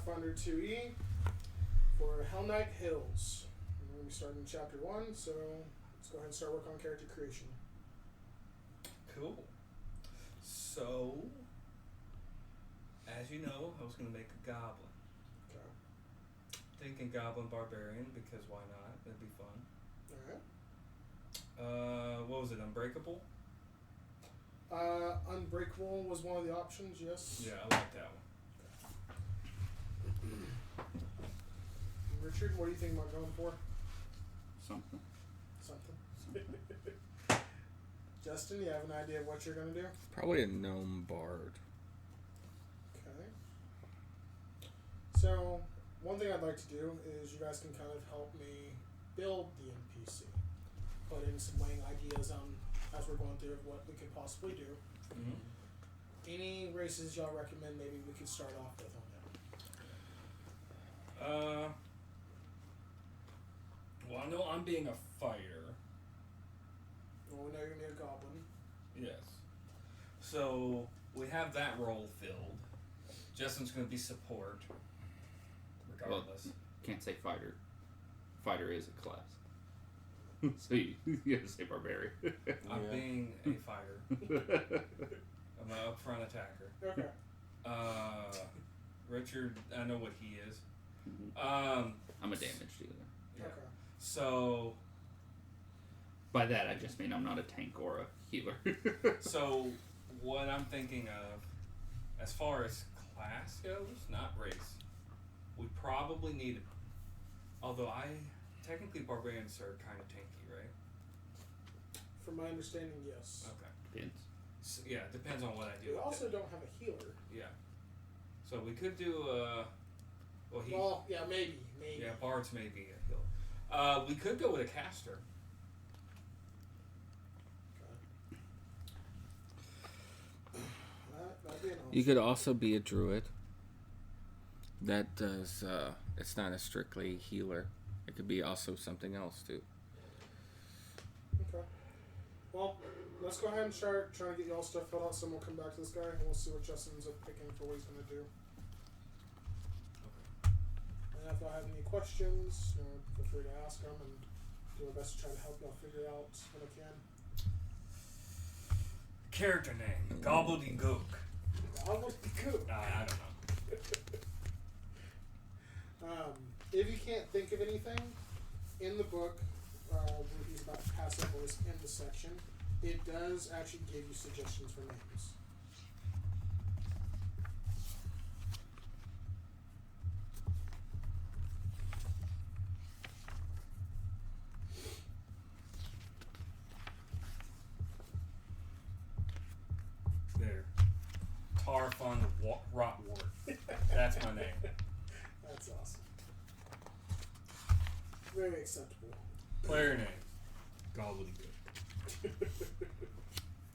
Pathfinder 2E for Hellnight Hills. We're going to be starting Chapter 1, so let's go ahead and start work on character creation. Cool. So, as you know, I was going to make a goblin. Okay. Thinking goblin barbarian, because why not? That'd be fun. Alright. What was it, unbreakable? Unbreakable was one of the options, yes. Yeah, I like that one. Richard, what do you think about going for? Something. Justin, you have an idea of what you're going to do? Probably a gnome bard. Okay. So, one thing I'd like to do is you guys can kind of help me build the NPC. Put in some weighing ideas on, as we're going through, of what we could possibly do. Mm-hmm. Any races y'all recommend maybe we could start off with on that? Well, I know I'm being a fighter. Well, we know you're going to be a goblin. Yes. So, we have that role filled. Justin's going to be support. Regardless. Well, can't say fighter. Fighter is a class. So you have to say barbarian. I'm being a fighter. I'm an upfront attacker. Okay. Richard, I know what he is. Mm-hmm. I'm a damage dealer. Yeah. Okay. So, by that I just mean I'm not a tank or a healer. so what I'm thinking of, as far as class goes, not race, we probably need, although technically barbarians are kind of tanky, right? From my understanding, yes. Okay. Depends. So, yeah, it depends on what I do. We also don't have a healer. Yeah. So we could do Well, yeah, maybe. Yeah, bards may be a healer. We could go with a caster. Okay. That'd be an option. You could also be a druid. That does, it's not a strictly healer. It could be also something else too. Okay. Well, let's go ahead and start trying to get y'all stuff filled out. Then we'll come back to this guy and we'll see what Justin ends up picking for what he's going to do. And if y'all have any questions, feel free to ask them and do my best to try to help y'all figure out what I can. Character name, Gobbledygook. Gobbledygook. I don't know. If you can't think of anything, in the book, where he's about to pass up was in the section, it does actually give you suggestions for names. There. Tar-fund Rotwart. That's my name. That's awesome. Very acceptable. Player name, Gobbledygook.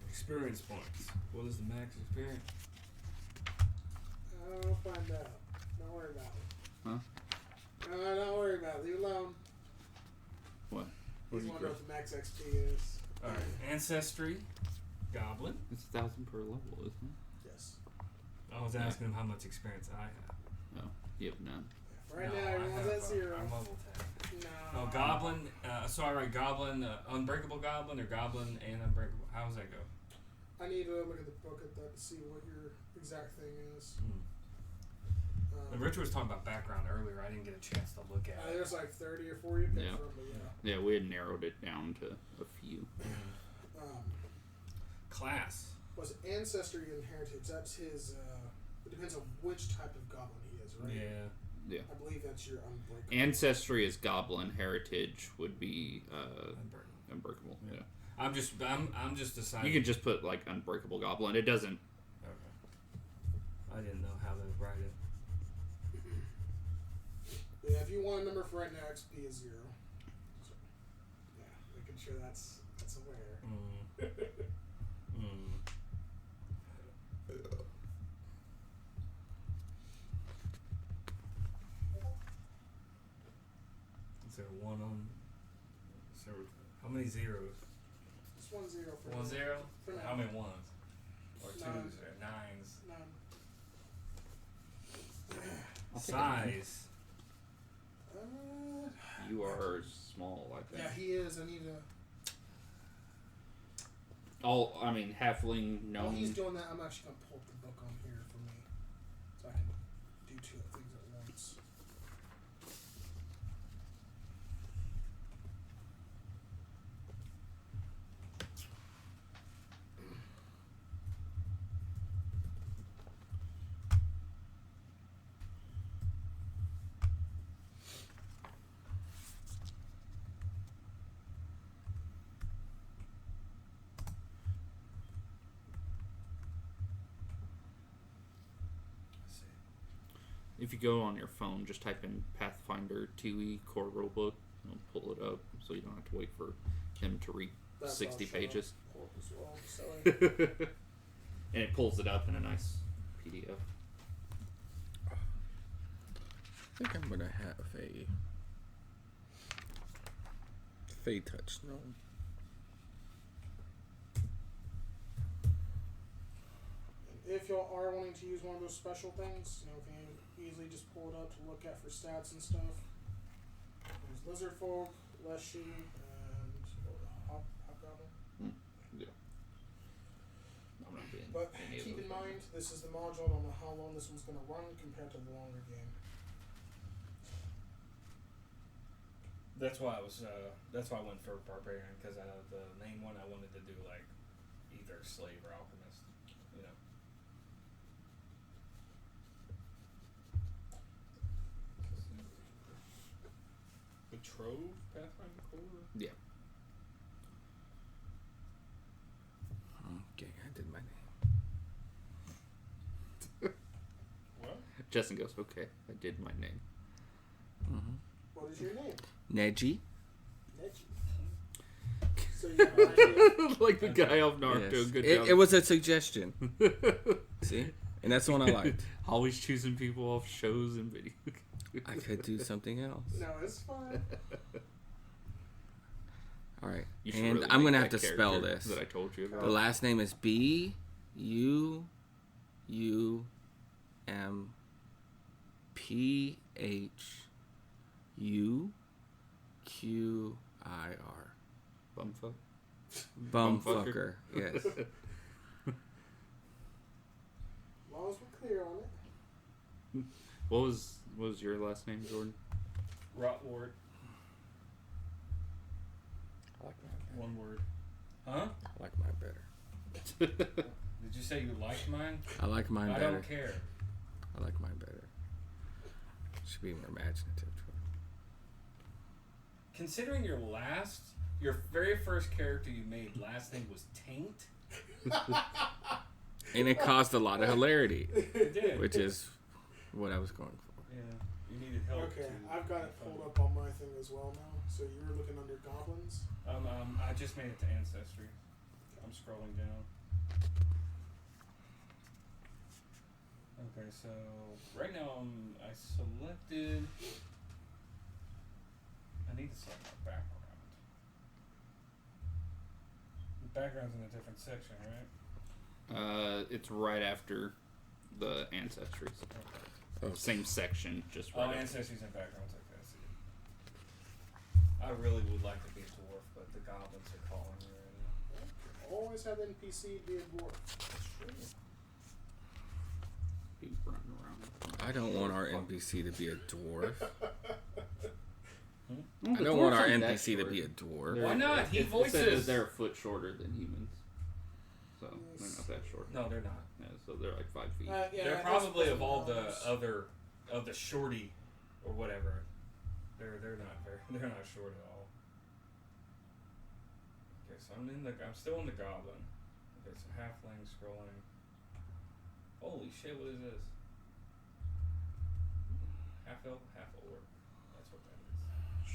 Experience points. What is the max experience? I'll find out. Don't worry about it. Huh? Don't worry about it. Leave it alone. What? He's What wondering do what the max XP is. Alright. Ancestry, Goblin. It's 1,000 per level, isn't it? Yes. I was asking him how much experience I have. No, you have none. Right No, now, I everyone's have, at 0. I'm level 10. No. Oh, Goblin. So I write Goblin, Unbreakable Goblin, or Goblin and Unbreakable. How does that go? I need to look at the book at that to see what your exact thing is. When Richard was talking about background earlier, I didn't get a chance to look at it. There's like 30 or 40 to pick Yeah. from, but yeah. Yeah, we had narrowed it down to a few. Class. Was it Ancestry and Heritage? That's his, it depends on which type of goblin he is, right? Yeah. Yeah. I believe that's your unbreakable. Ancestry is goblin. Heritage would be unbreakable. Yeah. I'm just deciding. You can just put like unbreakable goblin. It doesn't. Okay. I didn't know how to write it. Yeah, if you want a number for right now, XP is 0. So, yeah, making sure that's aware. Is there one on? Is there, how many zeros? Just 1 0 for 1 now. 0? For now. How many ones? Or None. 2s or 9s? None. Size. You are small, I think. Yeah, he is. I need to. Halfling, While gnome. he's doing that, I'm actually gonna pull up the book on here for me, so I can do two things at once. If you go on your phone, just type in Pathfinder 2E core rulebook. It'll pull it up, so you don't have to wait for him to read That's 60 also pages. pull up as well, so And it pulls it up in a nice PDF. I think I'm gonna have a Fey Touch gnome. if y'all are wanting to use one of those special things, can easily just pull it up to look at for stats and stuff. There's lizard folk, leshy, and hobgoblin. Yeah. I'm not being But any of keep those in mind, this is the module. I don't know how long this one's going to run compared to the longer game. That's why I was. That's why I went for barbarian, because out of the main one, I wanted to do like either slave or alchemist. Betrothed Pathfinder Core. Yeah. Okay, I did my name. What? Justin goes, okay, I did my name. Mm-hmm. What is your name? Neji. Neji. So you have an idea? Like the guy off Naruto. Yes. Good It, job. it was a suggestion. See? And that's the one I liked. Always choosing people off shows and video. I could do something else. No, it's fine. All right. You should And really I'm make going to have that to spell character this. that I told you about. The last name is Bumphquir. Bumfuck. Bumfucker. Yes. As long as we're clear on it. What was your last name, Jordan? Rotwart. I like mine better. One word. Huh? I like mine better. Did you say you liked mine? I like mine I better. don't care. I like mine better. Should be more imaginative. Considering your very first character you made, last name was Taint. And it caused a lot of hilarity, It did. which is what I was going for. Yeah. You needed help. Okay, to I've got it have pulled fun. up on my thing as well now. So you were looking under goblins. I just made it to Ancestry. I'm scrolling down. Okay, so right now I selected. I need to select my background. The background's in a different section, right? It's right after the ancestries. Okay. Oh, Same section, just Oh, right after. ancestries and backgrounds. Okay, I see it. I really would like to be a dwarf, but the goblins are calling me right now. Always have the NPC be a dwarf. Be running around. I don't want our NPC to be a dwarf. Well, I the don't want dwarves our aren't that NPC to short. be a dwarf. Why not? He It says voices. they're a foot shorter than humans. So they're not that short. No, they're not. Yeah, so they're like 5 feet. Yeah, They're that's- probably that's of all the norms. other of the shorty or whatever. They're not they're not short at all. Okay, so I'm still in the goblin. Okay, so halfling scrolling. Holy shit, what is this? Half elf, half orc. That's what that is.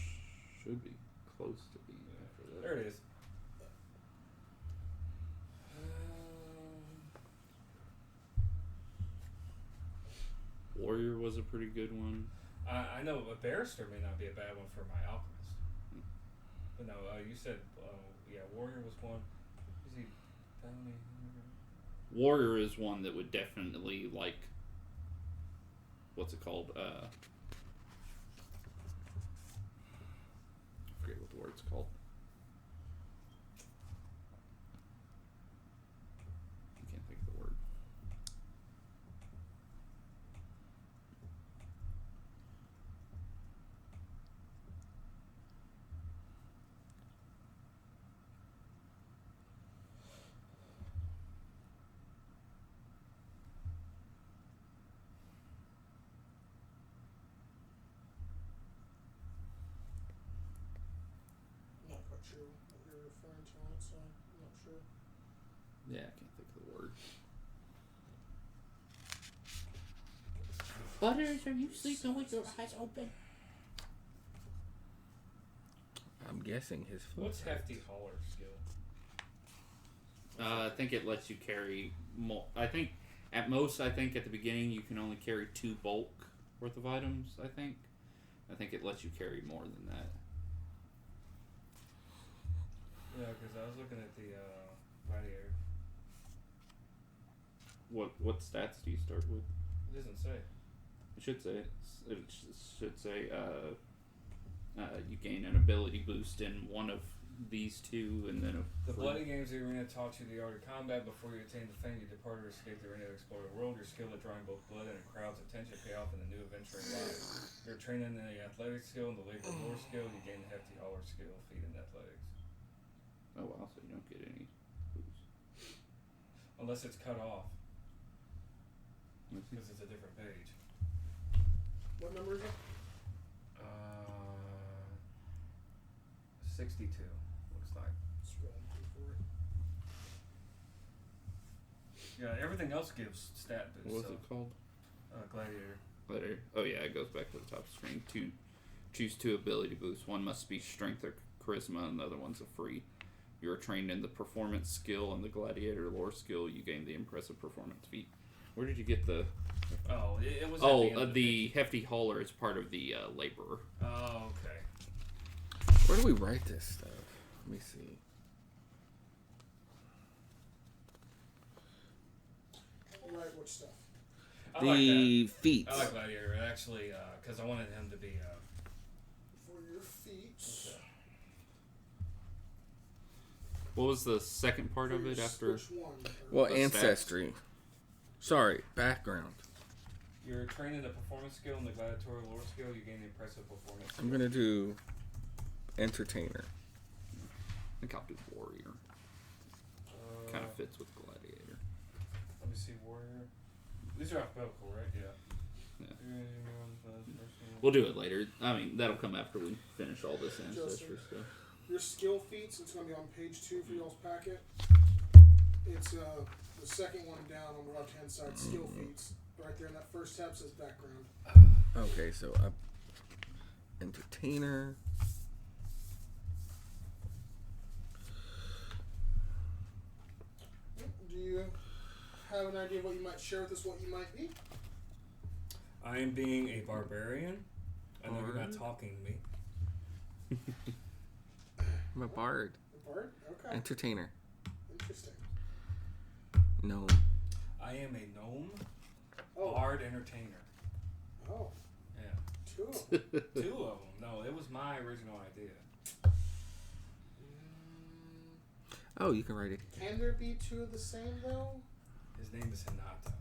Should be close to being after that. There it is. Warrior was a pretty good one. I know a barrister may not be a bad one for my alchemist. But no, you said warrior was one. Is he bounty? Warrior is one that would definitely what's it called? I forget what the word's called. I can't think of the word. Not quite sure what you're referring to on it, so I'm not sure. Yeah, I can't think of the word. Butters, are you sleeping with your eyes open? I'm guessing his foot. What's Hefty Hauler skill? I think it lets you carry more. I think at most, at the beginning you can only carry 2 bulk worth of items. I think it lets you carry more than that. Yeah, because I was looking at the Gladiator. What stats do you start with? It doesn't say. It should say you gain an ability boost in one of these 2, and then The Bloody Games of the Arena taught you the art of combat. Before you attain the fame, you depart or escape the arena to explore the world. Your skill at drawing both blood and a crowd's attention pay off in the new adventuring life. You're trained in the athletic skill and the labor lore skill. You gain the Hefty Hauler skill, feat in athletics. oh wow, so you don't get any boost. Unless it's cut off, Let's see. because it's a different page. What number is it? 62, looks like. Scrolling through for it. Yeah, everything else gives stat boost. What was so, it called? Gladiator. Later. Oh yeah, it goes back to the top of the screen. Choose 2 ability boosts. One must be strength or charisma, and the other one's a free. You are trained in the performance skill and the gladiator lore skill. You gain the impressive performance feat. Where did you get the? Oh, it was. At the, end of the hefty hauler is part of the laborer. Oh, okay. Where do we write this stuff? Let me see. Right, which stuff? I like The that. feats. I like Gladiator, actually, because I wanted him to be. For your feet. Okay. What was the second part of it after? Which one? Well, The ancestry. Sorry, background. You're trained in the performance skill and the gladiatorial lore skill. You gain the impressive performance. I'm gonna do entertainer. I think I'll do warrior. Kind of fits with gladiator. Let me see, warrior. These are alphabetical, right? Yeah. We'll do it later. I mean, that'll come after we finish all this ancestry stuff. Your skill feats, it's going to be on page 2 for y'all's packet. It's the second one down on the left hand side, skill feats. Right there in that first tab says background. Okay, so entertainer. Do you have an idea of what you might share with us, what you might be? I am being a barbarian. I know you're not Bard? talking to me. I'm a bard. A bard? Okay. Entertainer. Interesting. Gnome. I am a gnome, Oh. bard, entertainer. Oh. Yeah. 2 of them. 2 of them. No, it was my original idea. Oh, you can write it. Can there be 2 of the same, though? His name is Hinata.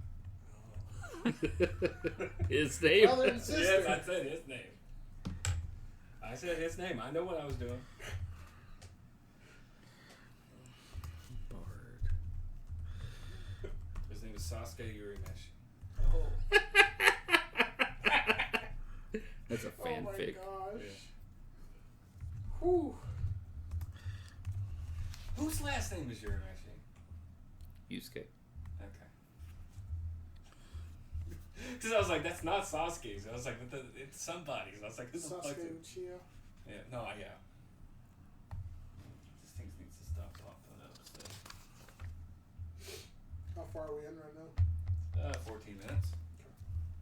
His name. Brother and sister. Yes, I said his name. I said his name. I know what I was doing. Bard. His name is Sasuke Urimeshi. Oh. That's a Oh my fanfic. gosh. Yeah. Whew. Whose last name is Urimeshi? Yusuke. Okay. Because I was like, that's not Sasuke's. I was like, it's somebody's. I was like, who the fuck Sasuke is it? Uchiha. Yeah, no, yeah. This thing needs to stop popping up. So. How far are we in right now? 14 minutes.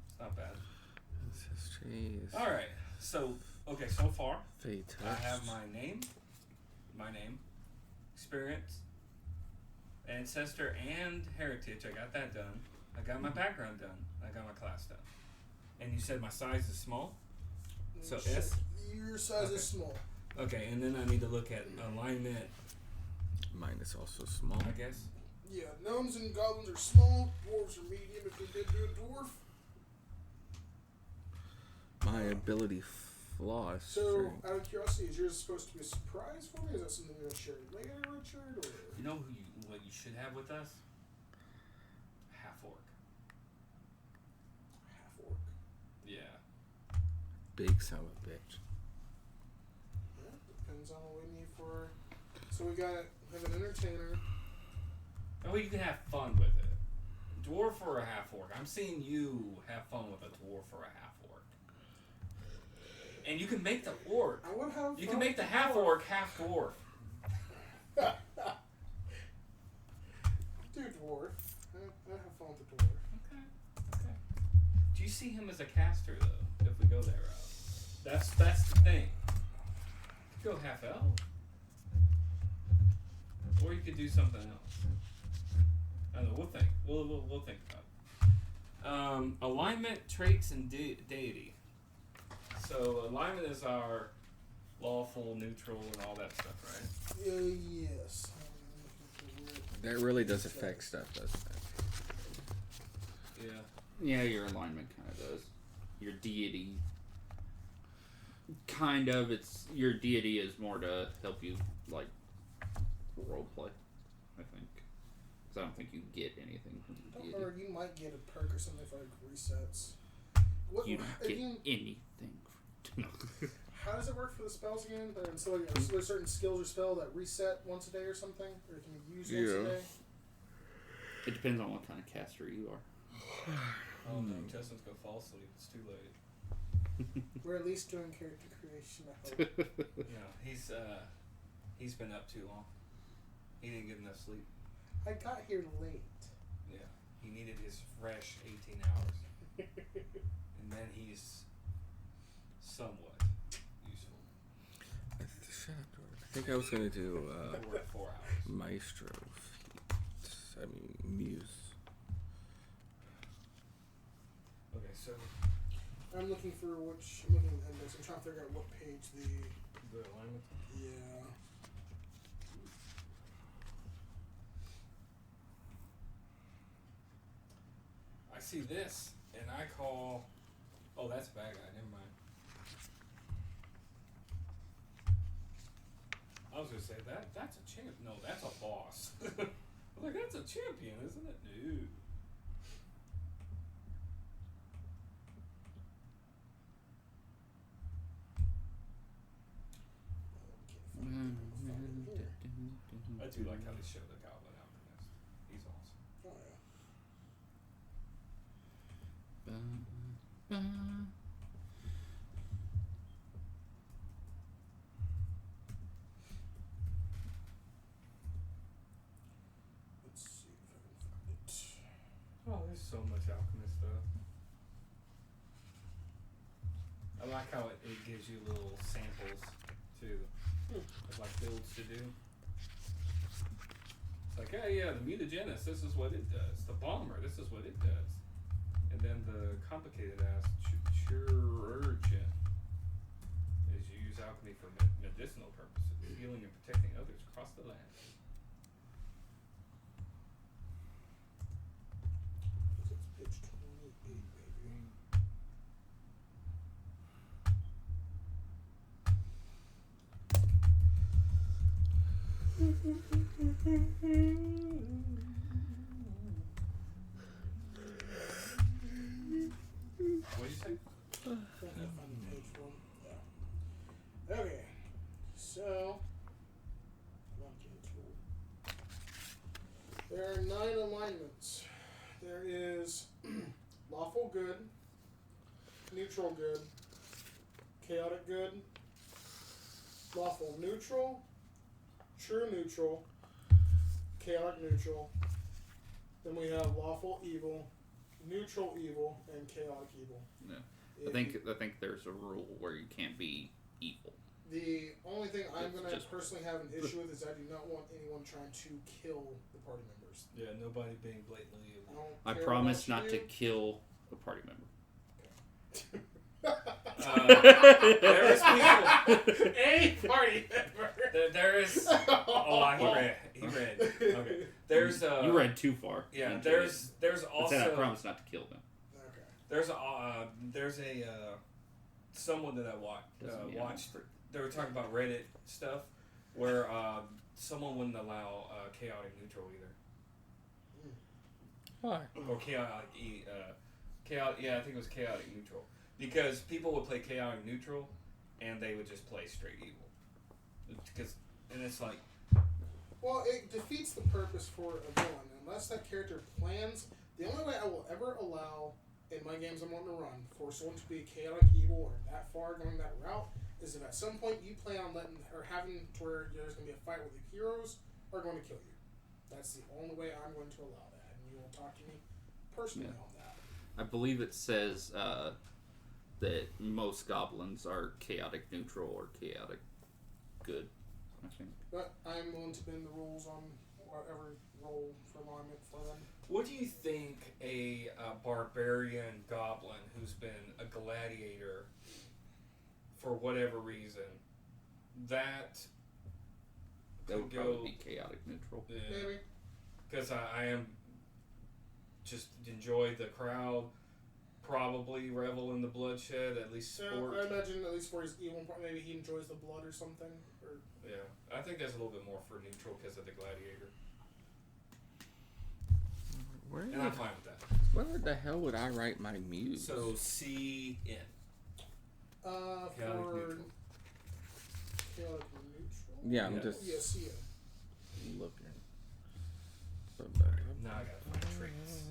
It's not bad. Ancestry is All right. So, okay, so far, fate. I have my name, experience, ancestor, and heritage. I got that done. I got my background done. I got my class done. And you said my size is small? So Shit, S? Your size is small. Okay, and then I need to look at alignment, Mine is also small. I guess. Yeah, gnomes and goblins are small. Dwarves are medium if they did do a dwarf. My ability flaw is So, out of curiosity, is yours supposed to be a surprise for me? Is that something you'll share later, Richard? Or You know what you should have with us? Half orc. half orc? Yeah. big son of a bitch. Yeah, depends on what we need for. So we have an entertainer. Oh, you can have fun with it. Dwarf or a half orc. I'm seeing you have fun with a dwarf or a half orc. And you can make the orc. I would have. You can make the half orc half dwarf. Do dwarf. I have fun with the dwarf. Okay. Do you see him as a caster though? If we go that route, that's the thing. You could go half elf, or you could do something else. I don't know. We'll think. We'll think about it. Alignment, traits, and deity. So alignment is our lawful, neutral, and all that stuff, right? Yes. That really does affect stuff, doesn't it? Yeah. Yeah, your alignment kind of does. Your deity, kind of. It's your deity is more to help you like roleplay, I think. Because I don't think you get anything from the deity. Or you might get a perk or something for like resets. What, You don't get again, anything. No. how does it work for the spells again? So there's certain skills or spell that reset once a day or something, or can be used once a day. It depends on what kind of caster you are. Oh no, Justin's gonna fall asleep. It's too late. We're at least doing character creation, I hope. No, he's been up too long. He didn't get enough sleep. I got here late. Yeah, he needed his fresh 18 hours, and then he's somewhat useful. Shut up, George. I think I was gonna do He worked 4 hours. Maestro feat. I mean, Muse. Okay, so I'm looking for which. I'm looking at index. I'm trying to figure out what page the alignment. Yeah. I see this, and I call. Oh, that's a bad guy. Never mind. I was gonna say that's a champ. No, that's a boss. I'm like, that's a champion, isn't it? No. I do like how they show the goblin alchemist. He's awesome. Oh yeah. Let's see if I can find it. Oh, there's so much alchemist stuff. I like how it gives you little samples too, of like builds to do. It's like, hey, yeah, the mutagenist, this is what it does. The bomber, this is what it does. And then the complicated ass chirurgeon is you use alchemy for medicinal purposes, healing and protecting others across the land. It's page 28, baby. What'd you say? I think I found the page for him. Yeah. Okay. So. There are 9 alignments. There is lawful good, neutral good, chaotic good, lawful neutral, true neutral, chaotic neutral. Then we have lawful evil, neutral evil, and chaotic evil. Yeah. If I think there's a rule where you can't be evil. The only thing I'm going to Just- personally have an issue with is I do not want anyone trying to kill the party members. Yeah, nobody being blatantly I don't I care promise what not you to do. kill a party member. There is people. A party member. There is. Oh, he read. Okay. There's. You read too far. Yeah. into There's it. also. I promise not to kill them. Okay. There's a someone that I watched. They were talking about Reddit stuff, where someone wouldn't allow chaotic neutral either. Why? Or chaotic. Chaotic. Yeah, I think it was chaotic neutral because people would play chaotic neutral, and they would just play straight evil. And it's like. Well, it defeats the purpose for a villain unless that character plans. The only way I will ever allow in my games I'm wanting to run for someone to be chaotic evil or that far going that route is if at some point you plan on letting or having to where there's going to be a fight where the heroes are going to kill you. That's the only way I'm going to allow that, and you will talk to me personally on that. I believe it says that most goblins are chaotic neutral or chaotic good. I think. But I'm willing to bend the rules on whatever role for alignment for them. What do you think a barbarian goblin who's been a gladiator for whatever reason that That would go probably be chaotic neutral. Maybe. because I am just enjoy the crowd, probably revel in the bloodshed, at least sport. I imagine at least for his evil part, maybe he enjoys the blood or something. Or Yeah, I think there's a little bit more for neutral because of the gladiator, and I'm fine with that. Where the hell would I write my muse? So CN. for neutral. chaotic neutral. Yeah, I'm Yeah. just Yeah, see it. looking. Now I gotta find traits.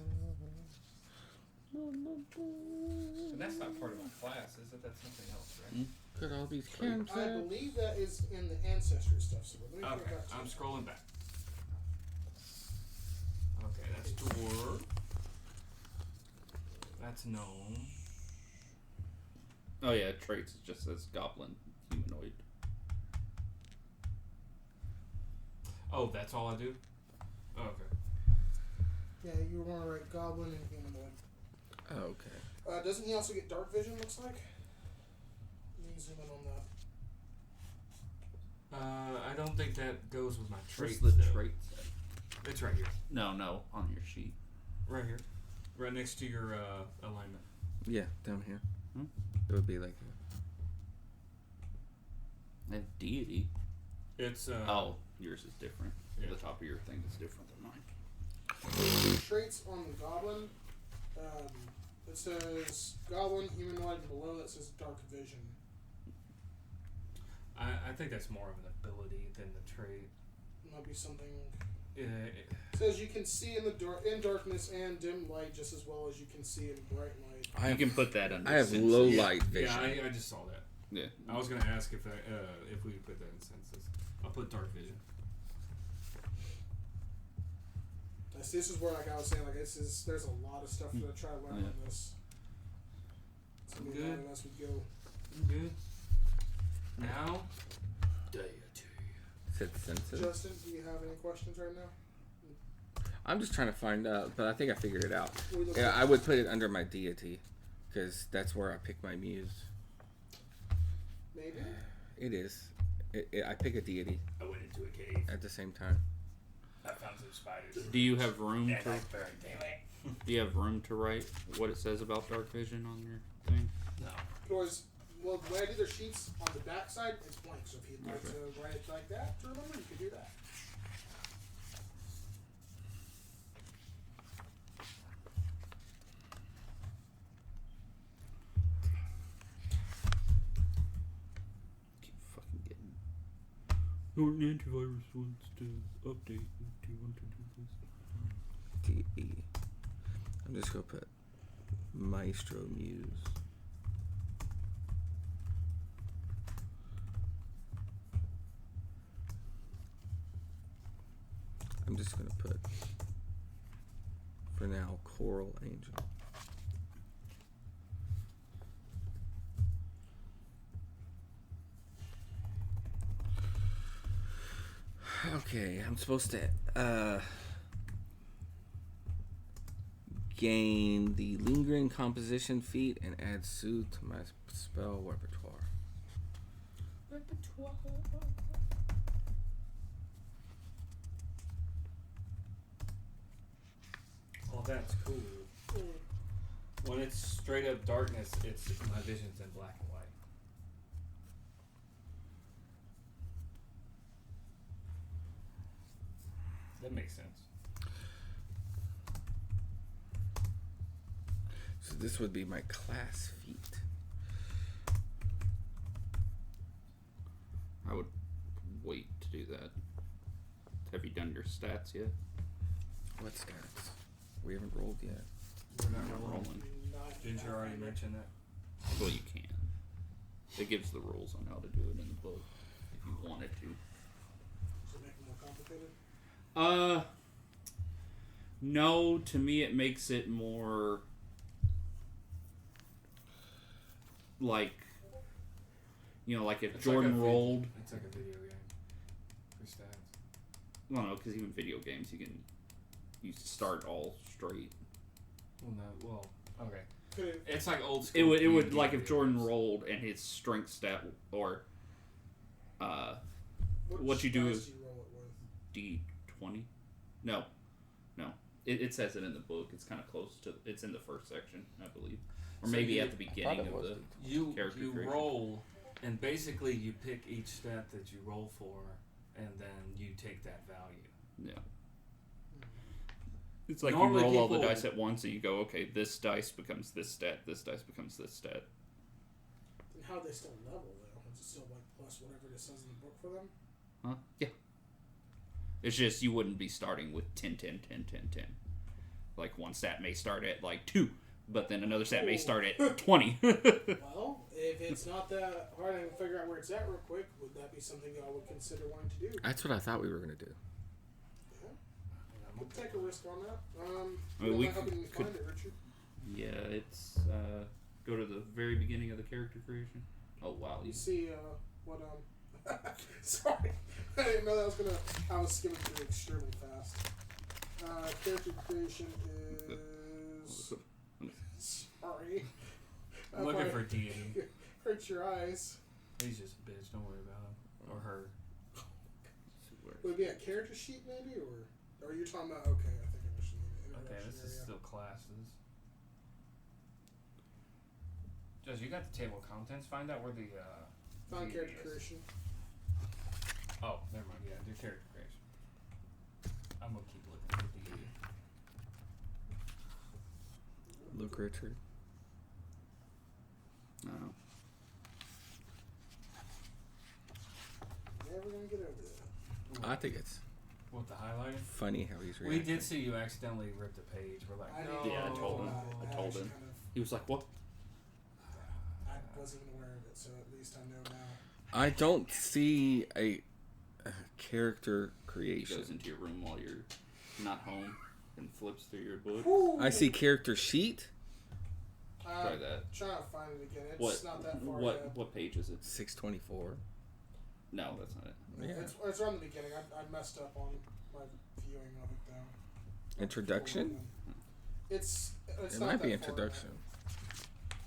And that's not part of my class, is it? That's something else, right? Look at all these I cantrips. believe that is in the ancestry stuff. So let me Okay, go back to I'm it. scrolling back. Okay, that's dwarf. That's gnome. Oh yeah, traits it just says goblin humanoid. Oh, that's all I do? Oh, okay. Yeah, you want to write goblin and humanoid. Oh, okay. Doesn't he also get dark vision? Looks like. Let me zoom in on that. I don't think that goes with my traits. Where's the though. trait? It's right here. No, on your sheet. Right here. Right next to your alignment. Yeah, down here. Hmm? It would be like And deity. It's Oh, yours is different. Yeah. The top of your thing is different than mine. Traits on the goblin. It says goblin, humanoid, and below that says dark vision. I think that's more of an ability than the trait. Might be something. It Says you can see in the in darkness and dim light just as well as you can see in bright light. You can put that under. I have senses. low light vision. yeah, I just saw that. Yeah. I was gonna ask if we could put that in census. I'll put dark vision. This is where, like I was saying, like there's a lot of stuff to try to learn on this. It's gonna be Good. learning as we go. Good. Now, deity. Said sensitive. Justin, do you have any questions right now? I'm just trying to find out, but I think I figured it out. What are you looking Yeah, at? I would put it under my deity, because that's where I pick my muse. Maybe. It is. I pick a deity I went into a cave. at the same time. I found some spiders. Do you have room And to? I burned them. Do you have room to write what it says about dark vision on your thing? No. Because, well, when I do their sheets on the back side, it's blank. So if you'd like Okay. to write it like that to remember, you could do that. Keep fucking getting. Norton Antivirus wants to update. Do you want to do this? DE. I'm just gonna put Maestro Muse. I'm just gonna put, for now, Coral Angel. Okay, I'm supposed to gain the lingering composition feat and add soothe to my spell repertoire. Oh, that's cool. When it's straight up darkness, it's my vision's in black and white. That makes sense. So this would be my class feat. I would wait to do that. Have you done your stats yet? What stats? We haven't rolled yet. We're not Not rolling. rolling. Didn't you already mention that? Well, you can. It gives the rules on how to do it in the book if you wanted to. Does it make it more complicated? No. To me, it makes it more like, like if It's Jordan like a rolled. It's like a video game for stats. Well, no, because even video games, you start all straight. Well, no. Well, okay. Could it, It's like old school. It would D&D like if Jordan games. rolled and his strength stat or which what you do dice is do you roll it with? D20. No. It says it in the book. It's kind of close to. It's in the first section, I believe, or So maybe you- at the beginning it of was the. You character creation. roll, and basically you pick each stat that you roll for, and then you take that value. Yeah. It's like Normally you roll all the people- dice at once, and you go, okay, this dice becomes this stat. This dice becomes this stat. And how do they still level though? Is it still like plus whatever it says in the book for them? Huh? Yeah. It's just you wouldn't be starting with 10, 10, 10, 10, 10. Like one stat may start at like 2, but then another stat may start at 20. Well, if it's not that hard to figure out where it's at real quick, would that be something y'all would consider wanting to do? That's what I thought we were going to do. Yeah. We'll take a risk on that. I mean, we helping you could- find it, Richard. Yeah, it's go to the very beginning of the character creation. Oh wow, You see what sorry. I didn't know that was gonna I was skimming through it extremely fast. Character creation is sorry. I'm looking for deity. Hurt your eyes. He's just a bitch. Don't worry about him or her. Would it be a character sheet maybe or are you talking about okay, I think I understand the Okay, introduction this is area. still classes. Judge, you got the table of contents. Find out where the Found deity character is. creation. Oh, never mind. Yeah, do character creation. I'm gonna keep looking for deity. Look, Richard. No. Never gonna get over that. I think it's What, the highlighter? funny how he's We reacting. did see you accidentally rip the page. We're like, I no. didn't Yeah, I know told him. about it. I That told actually him. kind of- He was like, "What?" I wasn't even aware of it, so at least I know now. I don't see a character He creation. goes into your room while you're not home and flips through your book. I see character sheet. Try that. Trying to find it again. It's What? not that far What? yet. What page is it? 624. No, that's not it. Yeah. It's around the beginning. I messed up on my viewing of it though. Introduction? It's It not might be that far introduction. yet.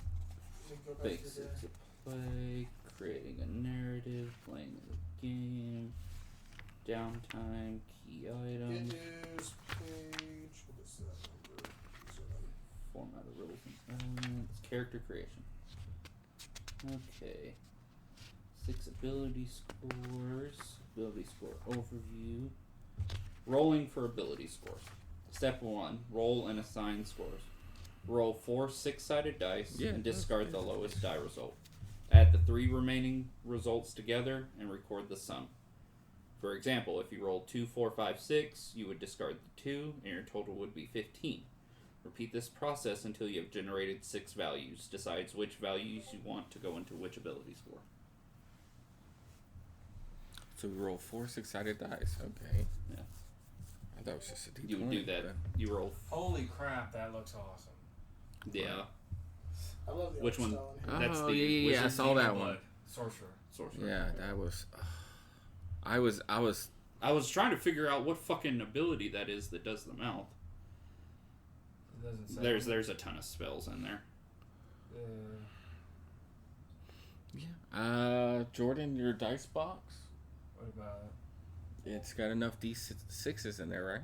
Let me go back through Basics there. of play, creating a narrative, playing the game, downtime, key items, It is page. What is that number? format of rules and elements, character creation. Okay. 6 ability scores, ability score overview, rolling for ability scores. Step 1, roll and assign scores. Roll 4 6-sided dice Yeah, and that's discard good. the lowest die result. Add the 3 remaining results together and record the sum. For example, if you rolled 2, 4, 5, 6, you would discard the 2 and your total would be 15. Repeat this process until you have generated 6 values. Decides which values you want to go into which ability score. So we roll 4 6-sided dice. Okay. Yeah. I thought it was just a D20. You would do that. You roll. Holy crap, that looks awesome. Yeah. I love the Which art one? style in here. Oh, That's the yeah, I wizard saw Demon that blood. one. Sorcerer. Sorcerer. Yeah, that was. I was. I was trying to figure out what fucking ability that is that does the mouth. It doesn't say. There's a ton of spells in there. Yeah. Jordan, your dice box. What about it? It's got enough D6s in there, right?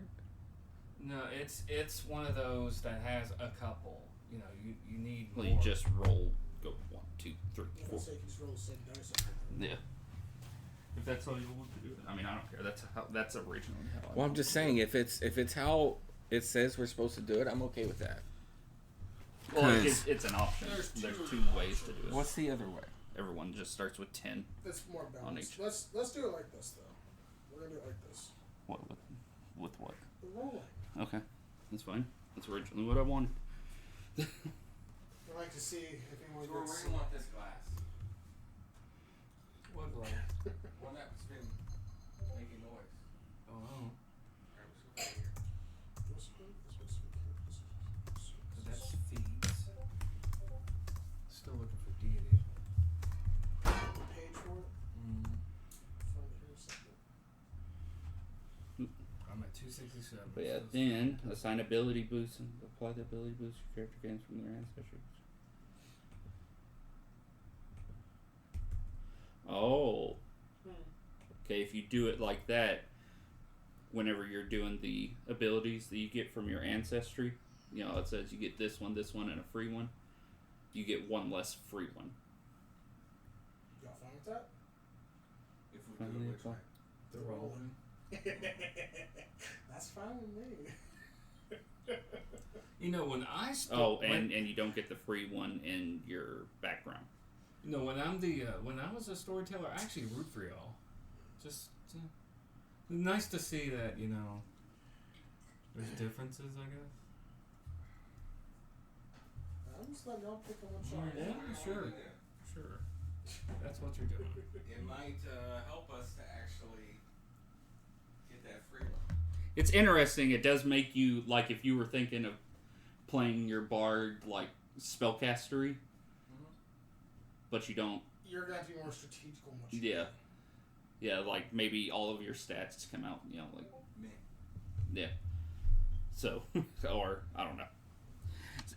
No, it's one of those that has a couple. You know, you need Well, more. you just roll. Go 1, 2, 3, 4. Let's say you just roll the same dice. Yeah. If that's how you want to do it, I mean, I don't care. That's originally how. Well, I'm just saying, if it's how it says we're supposed to do it, I'm okay with that. Well, it's an option. There's two ways to do it. What's the other way? Everyone just starts with 10. That's more balanced. each. Let's do it like this though. We're gonna do it like this. What with what? The rolling. Okay, that's fine. That's originally what I wanted. I'd like to see if anyone Where gets. do you want this glass? What glass? One that's been making noise. Oh no. So that's feeds. Still looking for deity. Page for it. Find it here a second. I'm at 267. But yeah, then assign ability boost and apply the ability boost your character gains from their ancestors. Oh. Okay, if you do it like that, whenever you're doing the abilities that you get from your ancestry, you know, it says you get this one, and a free one. You get one less free one. Y'all fine with that? If we do it which way? The rolling. That's fine with me. You know, when I and you don't get the free one in your background. You know, when I was a storyteller, I actually root for y'all. Just nice to see that, you know, there's differences, I guess. I'm just letting y'all pick on what y'all Yeah, want. sure. That's what you're doing. It might help us to actually get that free one. It's interesting. It does make you, like, if you were thinking of playing your bard, like, spellcastery, but you don't. You're going to have to be more strategical in what you Yeah. Yeah, like, maybe all of your stats come out, you know, like. Me. Yeah. So, or, I don't know.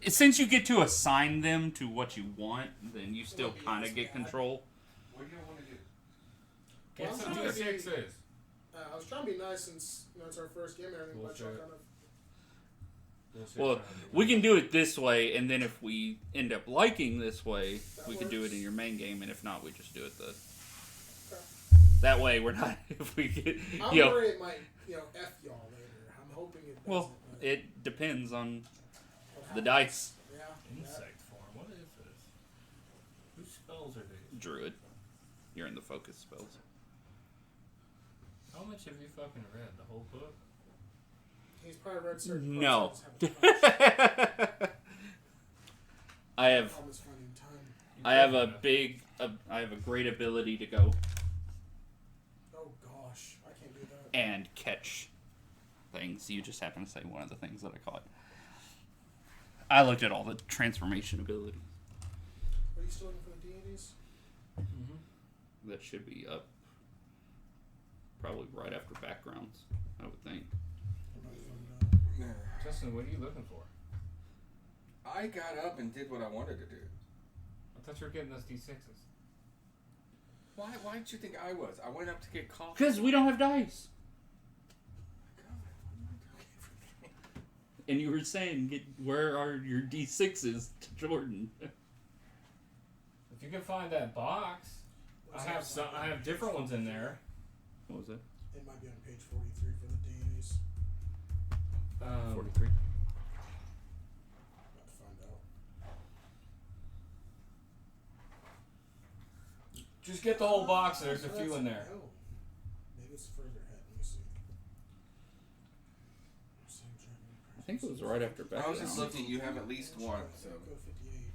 Since you get to assign them to what you want, then you still kind of get control. What do you want to do? Get Well, some I'm trying to be- D6s. I was trying to be nice since it's our first game and everything, but y'all Bullshit. kind of. Well, we can do it this way, and then if we end up liking this way, That we can do it works. in your main game, and if not, we just do it the. Okay. That way, we're not. If we get, I'm you know, worried it might, F y'all later. I'm hoping it doesn't. well, but it depends on what the happens? dice. Yeah. Insect form. What is this? Whose spells are these? Druid, you're in the focus spells. How much have you fucking read? The whole book? He's probably read certain No. parts. I just haven't touched. I have Almost finding time. I have a big I have a great ability to go Oh gosh, I can't do that. and catch things. You just happen to say one of the things that I caught. I looked at all the transformation abilities. Are you still looking for the deities? That should be up probably right after backgrounds, I would think. Justin, what are you looking for? I got up and did what I wanted to do. I thought you were getting those D6s. Why did you think I was? I went up to get coffee. Because we don't have dice. And you were saying, where are your D6s to Jordan? If you can find that box, I have different ones in there. What was it? It might be on page 43 for the deities. 43. About to find out. Just get the whole box. There's a So few that's- in there. Oh. Maybe it's further ahead. Let me see. I think it was right after I background. was just looking. You have at least one. So Go 58.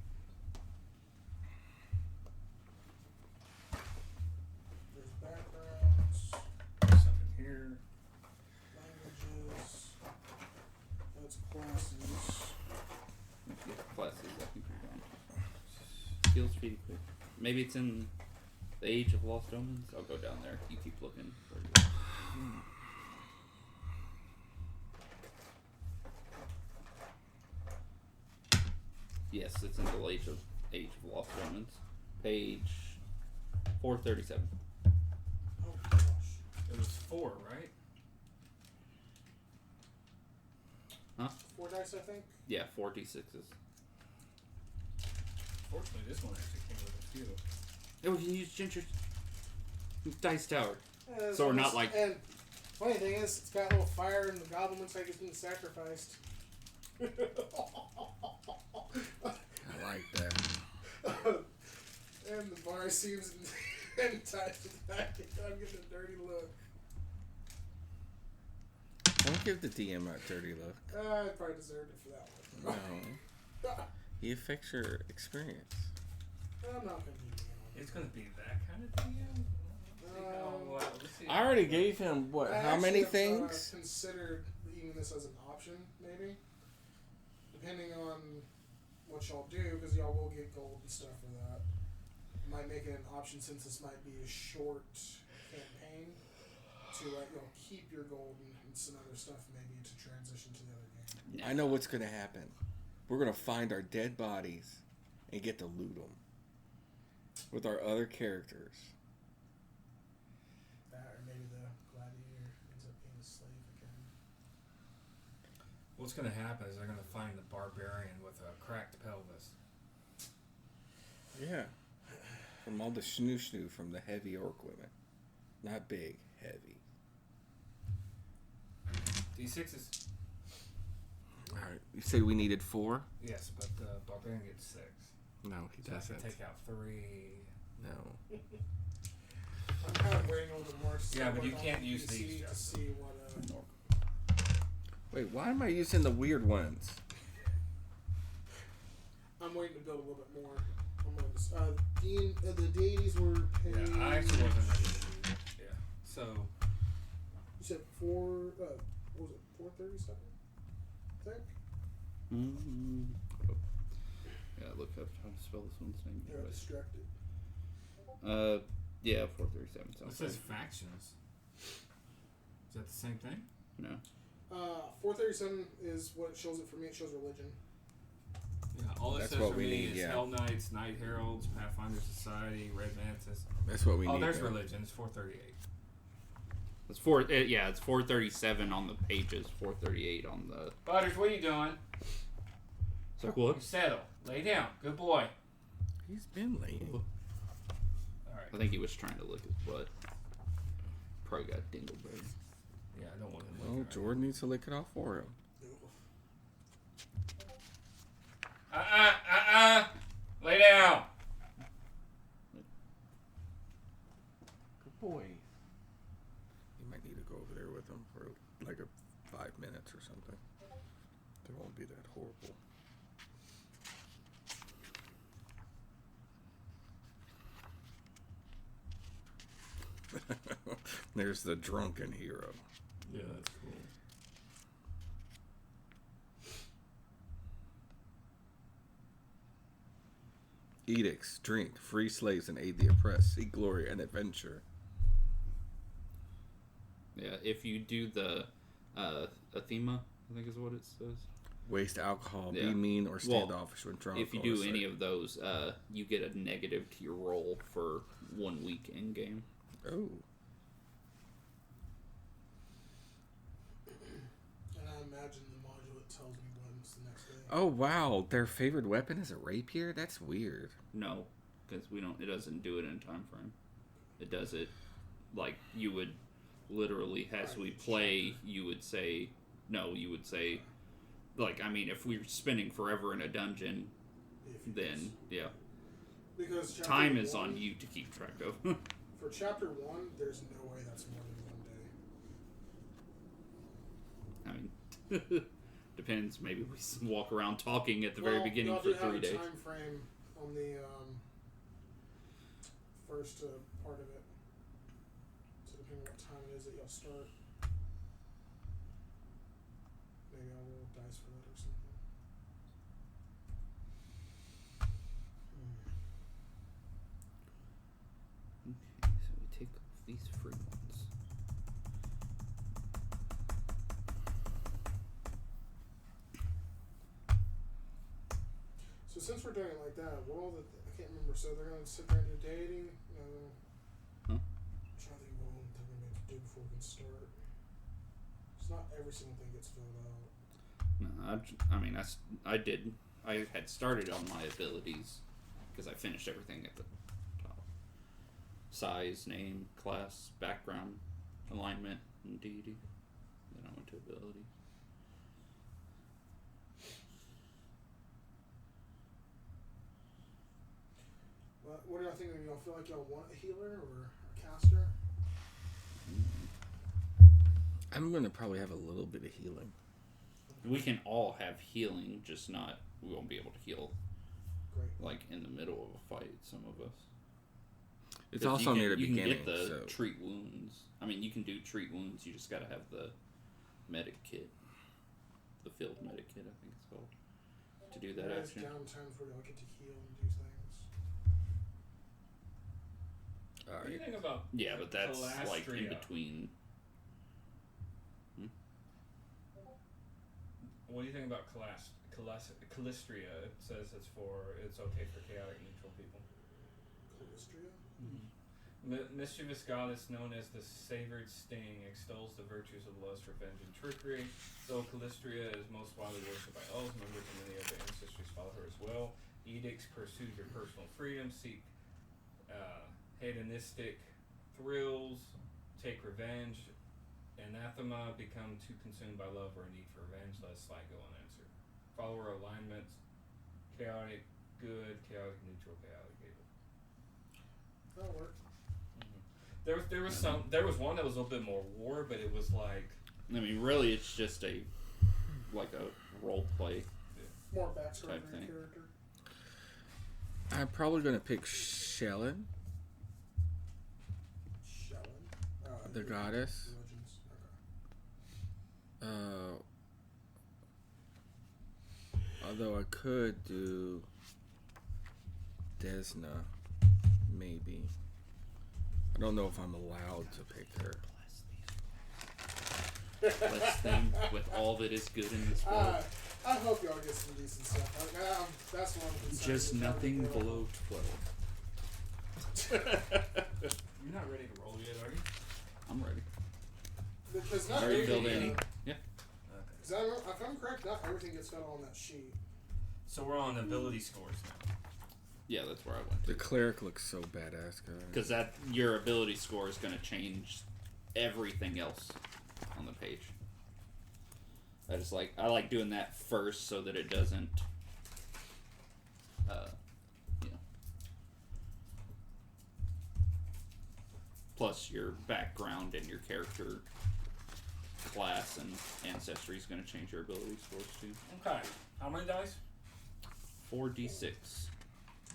There's backgrounds, Something here. languages. That's classes. Yeah, classes, I think you're gone. Skills feed quick. Maybe it's in the Age of Lost Omens. I'll go down there. You keep looking. Where is it? Yes, it's in the Age of Lost Omens. Page 437. Oh gosh. It was 4, right? Huh? 4 dice, I think. Yeah, 4d6s. Fortunately, this one actually came with a few. Oh, we can use Ginger's dice tower. Yeah, So we're not like... And funny thing is, it's got a little fire, and the goblin looks like it's being sacrificed. I like that. And the bar seems enticed to the back. I'm getting a dirty look. Don't give the DM a dirty look. I probably deserved it for that one. No. He affects your experience. I'm not going to do it. It's going to be that kind of DM? Let's see. I already gave him, what, how many I things? considered leaving this as an option, maybe. Depending on what y'all do, because y'all will get gold and stuff for that. Might make it an option since this might be a short campaign to let y'all keep your gold and some other stuff maybe to transition to the other game. I know what's going to happen. We're going to find our dead bodies and get to loot them with our other characters. That, or maybe the gladiator ends up being a slave again. What's going to happen is they're going to find the barbarian with a cracked pelvis. Yeah. From all the snoo from the heavy orc women. Not big, heavy. D6s. Alright, you say we needed 4? Yes, but the barbarian gets 6. No, he So I doesn't. can take out 3. No. I'm kind of waiting on the more stuff. Yeah, but you on can't use PC these, to Jeff. see what. Wait, why am I using the weird ones? I'm waiting to build a little bit more. I'm going to, the deities were paid. Yeah, I actually wasn't ready to do that. Yeah. So, You said 4. What was it? 437. I think. Mm-hmm. Yeah, look up how to spell this one's name. You're distracted. Yeah, 437 it sounds says right. factions. Is that the same thing? No. 437 is what it shows it for me. It shows religion. Yeah, all it That's says what for we me need, is yeah. Hellknights, Night Heralds, Pathfinder Society, Red Mantis. That's what we need. Oh, there's man. religion. It's 438. It's it's 437 on the pages, 438 on the... Butters, what are you doing? It's like, what? You settle. Lay down. Good boy. He's been laying. Alright. I think he was trying to lick his butt. Probably got dingleberry. Yeah, I don't want him Well, looking right Jordan needs to lick it off for him. Lay down. Good boy. You might need to go over there with him for like 5 minutes or something. They won't be that horrible. There's the drunken hero. Yeah, that's cool. Edicts, drink, free slaves, and aid the oppressed. Seek glory and adventure. Yeah, if you do the Athema, I think is what it says. Waste alcohol, Yeah. be mean, or Well, standoffish when drunk. If you or do sick. any of those, you get a negative to your roll for 1 week in game. Oh. And I imagine the module tells me when's the next day. Oh wow, their favorite weapon is a rapier? That's weird. No, because we don't. It doesn't do it in time frame. It does it like you would literally as we play. You would say no. You would say like I mean, if we're spending forever in a dungeon, then yeah, Because time is 1, on you to keep track of. For chapter 1, there's no way that's more than 1 day. I mean, depends. Maybe we walk around talking at the very beginning y'all for do have 3 a days. time frame on the first part of it. So depending on what time it is that y'all start, maybe I'll roll dice for that or something. Okay, so we take off these free ones. So since we're doing it like that, what all the I can't remember. So they're gonna sit there and do dating. Huh? I'm trying to think of what all they're gonna do before we can start. It's not every single thing gets filled out. No, I mean, I did. I had started on my abilities because I finished everything at the top. Size, name, class, background, alignment, and deity. Then I went to abilities. What do y'all think? Y'all feel like y'all want a healer or a caster? I'm gonna probably have a little bit of healing. We can all have healing, just not. We won't be able to heal. Great. Like in the middle of a fight, some of us. It's also near the you beginning. can get the so. treat wounds. I mean, you can do treat wounds. You just gotta have the medic kit, the field medic kit, I think it's called, to do that There's action. downtimes where y'all get to heal and do things. What do you think about Yeah, but that's like in Calastria? between. What do you think about Calistria? It says it's okay for chaotic neutral people. Calistria? Mischievous goddess known as the Savored Sting extols the virtues of lust, revenge, and trickery. Though Calistria is most widely worshipped by elves, members of many of the ancestries follow her as well. Edicts pursue your personal freedom, seek hedonistic thrills, take revenge. Anathema, become too consumed by love or a need for revenge, let slide go unanswered. Follower alignments, chaotic good, chaotic neutral, chaotic evil. That'll work. There was one that was a little bit more war, but it was like, I mean, really, it's just a role play. More backstory Type for your thing. character. I'm probably gonna pick Shellen, Shellen? the goddess. Religions. Although I could do Desna, maybe. I don't know if I'm allowed to pick her. Bless them with all that is good in this world. I hope y'all get some decent stuff. Like, that's one I'm concerned Just with. nothing below 12. you're not ready to roll yet, are you? I'm ready. Because I not already everything. built any. Yeah. Because if I'm correct, not everything gets fed on that sheet. So we're on ability scores now. Yeah, that's where I went. The cleric looks so badass, guys. Because your ability score is going to change everything else on the page. I like doing that first so that it doesn't, Plus your background and your character class and ancestry is going to change your ability scores too. Okay. How many dice? 4d6.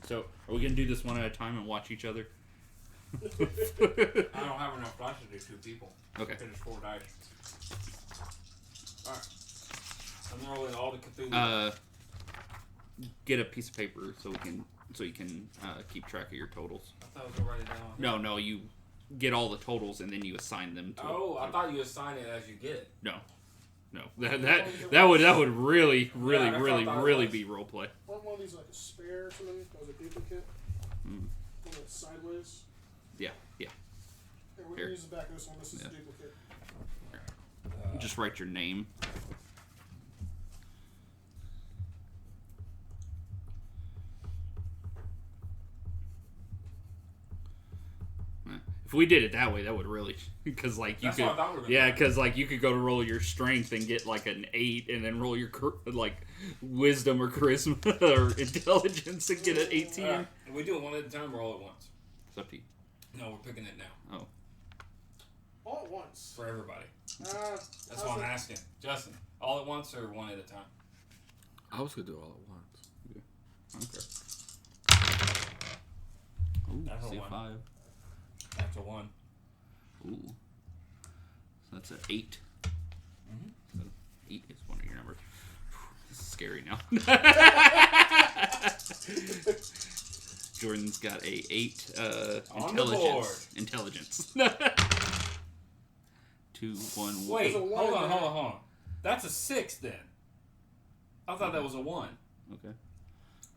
So, are we going to do this one at a time and watch each other? I don't have enough dice to do 2 people. Okay. Finish 4 dice. Alright. I'm rolling all the Cthulhu. Get a piece of paper so you can keep track of your totals. I thought I was gonna write it down. No, you get all the totals and then you assign them to. Oh, I thought you assign it as you get it. No. That would really that's what I thought it was. be roleplay. Wasn't one of these like a spare or something? That was a duplicate? One that's sideways? Yeah. Here, we Here. can use the back of this one. This is Yeah. a duplicate. Just write your name. If we did it that way, that would really, because like you That's could, what I thought we were gonna yeah, do. because like you could go to roll your strength and get like an 8, and then roll your wisdom or charisma or intelligence and get an 18. Alright. We do it one at a time or all at once? It's up to you. No, we're picking it now. Oh, All at once. For everybody. That's That's what I'm asking. Justin, all at once or one at a time? I was gonna do all at once. okay. Ooh, That's a see a 1. 5. That's a 1. Ooh, so that's an 8. So 8 is one of your numbers. This is scary now. Jordan's got a 8 On the board. intelligence. 2, 1, 1. Wait, There's a hold one on, in hold there. on, hold on. That's a 6 then. I thought that was a 1. Okay.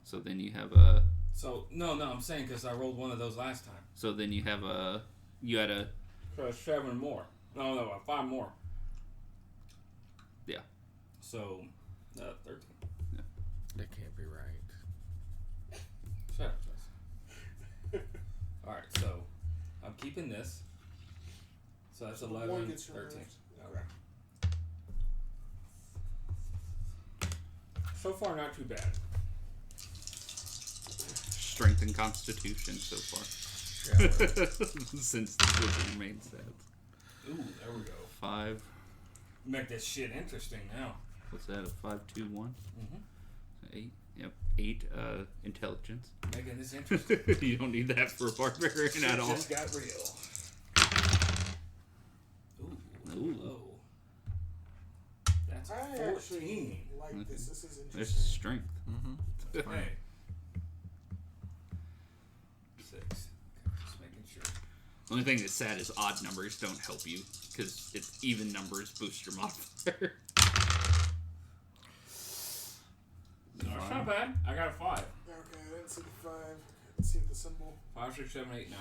So then you have a. So no, I'm saying because I rolled one of those last time. So then you have a. You had a. So it's 7 more. No, 5 more. Yeah. So, 13. Yeah. That can't be right. Shut up, Jess. Alright, so I'm keeping this. So that's So 11, one gets 13. removed. Okay. So far, not too bad. Strength and Constitution so far. Yeah, Since this was your main stats. Ooh, there we go. 5. Make this shit interesting now. What's that? A 5, 2, 1? Mm-hmm. 8. Yep. 8 intelligence. Making this interesting. You don't need that for a barbarian at all. Just got real. Ooh. Low. That's I 14. actually like Okay. this. This is There's interesting. strength. Mm-hmm. Hey. 6. Okay, just making sure. The only thing that's sad is odd numbers don't help you because it's even numbers boost your modifier. No, it's not bad. I got a 5. Okay, I didn't see the 5. Let's see the symbol. 5, 6, 7, 8, 9.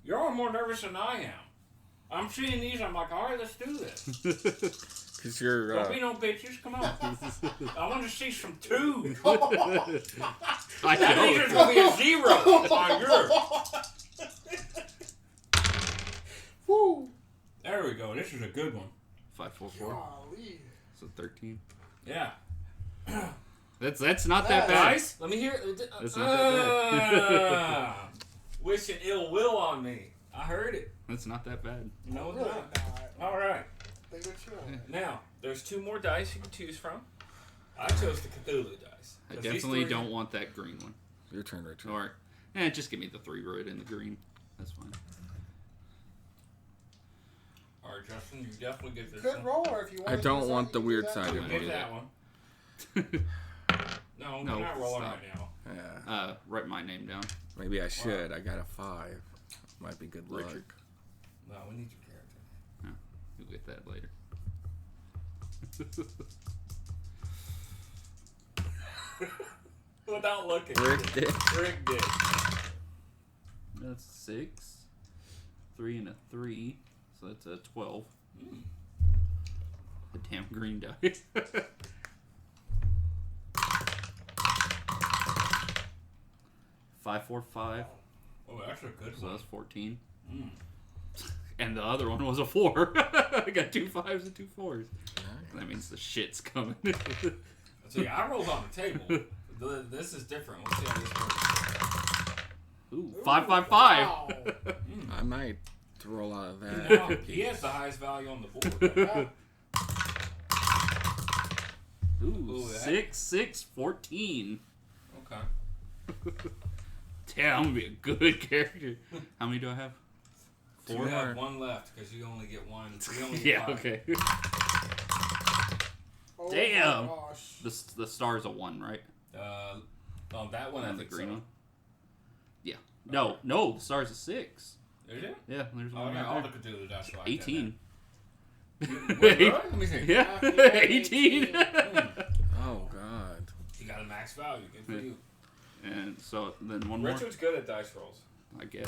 You're all more nervous than I am. I'm seeing these. I'm like, all right, let's do this. Because you're. Don't be no bitches. Come on. I want to see some 2. I That means there's know. going to be a 0 on yours. Woo! There we go. This is a good one. 5, 4, 4. Golly. So 13. Yeah. That's not that bad. Guys, let me hear. That's not that Wishing ill will on me. I heard it. That's not that bad. No, it's Really not. not. All right. Think what you want. Now, there's 2 more dice you can choose from. I chose the Cthulhu dice. I 'Cause these definitely 3 don't want that green one. Your turn, Richard. Or, just give me the 3 red and the green. That's fine. All right, Justin, you definitely get this Could one. roll, or if you want. I to don't use that, want you the can weird do that side too. of Get it. that one. No, No, we're not rolling stop. right now. Yeah. Write my name down. Maybe I should. I got a 5. Might be good luck. Richard. No, we need your character. You'll get that later. Without looking. Rick did. Rick did. That's 6. 3 and a 3. So that's a 12. The damn green die. 5, 4, 5. Oh, that's a good So one. that's 14. Mm. And the other one was a 4. I got 2 5s and 2 4s. Nice. That means the shit's coming. See, I rolled on the table. This is different. Let's see how this works. Ooh, 5, 5, 5. Wow. I might roll out of that. Now, he has the highest value on the board. Yeah. Ooh, that- 6, 6, 14. Okay. Damn, I'm gonna be a good character. How many do I have? You 4? have 1 left because you only get 1. You only get Yeah, 5. okay. Oh Damn. My gosh. The star's a 1, right? On that one, I And the think green so. one? Yeah. No, the star's a 6. Is it? Yeah, there's Oh, one yeah, all right the Cthulhu dice like there. 18. That. Wait, really? Let me see. Yeah, Yeah, you got 18. 18. Oh, God. You got a max value. Good for Yeah. you. And so then one more, Richard's good at dice rolls. I guess.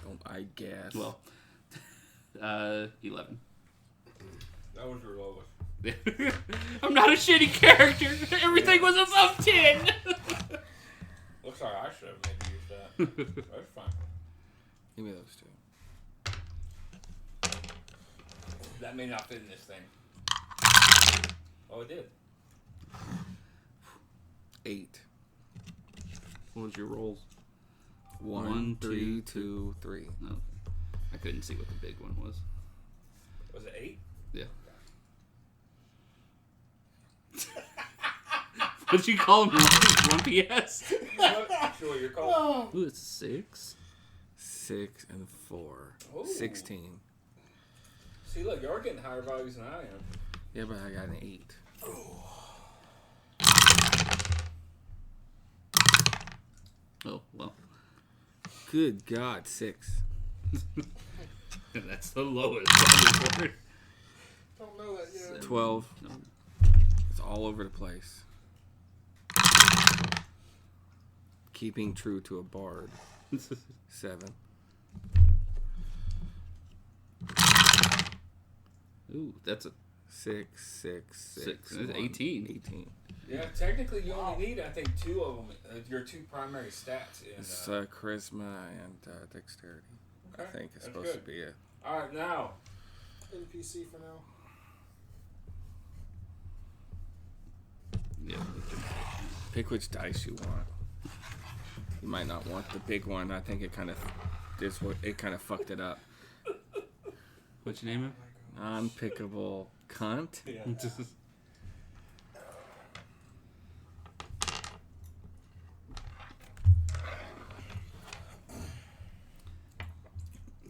Don't I guess. Well, 11. That was your lowest. I'm not a shitty character. Everything was above 10. Looks like I should have maybe used that. That's fine. Give me those 2. That may not fit in this thing. Oh, it did. 8. What was your rolls? 1, 3, 2, 3. No, I couldn't see what the big one was. Was it 8? Yeah. What'd you call him? Lumpy ass? Sure, you're cold. Ooh, it's 6. 6 and 4. Ooh. 16. See, look, you're getting higher values than I am. Yeah, but I got an 8. Oh, well. Good God, 6. That's the lowest on the board. Don't know that yet. 12. No. It's all over the place. Keeping true to a bard. 7. Ooh, that's a 6. That's 1. 18. 18. Yeah, technically you only need, I think, 2 of them. Your 2 primary stats. It's charisma and dexterity. Okay, I think it's that's supposed good. to be it. Alright, now. NPC for now. Yeah. Pick which dice you want. You might not want the big one. I think it kind of fucked it up. What's your name? Unpickable cunt. Yeah.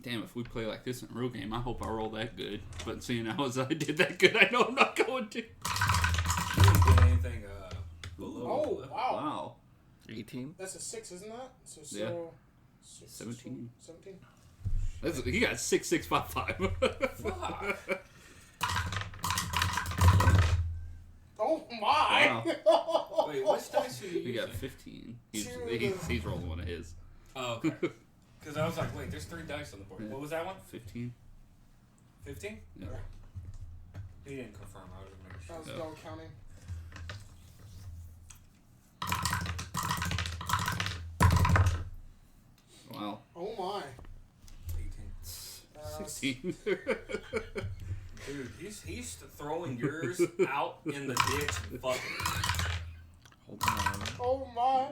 Damn, if we play like this in a real game, I hope I roll that good. But seeing as I did that good, I know I'm not going to. You didn't get anything below. Oh, wow. Wow. 18? That's a 6, isn't that? So, Yeah. 17. 17? He got 6,655. Fuck. Oh my! Wow. Wait, which dice are you He using? got 15. He's rolling one of his. Oh, okay. Because I was like, wait, there's 3 dice on the board. Yeah. What was that one? 15. 15? Yeah. He didn't confirm. I was making sure. That was Yeah. double counting. Wow. Oh my. 18. 16. Dude, he's throwing yours out in the ditch and fucking. Hold on. Oh my.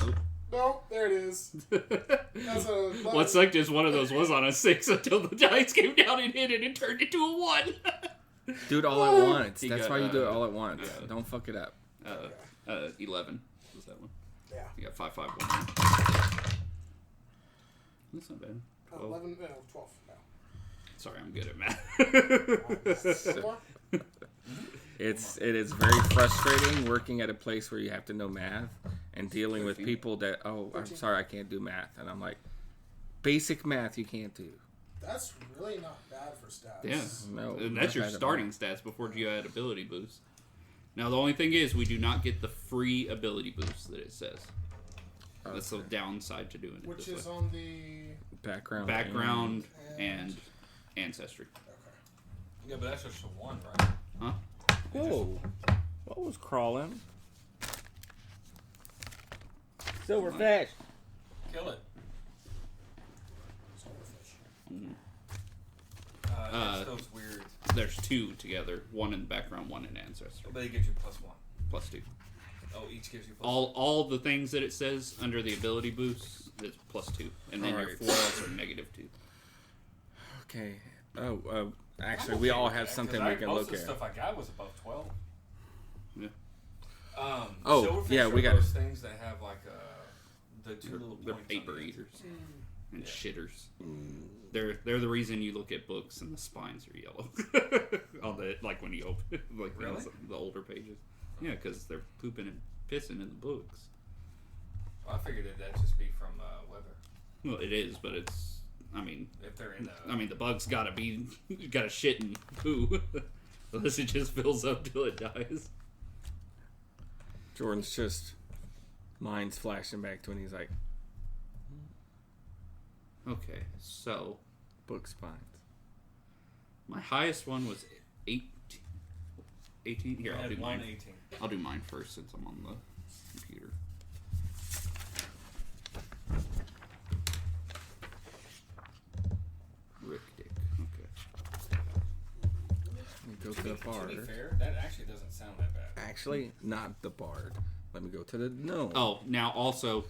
Nope. Nope, there it is. That's a. What sucked is one of those was on a 6 until the dice came down and hit it and turned into a 1. Do it all at once. He That's got, why you do it all at once. yeah. Don't fuck it up. 11 was that one. Yeah. You got 5, 5, 1. That's not bad. 12. 11, 12. No. Sorry, I'm good at math. One more? It is very frustrating working at a place where you have to know math and dealing with people that, oh, I'm 13. sorry, I can't do math. And I'm like, basic math you can't do. That's really not bad for stats. Yeah. No. And not that's your bad at starting all. stats before you add ability boost. Now, the only thing is, we do not get the free ability boost that it says. That's the downside to doing it Which this is way. on the. Background and- and ancestry. Okay. Yeah, but that's just the 1, right? Huh? Whoa. What was crawling? Silverfish. Kill it. Silverfish. It's those weird. There's 2 together. 1 in the background, 1 in ancestry. But it gives you +1. Plus 2. Oh, each gives you +1. All the things that it says under the ability boost is plus 2. And then your Alright. foils are -2. Okay. Oh, actually, we all have something we can most look of the at. stuff I got was above 12. Yeah. Oh, silverfish yeah, we are got- those things that have like the 2 little They're points paper on the end. eaters and Yeah. shitters. They're the reason you look at books and the spines are yellow. On the like when you open like Really? the older pages. Yeah, because they're pooping and pissing in the books. Well, I figured that'd just be from weather. Well, it is, but it's. I mean, If they're in the. the bug's gotta shit and poo, unless it just fills up till it dies. Jordan's just mind's flashing back to when he's like, Okay, so book spines. my highest one was 18. 18? Here, I I'll had do mine. 118. I'll do mine first since I'm on the computer. Rick Dick. Okay. Let me go To to be, the to be bard. fair, that actually doesn't sound that bad. Actually, not the bard. Let me go to the gnome. Oh, now also,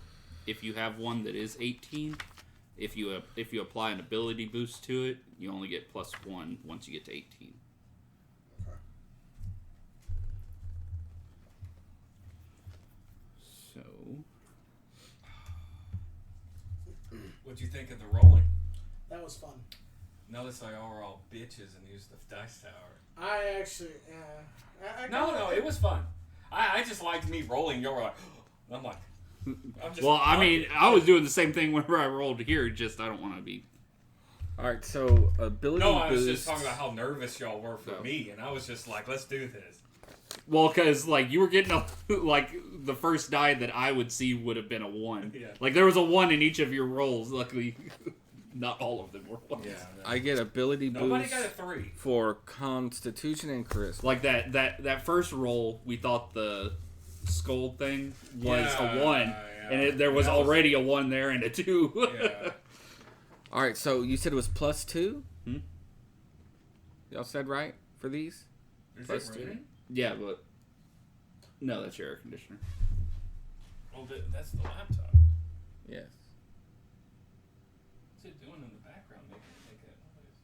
if you have one that is 18, if you apply an ability boost to it, you only get +1 once you get to 18. Okay. So, What'd you think of the rolling? That was fun. Notice I are all bitches and used the dice tower. I actually. No, it was fun. I just liked me rolling. You were like, I'm like, I'm just. well, I mean, I was doing the same thing whenever I rolled here. Just I don't want to be. All right, so ability No, I was boost. just talking about how nervous y'all were for No. me, and I was just like, let's do this. Well, because like you were getting like the first die that I would see would have been a 1. Yeah. Like there was a 1 in each of your rolls. Luckily, not all of them were 1s. Yeah. I get ability Nobody boost got a 3. for Constitution and Charisma. Like that first roll, we thought the skull thing was a 1, and there was already a 1 there and a 2. Yeah. All right, so you said it was +2. Hmm? Y'all said right for these? Is Plus it 2. raining? Yeah, but no, that's your air conditioner. Oh, that's the laptop. Yes. What's it doing in the background? Making that noise.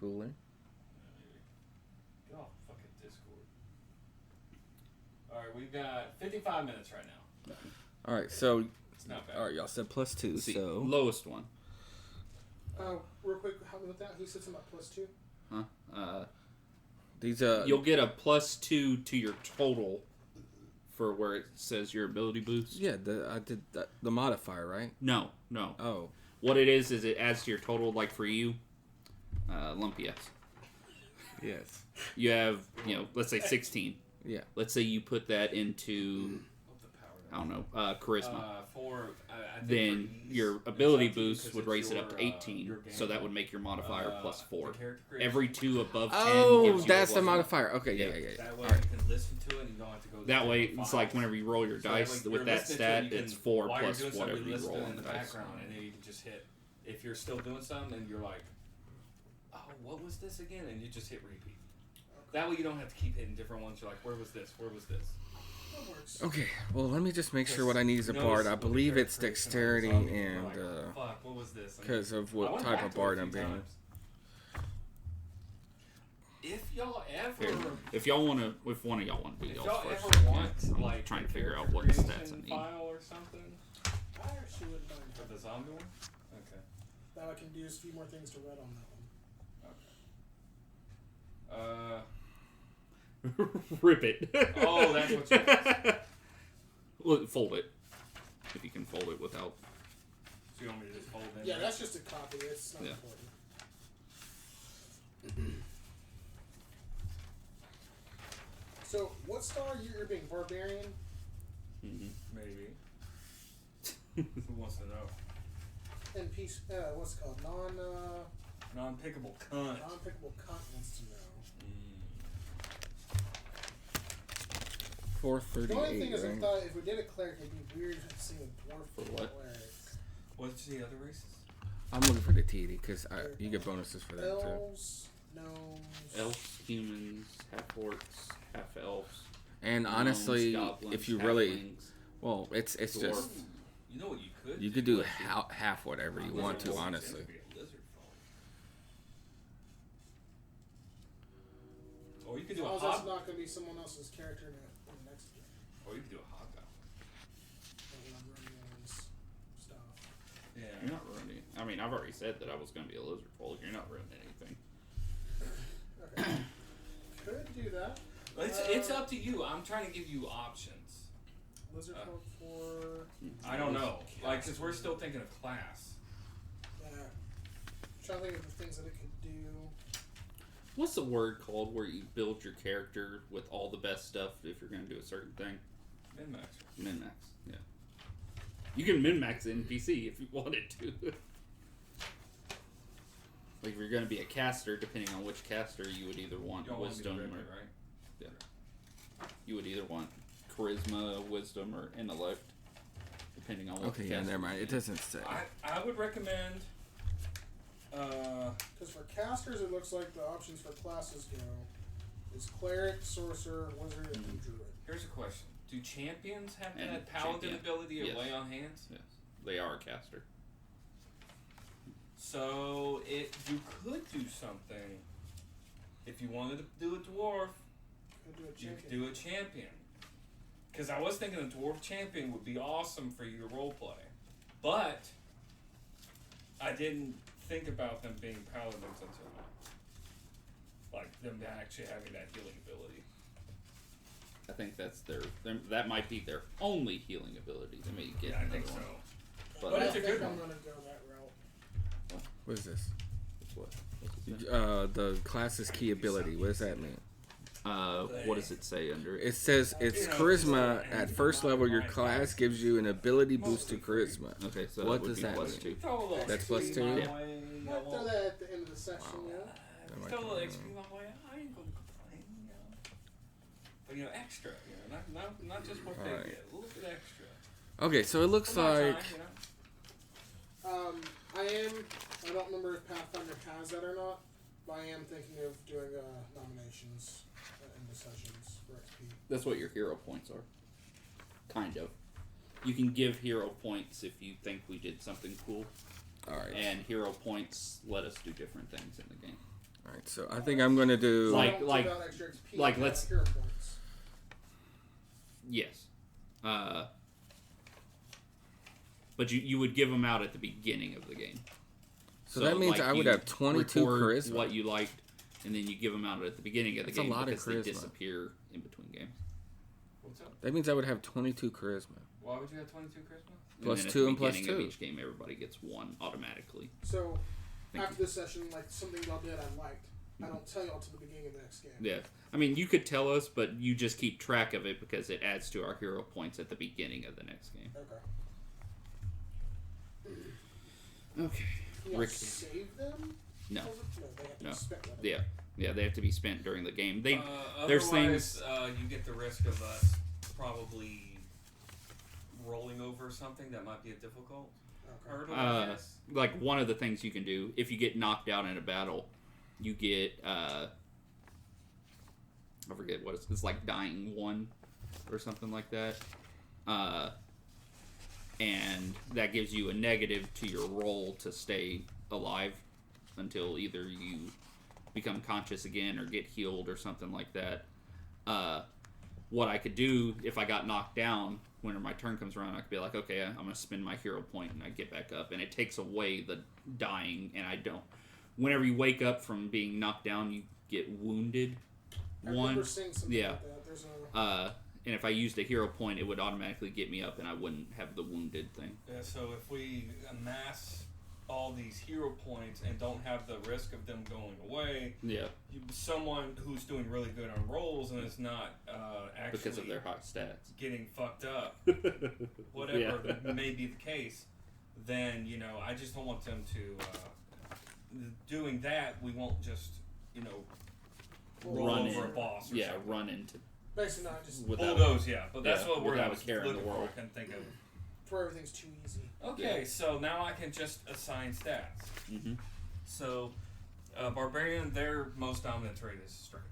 Cooling. Get off fucking Discord. Alright, we've got 55 minutes right now. All right, so It's not bad. all right, y'all said +2. See, So lowest one. Real quick, help me with that. He sits in my +2. Huh? these You'll get a +2 to your total for where it says your ability boost. yeah, I did the modifier, right? No. Oh. What it is it adds to your total. Like for you, Lumpy S. Yes. You have, let's say 16. Yeah. Let's say you put that into, I don't know, charisma. I think Then for ease, your it's ability up to you boost 'cause would it's raise it up your, to 18. your So that game. would make your modifier +4. the character creation. Every 2 above 10 Oh, gives you that's a the +1. modifier. Okay, yeah. That way All right. you can listen to it and you don't have to go. That way, down the it's like files. whenever you roll your So dice like, with you're that listening to stat, it, you it's can- 4 while you're plus doing something, whatever you listen roll in on the the dice. background, and then you can just hit. If you're still doing something and you're like, oh, what was this again? And you just hit repeat. That way you don't have to keep hitting different ones. You're like, where was this? Where was this? That works. Okay, well, let me just make sure what I need as a Notice bard. I with the believe character it's creation, dexterity I was on, and like, fuck, what was this? And because of I what went type back of to it a bard few I'm being. times. If y'all ever, Okay. If one of y'all want to do if y'all y'all first, ever yeah. want, I'm like, trying a to figure out character what stats I creation need. file or something I actually wouldn't mind for that. the zombie one. Okay. Now I can do just a few more things to read on that one. Rip it. Oh, that's what you Well, fold it. If you can fold it without. So you want me to just hold in? Yeah, there? that's just a copy. It's not Yeah. important. So, what star you're being? Barbarian? Maybe. Who wants to know? And peace, what's it called? Non-pickable cunt. Non-pickable cunt wants to know. The only thing 438, is, I right? thought if we did a cleric, it'd be weird to see a dwarf For for what? cleric. What's the other races? I'm looking for the TD because you get bonuses for that too. Elves, gnomes. Elves, humans, half orcs, half elves. And gnomes, honestly, goblins, if you really, halflings, well, it's dwarf. just You know what you could? you could do half whatever you want to, Lizard folk. honestly. It could be a lizard folk. Or you could As do a long as that's hob. not going to be someone else's character in the next game. Or you could do a hobgoblin. When I'm running and stuff. Yeah. You're not ruining. I mean, I've already said that I was going to be a lizard folk. You're not ruining anything. Okay. Could do that. It's up to you. I'm trying to give you options. Lizard folk for. I don't know. Like, because we're still thinking of class. Yeah. Trying to think of the things that it could do. What's the word called where you build your character with all the best stuff if you're going to do a certain thing? Min-max. Min-max, yeah. You can min-max NPC if you wanted to. Like if you're going to be a caster, depending on which caster, you would either want Y'all want to be wisdom Redbeard, or... right? Yeah. You would either want charisma, wisdom, or intellect, depending on what Okay, the yeah, caster never mind. It is. doesn't say. I would recommend. Because for casters, it looks like the options for classes go is cleric, sorcerer, wizard, and druid. Here's a question: do champions have And that paladin champion. ability of Yes. lay on hands? Yes, they are a caster. So you could do something. If you wanted to do a dwarf, Could do a you champion. could do a champion. Because I was thinking a dwarf champion would be awesome for you to roleplay, but I didn't think about them being paladins until now. Like them actually having that healing ability. I think that's that might be their only healing ability. They may get Yeah, I another think so. one. But But I it's a think good I'm one. going to go that route. What is this? It's what? What's it say? The class's key ability. What does that mean? What does it say under it? It says it's charisma. At first level, your class gives you an ability boost to charisma. Okay, so What that would does be that plus mean? 2. Throw a little That's XP plus 2? my Yeah. way, Might throw that at the end of the session, yeah. Throw a little XP my way. I ain't gonna complain, But extra, not just what they Alright. get, a little bit extra. Okay, so it looks For my like time, I don't remember if Pathfinder has that or not, but I am thinking of doing nominations in the sessions for XP. That's what your hero points are. Kind of. You can give hero points if you think we did something cool. alright. And hero points let us do different things in the game. Alright, so I think I'm gonna do So I Like- don't like- give out extra XP, like, I have let's- hero points. Yes. But you would give them out at the beginning of the game. So that means I would you have 22 record charisma. what you liked, and then you give them out at the beginning of the That's a game lot of because they charisma. disappear in between games. What's up? That means I would have 22 charisma. Why would you have 22 charisma? Plus then at 2 the and plus beginning of 2. each game, everybody gets 1 automatically. So Thank after this session, like something y'all did I liked, I don't tell y'all to the beginning of the next game. Yeah. I mean, you could tell us, but you just keep track of it because it adds to our hero points at the beginning of the next game. Okay. Okay. Can y'all Rick. save them? No. No, they have to No. be spent. Right? Yeah. Yeah, they have to be spent during the game. There's Otherwise, things. you get the risk of us probably rolling over something that might be a difficult Okay. hurdle, I guess. Like one of the things you can do if you get knocked out in a battle, you get I forget what it's like dying 1 or something like that, and that gives you a negative to your roll to stay alive until either you become conscious again or get healed or something like that. What I could do if I got knocked down, whenever my turn comes around, I could be like, okay, I'm going to spend my hero point and I get back up. And it takes away the dying, and I don't. Whenever you wake up from being knocked down, you get wounded. I remember seeing something yeah. like that. There's a And if I used a hero point, it would automatically get me up and I wouldn't have the wounded thing. Yeah, so if we amass all these hero points and don't have the risk of them going away, Yeah. someone who's doing really good on rolls and is not actually Because of their high stats. getting fucked up, whatever may be the case, then I just don't want them to doing that. We won't just roll Run over in. a boss. Or Yeah, something. run into basically not just without Bulldoze, yeah, but that's Yeah, what we're without a care in the looking for. world. I can think of. where everything's too easy. Okay, so now I can just assign stats. Mm-hmm. So, Barbarian, their most dominant trait is strength,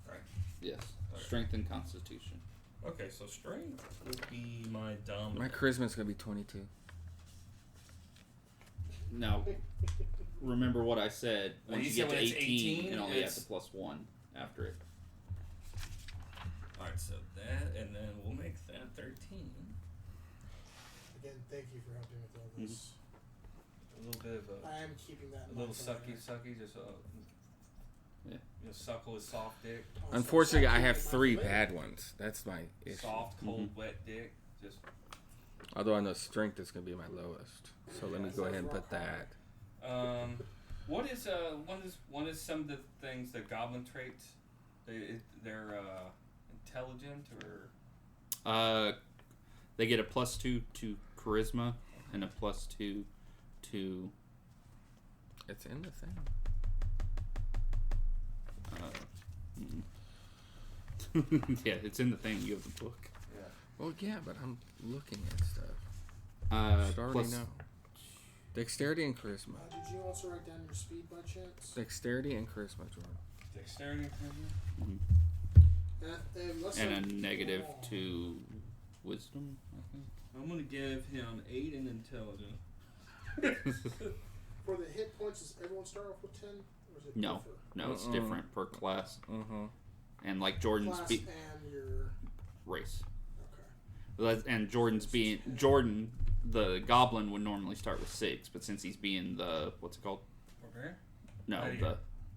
right? Yes. Okay. Strength and constitution. Okay, so strength would be my dominant. My charisma's gonna be 22. Now, remember what I said. Well, Once you you said get to when it's 18, 18, and only have it's- the +1 after it. Alright, so that, and then we'll make that 13. Again, thank you for helping with all this. A little bit of I am keeping that. a in little mind for sucky, just Yeah. suckle is soft dick, later. Unfortunately, I So, have keep in 3 mind for bad ones. That's my issue. soft, cold, wet dick. Just Although I know strength is gonna be my lowest. So let me go ahead and put that. what is one is some of the things the goblin traits? They're intelligent or They get a +2 to charisma and a +2 to It's in the thing. yeah, it's in the thing. You have the book. Well, yeah, but I'm looking at stuff. Should already Plus- know. Dexterity and charisma. Did you also write down your speed by chance? Dexterity and charisma, Jordan. dexterity and charisma? Unless and a I'm negative wrong. to wisdom, I think. I'm gonna give him 8 in intelligence. For the hit points, does everyone start off with 10? Or is it No. differ? No, it's Mm-mm. different per class. Mm-hmm. And like Jordan's Class and your. race. Okay. And Jordan's being Jordan, the goblin would normally start with 6, but since he's being the what's it called? Barbarian? No,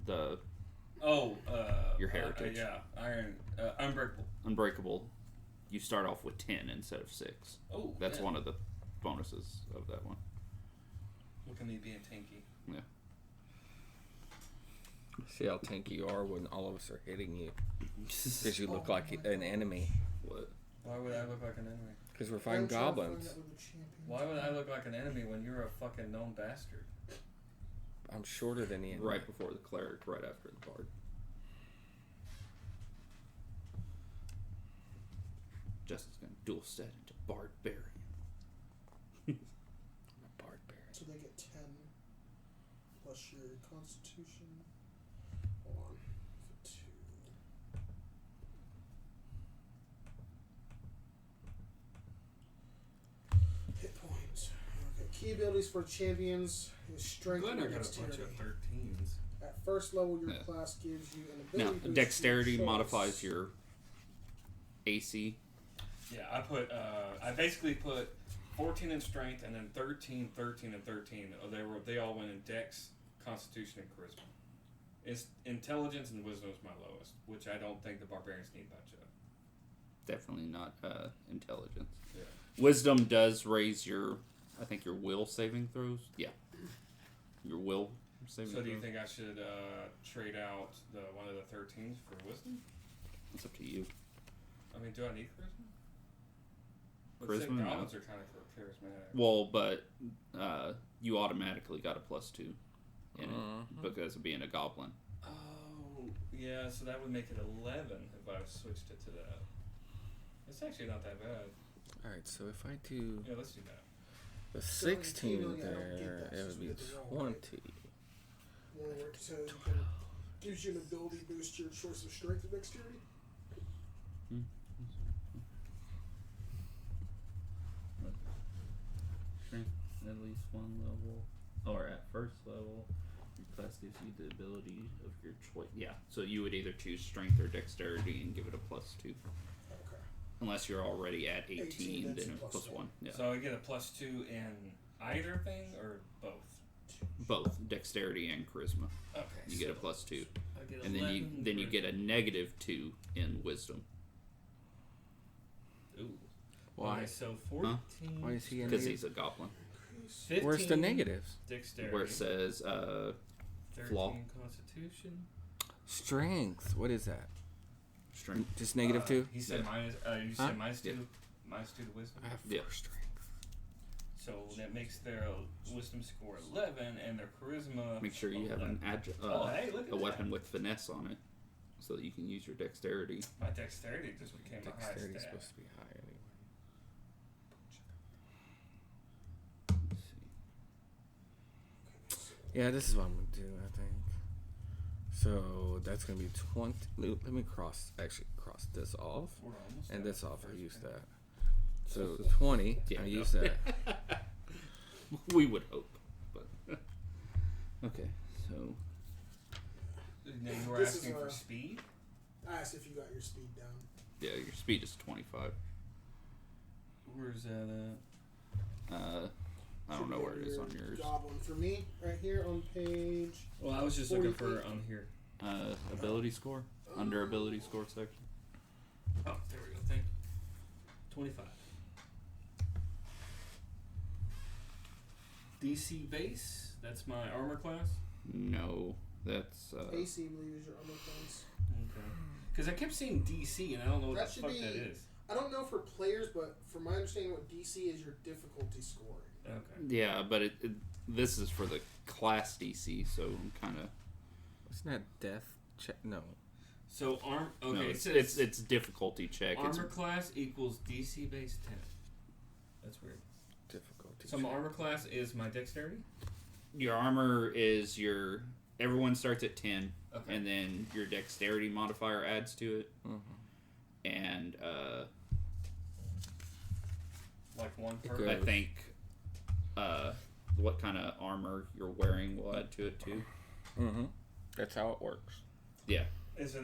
the your heritage. yeah, iron, unbreakable. unbreakable. You start off with 10 instead of 6. Oh, That's yeah. one of the bonuses of that one. Look at me being tanky. See how tanky you are when all of us are hitting you. Because you look like an enemy. What? Why would I look like an enemy? Because we're fighting goblins. Why would I look like an enemy when you're a fucking known bastard? I'm shorter than the enemy. Right before the cleric, right after the bard. Justin's gonna dual set into barbarian. I'm a barbarian. So they get 10 plus your constitution. Hold on. For 2. Hit points. Okay. Key abilities for champions is strength Glad I and got a bunch dexterity. of 13s. At first level, your Yeah. class gives you an Now, ability boost to dexterity your choice. modifies your AC. Yeah, I basically put 14 in strength and then 13, 13, and 13. They all went in dex, constitution, and charisma. It's intelligence and wisdom is my lowest, which I don't think the barbarians need much of. Definitely not intelligence. Yeah. Wisdom does raise your, I think, your will saving throws. Yeah. Your will saving So do you throws. think I should trade out one of the 13s for wisdom? It's up to you. I mean, do I need charisma? Charisma, no. Goblins are kind of charismatic. Well, but you automatically got a +2 in it Mhm. because of being a goblin. Oh, yeah, so that would make it 11 if I switched it to that. It's actually not that bad. Alright, so if I do Yeah, let's do that. the So, 16 yeah, I don't get there, that, it so would be we get the wrong 20. One where it says you can, gives you an ability boost to your choice of strength and dexterity. Strength at least one level, or at first level, your class gives you the ability of your choice. Yeah, so you would either choose strength or dexterity and give it a +2. Okay. Unless you're already at 18, 18, then that's a it's +1. +1. Yeah, So I get a +2 in either thing or both? both dexterity and charisma. Okay. You get a +2, I get and then you get a -2 in wisdom Ooh. Why? Okay, so 14. Why is he a because negative? he's a goblin. 15 Where's the negatives? Dexterity. Where it says 13 flaw. Constitution. Strength. What is that? strength. Just negative 2? He said Yeah. minus. You Huh? said minus Yeah. 2. Minus 2 to wisdom. I have 4 Yeah. strength. So that makes their wisdom score 11 and their charisma. Make sure you have 11. an Hey, look at a that. weapon with finesse on it, so that you can use your dexterity. My dexterity just became my highest Dexterity is stat. supposed to be high anyway. Let's see. Yeah, this is what I'm going to do, I think. So that's going to be 20. Let me cross this off. We're almost And at this the off, I first use thing. that. So 20, Yeah, I no. use that. We would hope, but okay. So Now you were This is, asking for speed? I asked if you got your speed down. yeah, your speed is 25. Where's that at? I don't know where it is on yours. Goblin for me, right here on page. Well, I was just looking for 48. on here. Ability score under ability score section. Oh, there we go. Thank you. 25. DC base. That's my armor class. No, that's AC, I believe, is your armor class. Okay. Because I kept seeing DC, and I don't know what That the should fuck be- that is. I don't know for players, but from my understanding, what DC is your difficulty scoring. Okay. yeah, but this is for the class DC, so I'm kind of Isn't that death check? No. So Okay. no, it it's, says it's difficulty check. armor class equals DC base 10. That's weird. Difficulty. So my armor class is my dexterity. Your armor is your. Everyone starts at 10, Okay. and then your dexterity modifier adds to it, and Like one It per. goes- I think what kind of armor you're wearing will add to it too. Mm-hmm. That's how it works. Yeah, Is it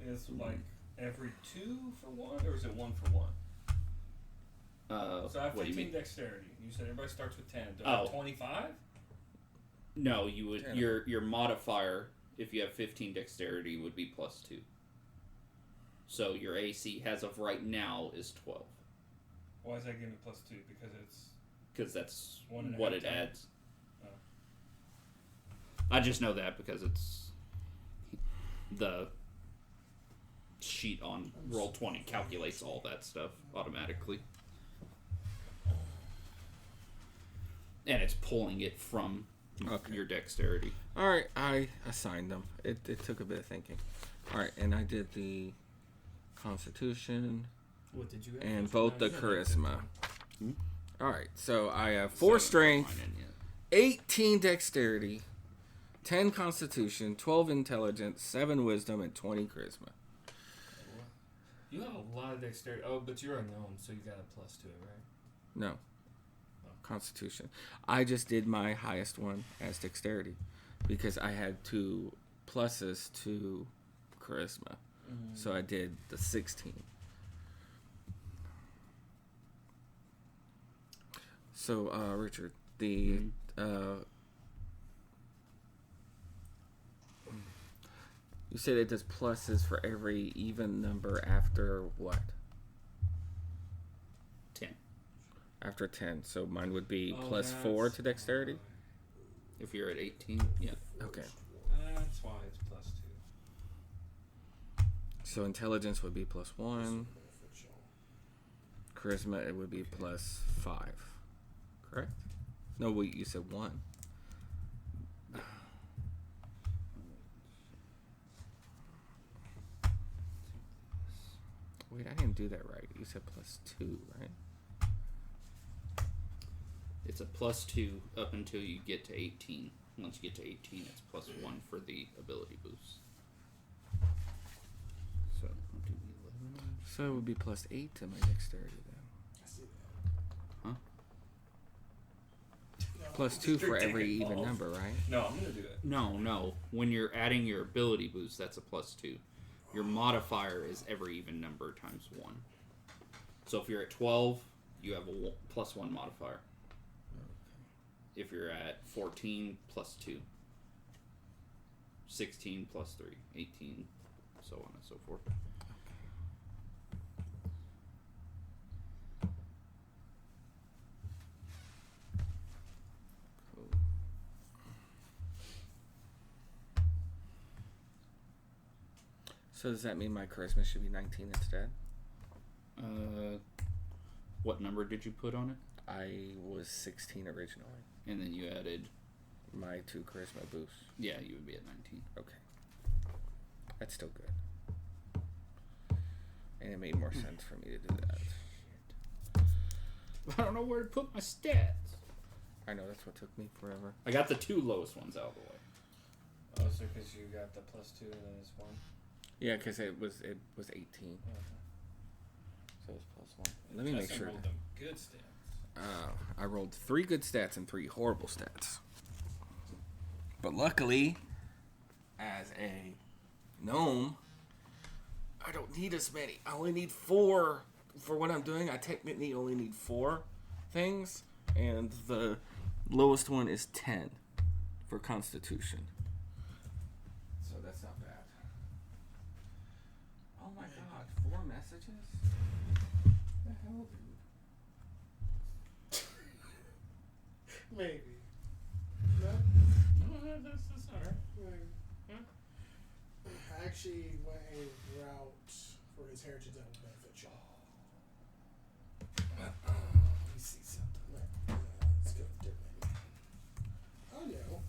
is like every 2 for 1, or is it 1 for 1? So I have what do you 15 mean? dexterity. You said everybody starts with 10. Do I have Oh. 25? No, you would. 10. Your modifier, if you have 15 dexterity, would be +2. So your AC, as of right now, is 12. Why is that giving me +2? Because it's Because that's 1.5 what it times. adds. Oh. I just know that because it's the sheet on Roll20 calculates all that stuff automatically. And it's pulling it from your dexterity. Alright, I assigned them. It took a bit of thinking. Alright, and I did the Constitution What did you have? and both the Charisma. Hmm? Alright, so I have 4 strength, 18 dexterity, 10 Constitution, 12 intelligence, 7 wisdom, and 20 charisma. You have a lot of dexterity. Oh, but you're a gnome, so you got a plus to it, right? No. Constitution. I just did my highest one as dexterity because I had 2 pluses to charisma. So I did the 16. So, Richard, the you said it does pluses for every even number after what? 10. After 10. So mine would be Oh, plus that's 4 to dexterity? If you're at 18, yeah. Okay. That's why it's plus 2. So intelligence would be plus 1. Charisma, it would be plus 5. Correct? No, wait, you said 1. Wait, I didn't do that right. You said plus 2, right? It's a plus 2 up until you get to 18. Once you get to 18, it's plus 1 for the ability boost. So, I'll do 11. So it would be plus 8 to my dexterity then. I see Huh? that. Plus 2 for every even number, right? No, I'm gonna do it. No. When you're adding your ability boost, that's a plus 2. Your modifier is every even number times 1. So if you're at 12, you have a plus 1 modifier. If you're at 14, plus 2. 16, plus 3. 18, so on and so forth. Cool. So does that mean my charisma should be 19 instead? What number did you put on it? I was 16 originally. And then you added... My 2 charisma boosts. Yeah, you would be at 19. Okay. That's still good. And it made more sense for me to do that. I don't know where to put my stats. I know, that's what took me forever. I got the 2 lowest ones out of the way. Oh, so because you got the plus 2 and then it's 1? Yeah, because it was 18. So it's plus 1. Let me make sure. Rolled them good stats. I rolled 3 good stats and 3 horrible stats. But luckily, as a gnome, I don't need as many. I only need 4 for what I'm doing. I technically only need 4 things, and the lowest one is 10 for Constitution. So that's not bad. Oh my god, 4 messages? What the hell, dude? Maybe. No? No, that's alright. I actually went a route for his heritage that will benefit you. Let me see something. Let's go differently. Oh no.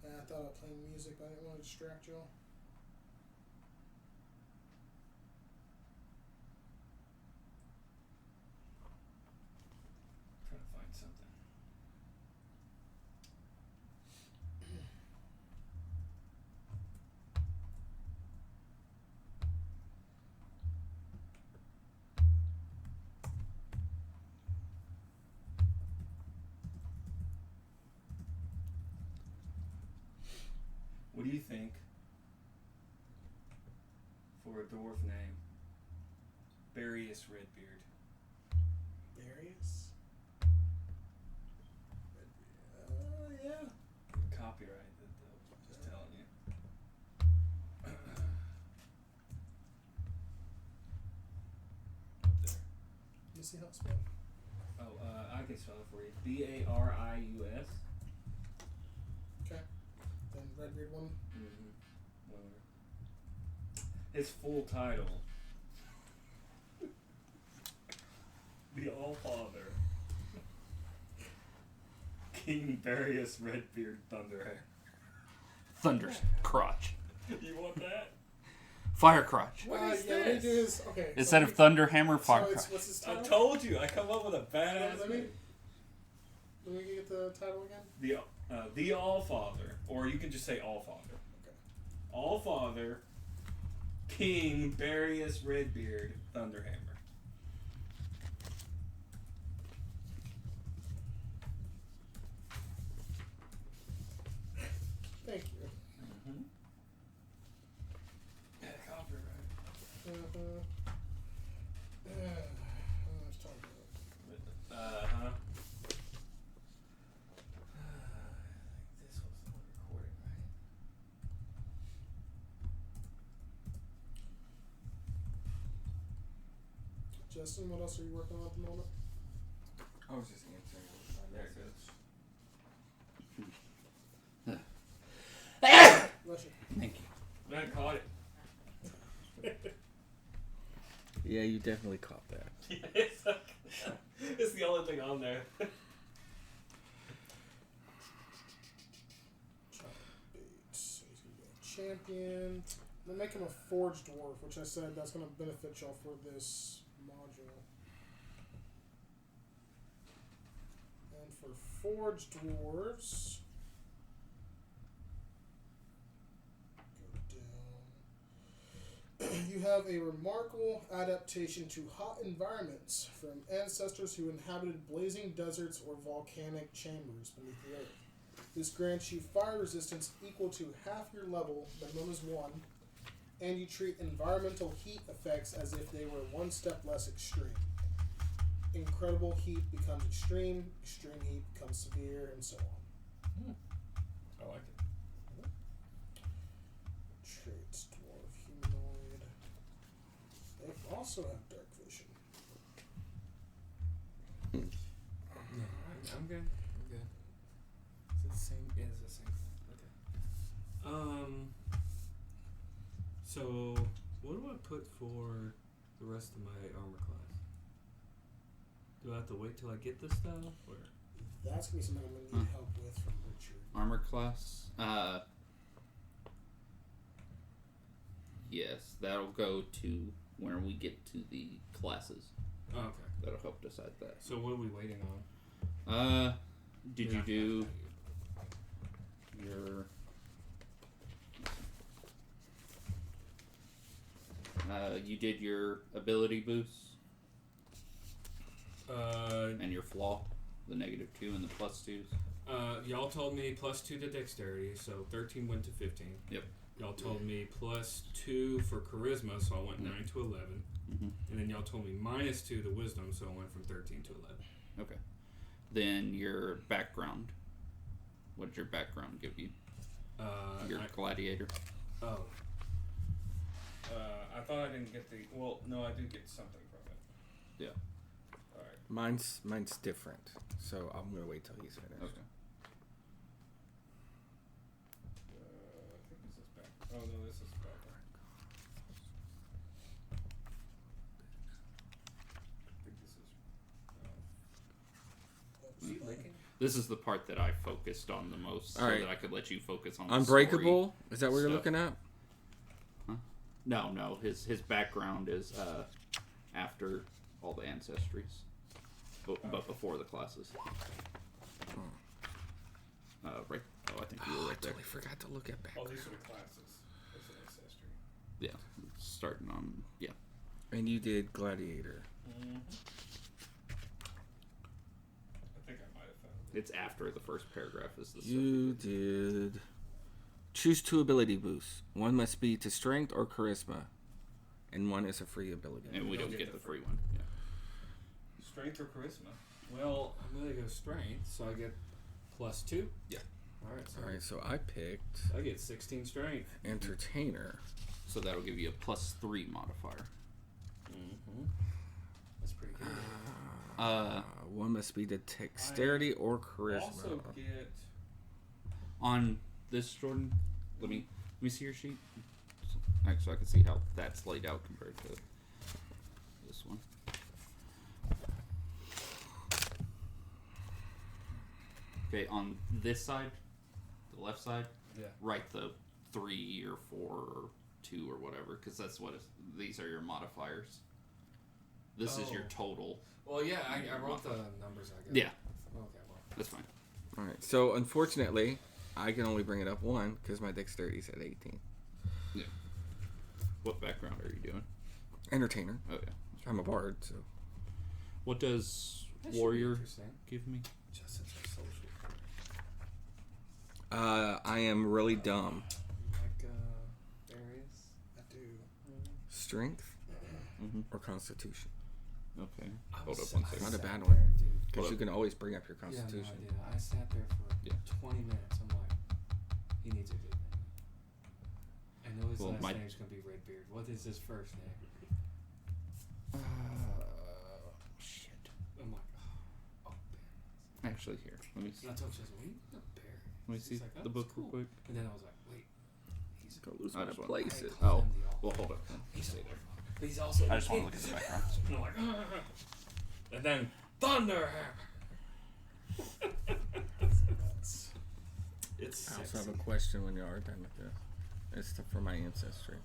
I thought I'd play music, but I didn't want to distract y'all. Trying to find something. What do you think for a dwarf name? Barius Redbeard. Barius? Yeah. Copyright it though, just telling you. see how it's spelled. Oh, I can spell it for you. Barius. Okay. Then Redbeard one. His full title. The Allfather. King Barius Redbeard Thunderhammer. Thunder's crotch. You want that? Fire crotch. What is yeah, let me this? do his. Okay. Instead of Thunderhammer, fire so crotch. what's his I title? told you, I come up with a badass Let me name. get the title again. The Allfather, or you can just say Allfather. Okay. Allfather, King Barius Redbeard Thunderhammer. Thank you. Yeah, copyright. Let's talk about it. Uh-huh. This was the one recording, right? Justin, what else are you working on at the moment? I was just answering. There it goes. Bless you. Thank you. I caught it. Yeah, you definitely caught that. It's the only thing on there. He's gonna be a champion. I'm gonna make him a forged dwarf, which I said that's gonna benefit y'all for this module. And for forged dwarves, go down. You have a remarkable adaptation to hot environments from ancestors who inhabited blazing deserts or volcanic chambers beneath the earth. This grants you fire resistance equal to half your level, minimum is 1, and you treat environmental heat effects as if they were one step less extreme. Incredible heat becomes extreme heat becomes severe, and so on. I like it. Traits, dwarf, humanoid. They also have dark vision. I'm good. I'm good. Is it the same? Yeah, it's the same. Okay. So what do I put for the rest of my armor class? Do I have to wait till I get this stuff, or? That's going to be something I'm going to need help with from Richard. Armor class. Yes, that'll go to when we get to the classes. Oh, okay. That'll help decide that. So what are we waiting on? Did you do your? You did your ability boosts and your flaw, the -2 and the +2s. Y'all told me +2 to dexterity, so 13 went to 15. Yep. Y'all told me +2 for charisma, so I went 9 to 11. Mm-hmm. And then y'all told me -2 to wisdom, so I went from 13 to 11. Okay. Then your background. What did your background give you? Your gladiator. Oh. I thought I didn't get the. Well, no, I did get something from it. Yeah. All right. Mine's different, so I'm gonna wait till he's finished. Okay. I think this is back. Oh no, this is back. I think this is. Licking? This is the part that I focused on the most, so Alright. that I could let you focus on the Unbreakable? story Is that what you're stuff. looking at? No. His background is after all the ancestries, but before the classes. Right. Oh, I think you were I right there. totally forgot to look at back. Oh, these are the classes. That's an ancestry. Yeah, starting on And you did gladiator. Mm-hmm. I think I might have found it. It's after the first paragraph is the You did. Choose 2 ability boosts. One must be to strength or charisma, and one is a free ability. and we don't get the free one. Yeah. Strength or charisma? Well, I'm gonna go strength, so I get +2. Yeah. All right. So All right, so I picked I get 16 strength. entertainer. So that'll give you a +3 modifier. Mm-hmm. That's pretty good. One must be the dexterity or charisma. Also get On this, Jordan, let me see your sheet. Actually, I can see how that's laid out compared to this one. Okay, on this side, the left side, write the 3 or 4 or 2 or whatever, because that's what these are your modifiers. This is your total. Well, yeah, I wrote the numbers. I guess. Yeah. Okay, well. That's fine. All right. So unfortunately, I can only bring it up 1 because my dexterity is at 18. Yeah. What background are you doing? Entertainer. Oh yeah. I'm a bard, so. What does That should be warrior interesting. give me? Just since our social. I am really dumb. Like Barius. I do. Strength Mm-hmm. or Constitution? Okay. I Hold was- up one I second. Not a sat bad there, one. dude. Because Hold you up. can always bring up your Yeah, Constitution. no idea. I sat there for Yeah. 20 minutes. I'm like, he needs a good name. I know his Well, last my- name's gonna be Redbeard. What is his first name? Shit. I'm like, oh, Ben. Actually, here. Let me see. And I told Jessica, what do you mean a bear? Let me She's see like, oh, the that's book cool. real quick. And then I was like, wait, he's Go lose I my just want- places. I call Oh. him the Well, Allfather. hold up. He's Stay a there. But he's also I just want to look at the background. And I'm like, and then Thunderhammer. It's I also sexy. have a question when you are done with this. It's for my ancestry.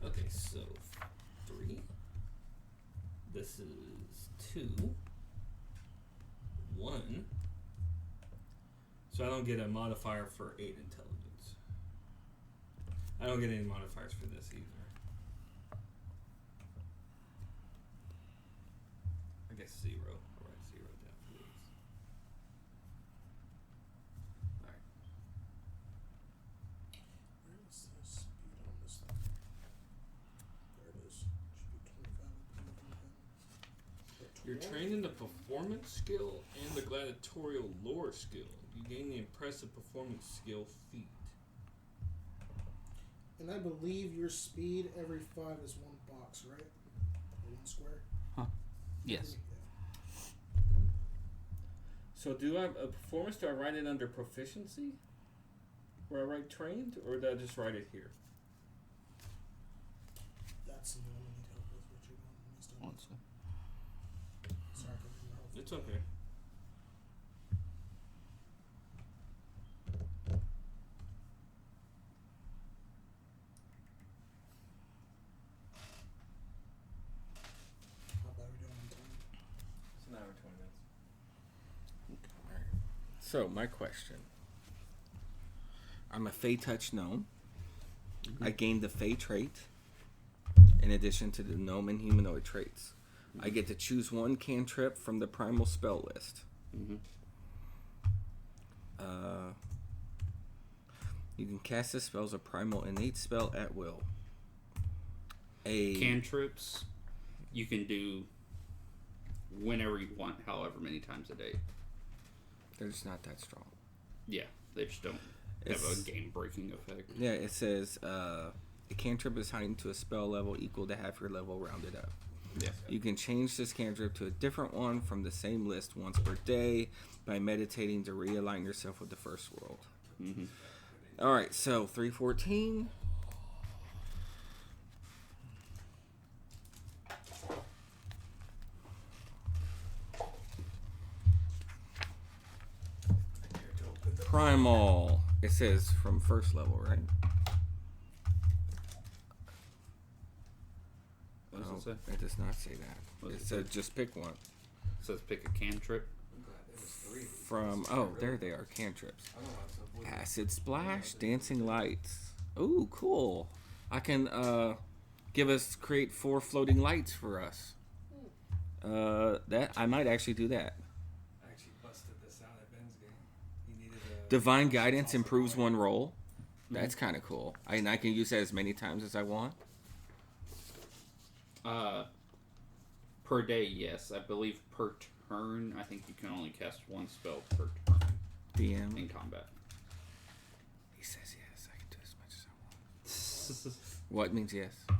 Okay, so 3. This is 2. 1. So I don't get a modifier for 8 intelligence. I don't get any modifiers for this either. I guess 0. I'll write 0 down for these. Alright. Where is the speed on this thing? There it is. Should be 25. You're trained in the performance skill and the gladiatorial lore skill. You gain the impressive performance skill feat. And I believe your speed every 5 is 1 box, right? Or 1 square? Yes. Yeah. So do I have a performance? Do I write it under proficiency? Where I write trained? Or do I just write it here? That's something I need help with, Richard. When he's done. One second. Sorry, I couldn't remember how It's okay. How about we doing on time? It's an hour and 20 minutes. So, my question. I'm a Fey Touch gnome. I gained the Fey trait in addition to the gnome and humanoid traits. I get to choose 1 cantrip from the primal spell list. Mm-hmm. You can cast the spell as a primal innate spell at will. A Cantrips, you can do whenever you want, however many times a day. They're just not that strong. Yeah, they just don't have It's- a game-breaking effect. Yeah, it says a cantrip is heightened to a spell level equal to half your level rounded up. Yeah. You can change this cantrip to a different one from the same list once per day by meditating to realign yourself with the first world. Mm-hmm. Alright, so 314. Primal. It says from first level, right? What does it say? It does not say that. What It does it said say? just pick one. It says pick a cantrip. I'm glad there was 3. From, oh, there they are, cantrips. I don't know what's up with it. Acid Splash, Dancing Lights. Ooh, cool. I can create 4 floating lights for us. That I might actually do that. I actually busted this out at Ben's game. He needed a Divine Guidance improves 1 roll. That's kind of cool. And I can use that as many times as I want. Per day, yes. I believe per turn, I think you can only cast 1 spell per turn DM. in combat. He says yes. I can do as much as I want. What means yes? Don't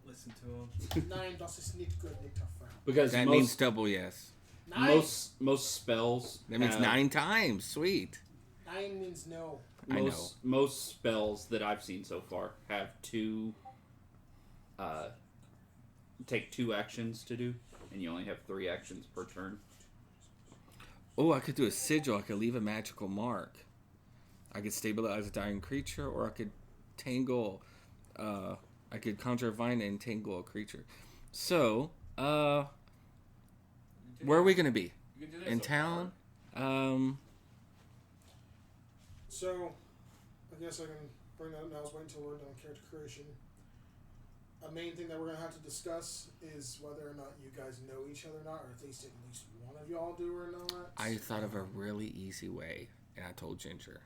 listen to him. Nein, das ist nicht gut, nicht Frau. Because That means double yes. Nine. most spells That means have- 9 times. Sweet. Nine means no. I know. Most spells that I've seen so far have take 2 actions to do, and you only have 3 actions per turn. Oh, I could do a sigil. I could leave a magical mark. I could stabilize a dying creature, or I could tangle. I could conjure a vine and tangle a creature. So, where are we gonna be? You can do that In so town? So, I guess I can bring that up now. I was waiting until we're done with character creation. A main thing that we're going to have to discuss is whether or not you guys know each other or not, or at least one of y'all do or not. I thought of a really easy way, and I told Ginger.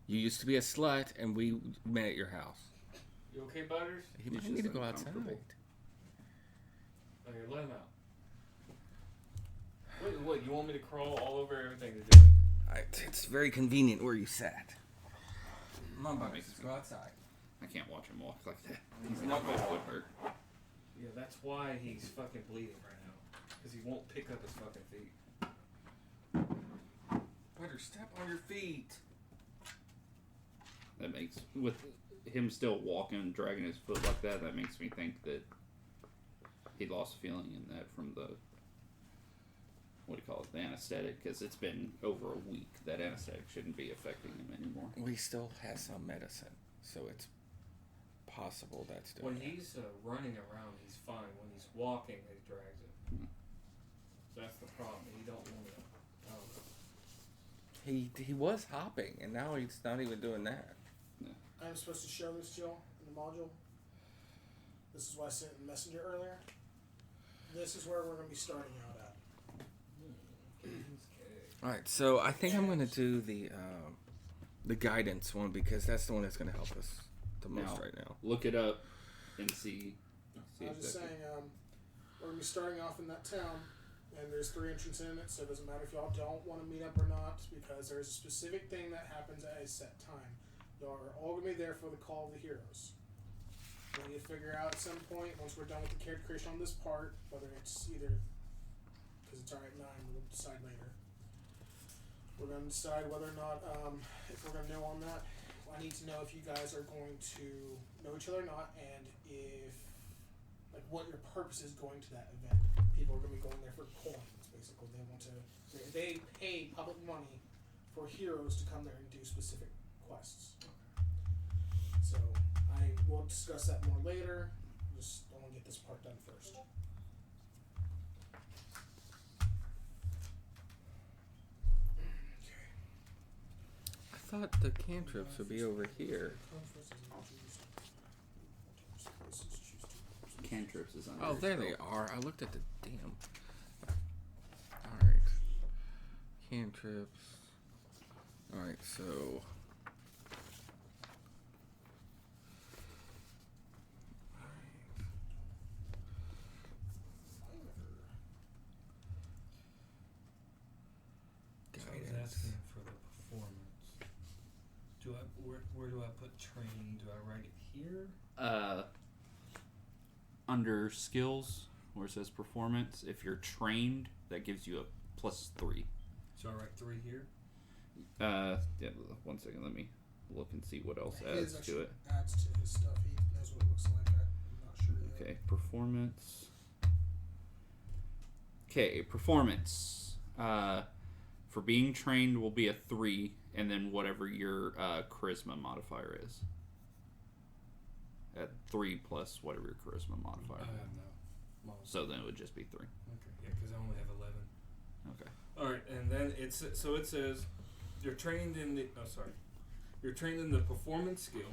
You used to be a slut, and we met at your house. You okay, Butters? He He's might need to just go outside. uncomfortable. Okay, let him out. What? You want me to crawl all over everything to do it? It's very convenient where you sat. Come on, Butters, Butters, go outside. I can't watch him walk like that. He's Not not bad. would hurt. Yeah, that's why he's fucking bleeding right now. Because he won't pick up his fucking feet. Butters, step on your feet. That makes, with him still walking and dragging his foot like that, that makes me think that he lost feeling in that from the, what do you call it, the anesthetic, because it's been over a week. That anesthetic shouldn't be affecting him anymore. We still have some medicine, so it's possible that's doing When it. he's running around, he's fine. When he's walking, it drags it. So that's the problem. He don't want to. He was hopping, and now he's not even doing that. I'm supposed to show this to y'all in the module. This is why I sent in Messenger earlier. This is where we're going to be starting out at. All right, so I think I'm going to do the guidance one because that's the one that's going to help us the most Now, right now. Look it up and see I was just saying, we're going to be starting off in that town, and there's 3 entrances in it, so it doesn't matter if y'all don't want to meet up or not, because there's a specific thing that happens at a set time. Y'all are all going to be there for the Call of the Heroes. We need to figure out at some point, once we're done with the character creation on this part, whether it's either, because it's alright 9, we'll decide later. We're going to decide whether or not, if we're going to know on that. I need to know if you guys are going to know each other or not, and if, like, what your purpose is going to that event. People are going to be going there for coins, basically. They want to, they pay public money for heroes to come there and do specific quests. So, I will discuss that more later. Just I want to get this part done first. I thought the cantrips would be over here. cantrips is under. Oh, your there spell. they are. I looked at the damn. Alright. Cantrips. Alright, so. So I was Guidance. asking for the performance. Do I where do I put training? Do I write it here? Under skills, where it says performance, if you're trained, that gives you a +3. So I write 3 here. Yeah, 1 second. Let me look and see what else His adds to it. Adds to his stuff. He knows what it looks like. I'm not sure yet. Okay, performance. Okay, performance. For being trained will be a 3, and then whatever your charisma modifier is. At 3 plus whatever your charisma modifier. I have no. So then it would just be 3. Okay, yeah, because I only have 11. Okay. All right, and then it says you're trained in the you're trained in the performance skill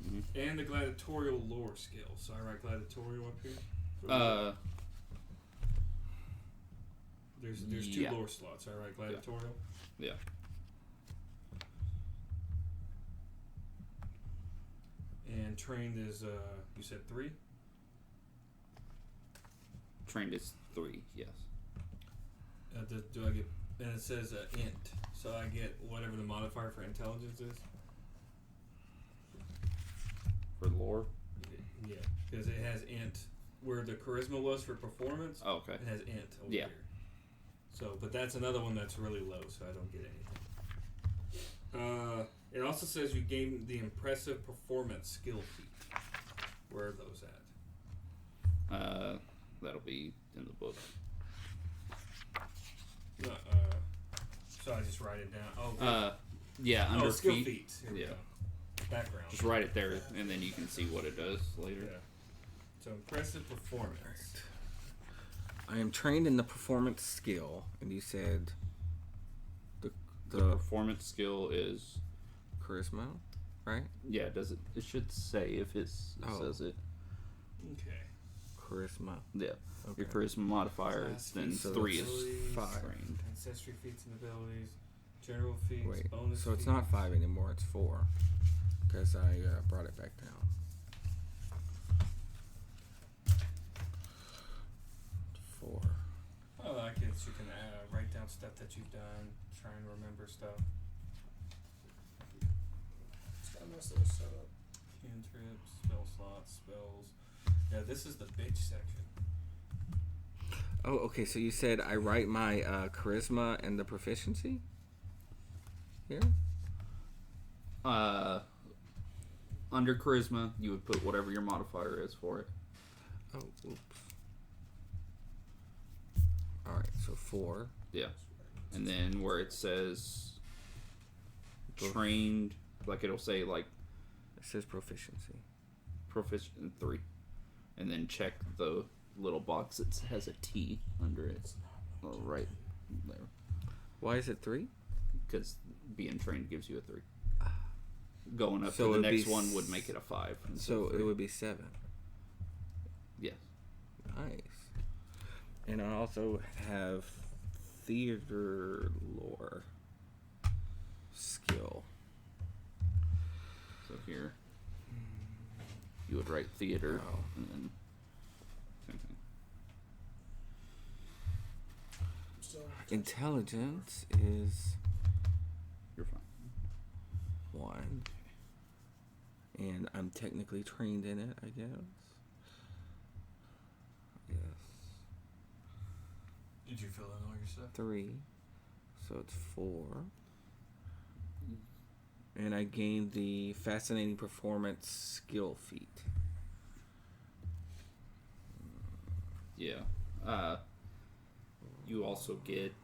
Mhm. and the gladiatorial lore skill. So I write gladiatorial up here. There's 2 yeah. lore slots. I write gladiatorial. Yeah. And trained is you said 3. Trained is 3, yes. Do I get? And it says int, so I get whatever the modifier for intelligence is. lore? Yeah, because it has int where the charisma was for performance. Oh, okay. It has int over Yeah. here. So, but that's another one that's really low, so I don't get anything. It also says you gain the impressive performance skill feat. Where are those at? That'll be in the book. So I just write it down. Oh, Yeah, under skill feat. feats. Here we Yeah. go. Background. Just write it there, and then you can see what it does later. Yeah. So impressive performance. I am trained in the performance skill, and you said The the performance skill is charisma, right? yeah. Does it? It should say if it says it. Okay. Charisma. Yeah. Okay. Your charisma modifier Class is then feats, 3 abilities, is 5. trained. Ancestry feats and abilities. General feats. Wait, Bonus so it's feats. not 5 anymore, it's 4. Because I brought it back down. 4. Oh, I guess you can write down stuff that you've done. Try and remember stuff. Just gotta mess this up. Cantrips, spell slots, spells. Yeah, this is the bitch section. Oh, okay, so you said I write my charisma and the proficiency? Here? Under charisma, you would put whatever your modifier is for it. Oh, oops. Alright, so 4. Yeah. And then where it says trained, like it'll say like It says proficiency. proficient in 3. And then check the little box that has a T under it. Oh, right there. Why is it 3? Because being trained gives you a 3. Going up So to the it'd be next one would make it a 5. So it would be 7. Yes. Nice. And I also have theater lore skill. So here, you would write theater, Oh. and then same thing. I'm still Intelligence is You're fine. 1. And I'm technically trained in it, I guess. Yes. Did you fill in all your stuff? 3. So it's 4. And I gained the fascinating performance skill feat. Yeah. You also get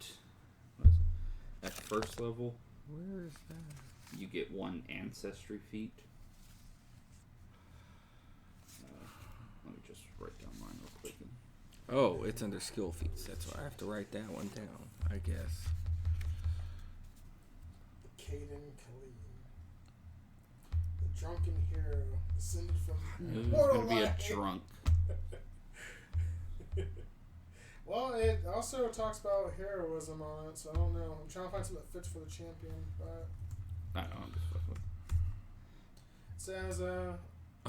what is it? At first level, Where is that? you get 1 ancestry feat. Let me just write down mine real quick. Oh, it's under skill feats. That's why I have to write that one down, I guess. Caden Khalid. The drunken hero descended from Who's mortal gonna be a light. drunk? Well, it also talks about heroism on it, so I don't know. I'm trying to find something that fits for the champion, but I don't know. I'm just fucking with. it says, Oh,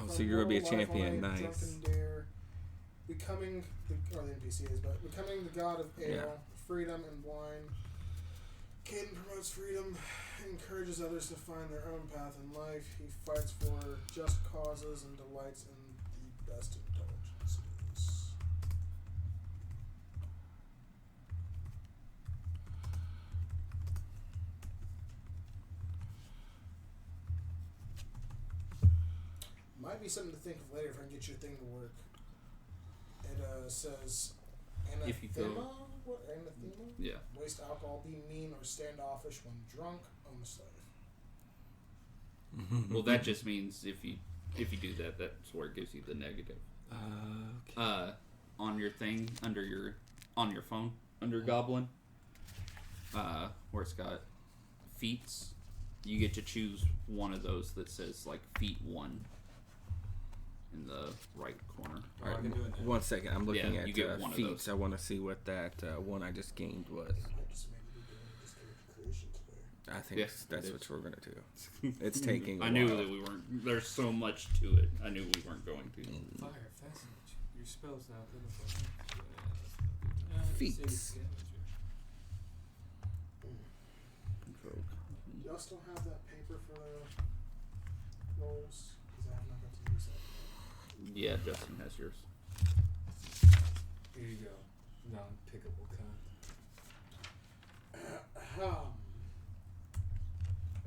so you're gonna be a mortal life champion. light, Nice. Drunken dare, becoming the NPC is, but becoming the god of ale, Yeah. freedom, and wine. Caden promotes freedom, encourages others to find their own path in life. He fights for just causes and delights in the best intelligences. Might be something to think of later if I can get your thing to work. It says anathema. If you go- What anathema? Yeah. Waste alcohol, be mean or standoffish when drunk, own a slave. Well, that just means if you do that, that's where it gives you the negative. Okay. On your thing on your phone under goblin, where it's got feats, you get to choose one of those that says like feat 1 in the right corner. All right, I can do it now. 1 second. I'm looking Yeah, you get at one of feats. those. I want to see what that one I just gained was. I just maybe be doing this character creation today. I think Yes, that's it what is. we're gonna do. It's taking. I a knew while. that we weren't. There's so much to it. I knew we weren't going to. Fire, fascinate. Your spells now. Feats. Control. Y'all still have that paper for the rolls? Because I have not got to use that. Yeah, Justin has yours. Here you go. Non-pickable con.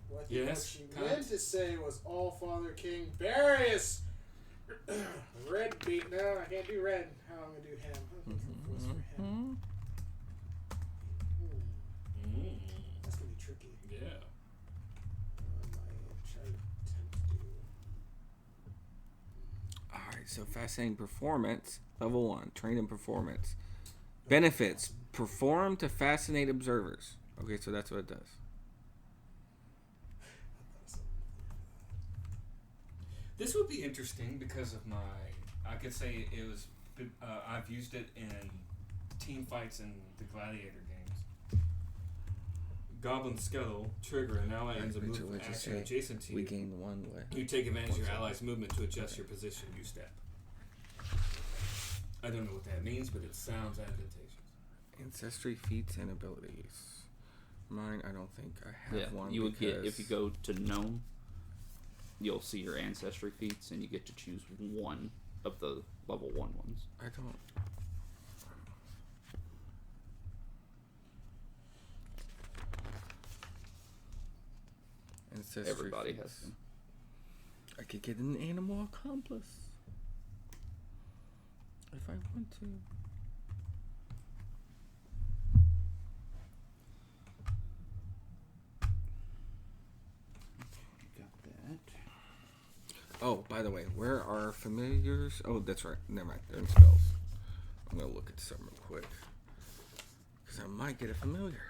What Yes, she Kant. meant to say was Allfather King Barius. Redbeard. No, I can't do red. How am I gonna do him? I'm looking for a voice for him. That's gonna be tricky. Yeah. I try to attempt to do. Alright, so fascinating performance. Level 1. Train in performance. Benefits. Perform to fascinate observers. Okay, so that's what it does. This would be interesting because of my. I could say it was. I've used it in team fights in the Gladiator games. Goblin Scuttle, trigger, an ally ends a Rachel, move what'd you action say? adjacent to We you. gained 1 way. You take advantage of your ally's movement to adjust your position. You step. I don't know what that means, but it sounds advantageous. Ancestry feats and abilities. Mine, I don't think I have one. You would get, because if you go to Gnome, you'll see your ancestry feats, and you get to choose one of the level 1 ones. I don't. Ancestry Everybody feats. has them. I could get an animal accomplice if I want to. Got that. Oh, by the way, where are familiars? Oh, that's right. Never mind. They're in spells. I'm gonna look at some real quick because I might get a familiar.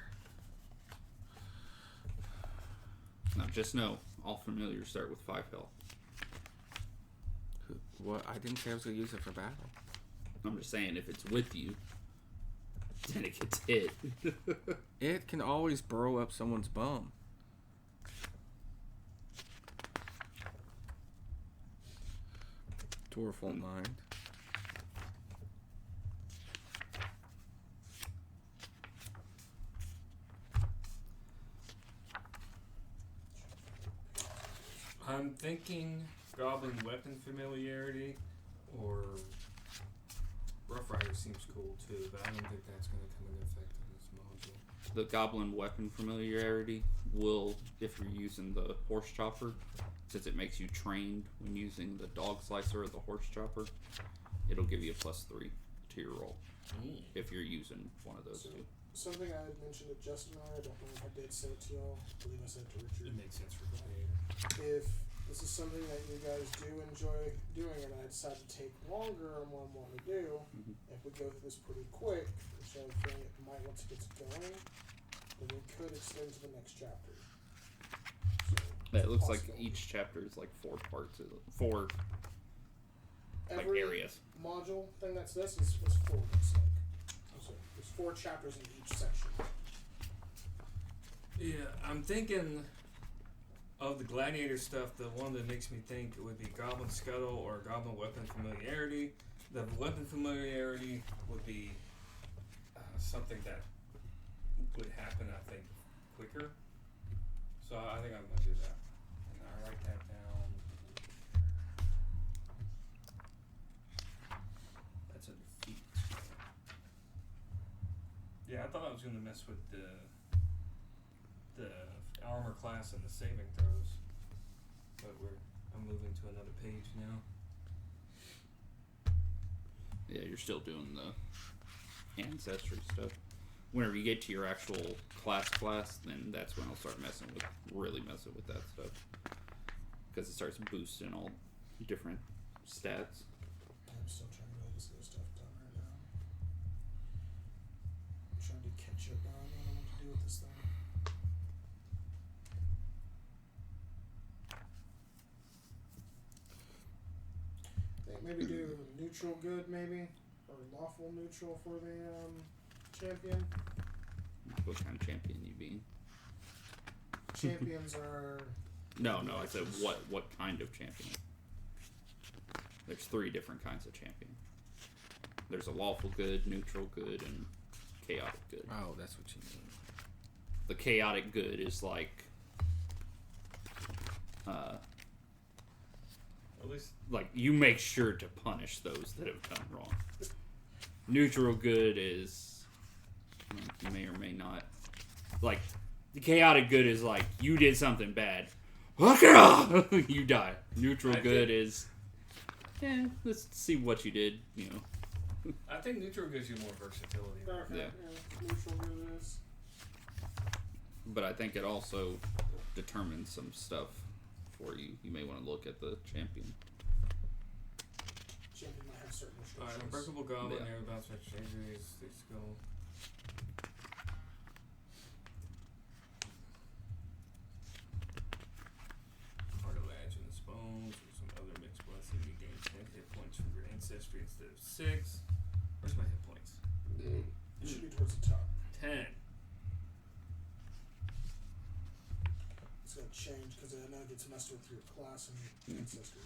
Now, just know, all familiars start with 5 health. What? I didn't say I was gonna use it for battle. I'm just saying, if it's with you, then it gets hit. It can always burrow up someone's bum. Dwarful mind. I'm thinking Goblin Weapon Familiarity or Rough Rider seems cool too, but I don't think that's going to come into effect in this module. The Goblin Weapon Familiarity will, if you're using the Horse Chopper, since it makes you trained when using the Dog Slicer or the Horse Chopper, it'll give you a +3 to your roll if you're using one of those two. Something I had mentioned to Justin earlier, I don't know if I did say it to y'all. I believe I said it to Richard. It makes sense for Gladiator. If this is something that you guys do enjoy doing and I decide to take longer on what I want to do, if we go through this pretty quick, which I think it might once it gets going, then we could extend to the next chapter. So, Yeah, it looks like possible. each chapter is like 4 parts, 4 like Every areas. module thing that's this is 4, looks like. So there's 4 chapters in each section. Yeah, I'm thinking of the Gladiator stuff. The one that makes me think it would be Goblin Scuttle or Goblin Weapon Familiarity. The Weapon Familiarity would be something that would happen, I think, quicker. So I think I'm going to do that. And I write that down. That's a defeat. Yeah, I thought I was going to mess with the armor class and the saving throws, but I'm moving to another page now. Yeah, you're still doing the ancestry stuff. Whenever you get to your actual class, then that's when I'll start really messing with that stuff. Because it starts boosting all different stats. I'm still trying to get all this other stuff done right now. I'm trying to catch up on what I want to do with this thing. Maybe do neutral good, maybe, or lawful neutral for the champion. What kind of champion you being? Champions are. No, I said what kind of champion? There's 3 different kinds of champion. There's a lawful good, neutral good, and chaotic good. Oh, that's what you mean. The chaotic good is like At least. like you make sure to punish those that have done wrong. Neutral good is you may or may not. Like the chaotic good is like you did something bad. You die. Neutral good is let's see what you did, you know. I think neutral gives you more versatility. Okay, Yeah. Neutral good is. But I think it also determines some stuff for you. You may want to look at the champion. Champion might have certain Alright, restrictions. Unbreakable Goblin, Yeah. never bounce back changes, they skill. Cartilaginous bones or some other mixed blessing. You gain 10 hit points from your ancestry instead of 6. Where's my hit points? It should be towards the top. 10. It's gonna change because it now gets messed with your class and your ancestry.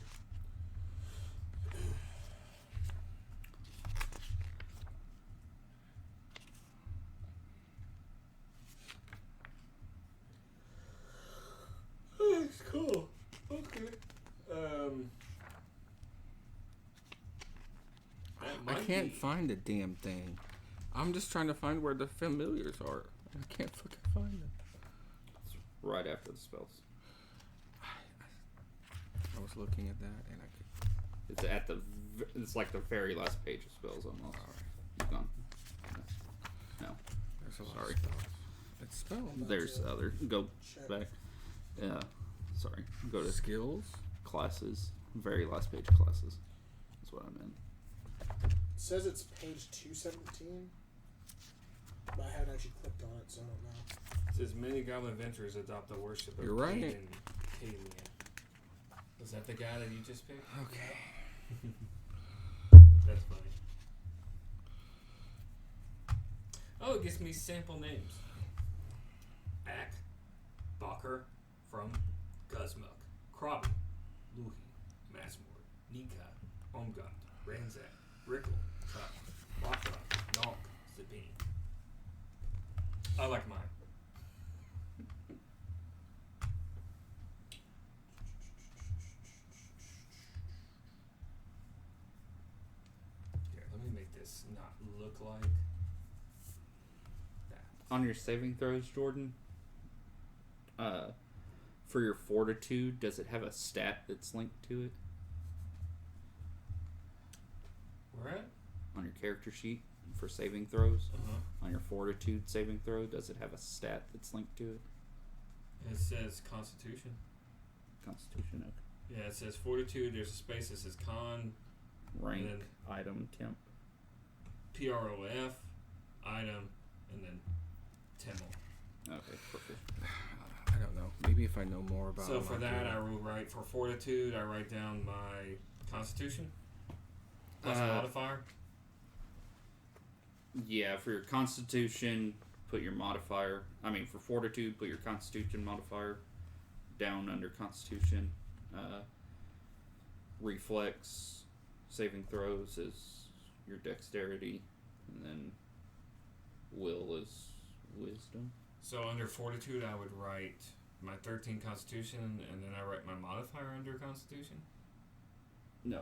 That's cool. Okay. I can't find the damn thing. I'm just trying to find where the familiars are. I can't fucking find them. It's right after the spells. I was looking at that and I could. It's at the. It's like the very last page of spells almost. You've gone. No. There's a lot Sorry. of spells. It's spelled. There's other. Go Check. back. Yeah. Sorry. Go to Skills. classes. Very last page of classes. That's what I meant. It says it's page 217, but I haven't actually clicked on it, so I don't know. It says many goblin adventurers adopt the worship of You're right. Kalian. Was that the guy that you just picked? Okay. That's funny. Oh, it gives me sample names. Ack, Bacher, from Guzmuk, Krabi, Luhi, Masmord, Nika, Omgat, Ranzak, Rickle, Tuck, Lockrock, Nonk, Sabine. I like mine. Here, let me make this not look like that. On your saving throws, Jordan. For your fortitude, does it have a stat that's linked to it Where at? on your character sheet for saving throws? Uh-huh. On your fortitude saving throw, does it have a stat that's linked to it? It says Constitution. Constitution, okay. Yeah, it says Fortitude. There's a space that says Con, Rank, And item, temp. PROF, item, and then Temel. Okay, perfect. I don't know. Maybe if I know more about. So them, for I'll that, do it. I will write for Fortitude. I write down my Constitution plus Uh, modifier. Yeah, for your constitution, put your modifier. I mean, for fortitude, put your constitution modifier down under constitution. Reflex, saving throws is your dexterity, and then will is wisdom. So under Fortitude, I would write my 13 Constitution, and then I write my modifier under Constitution. No,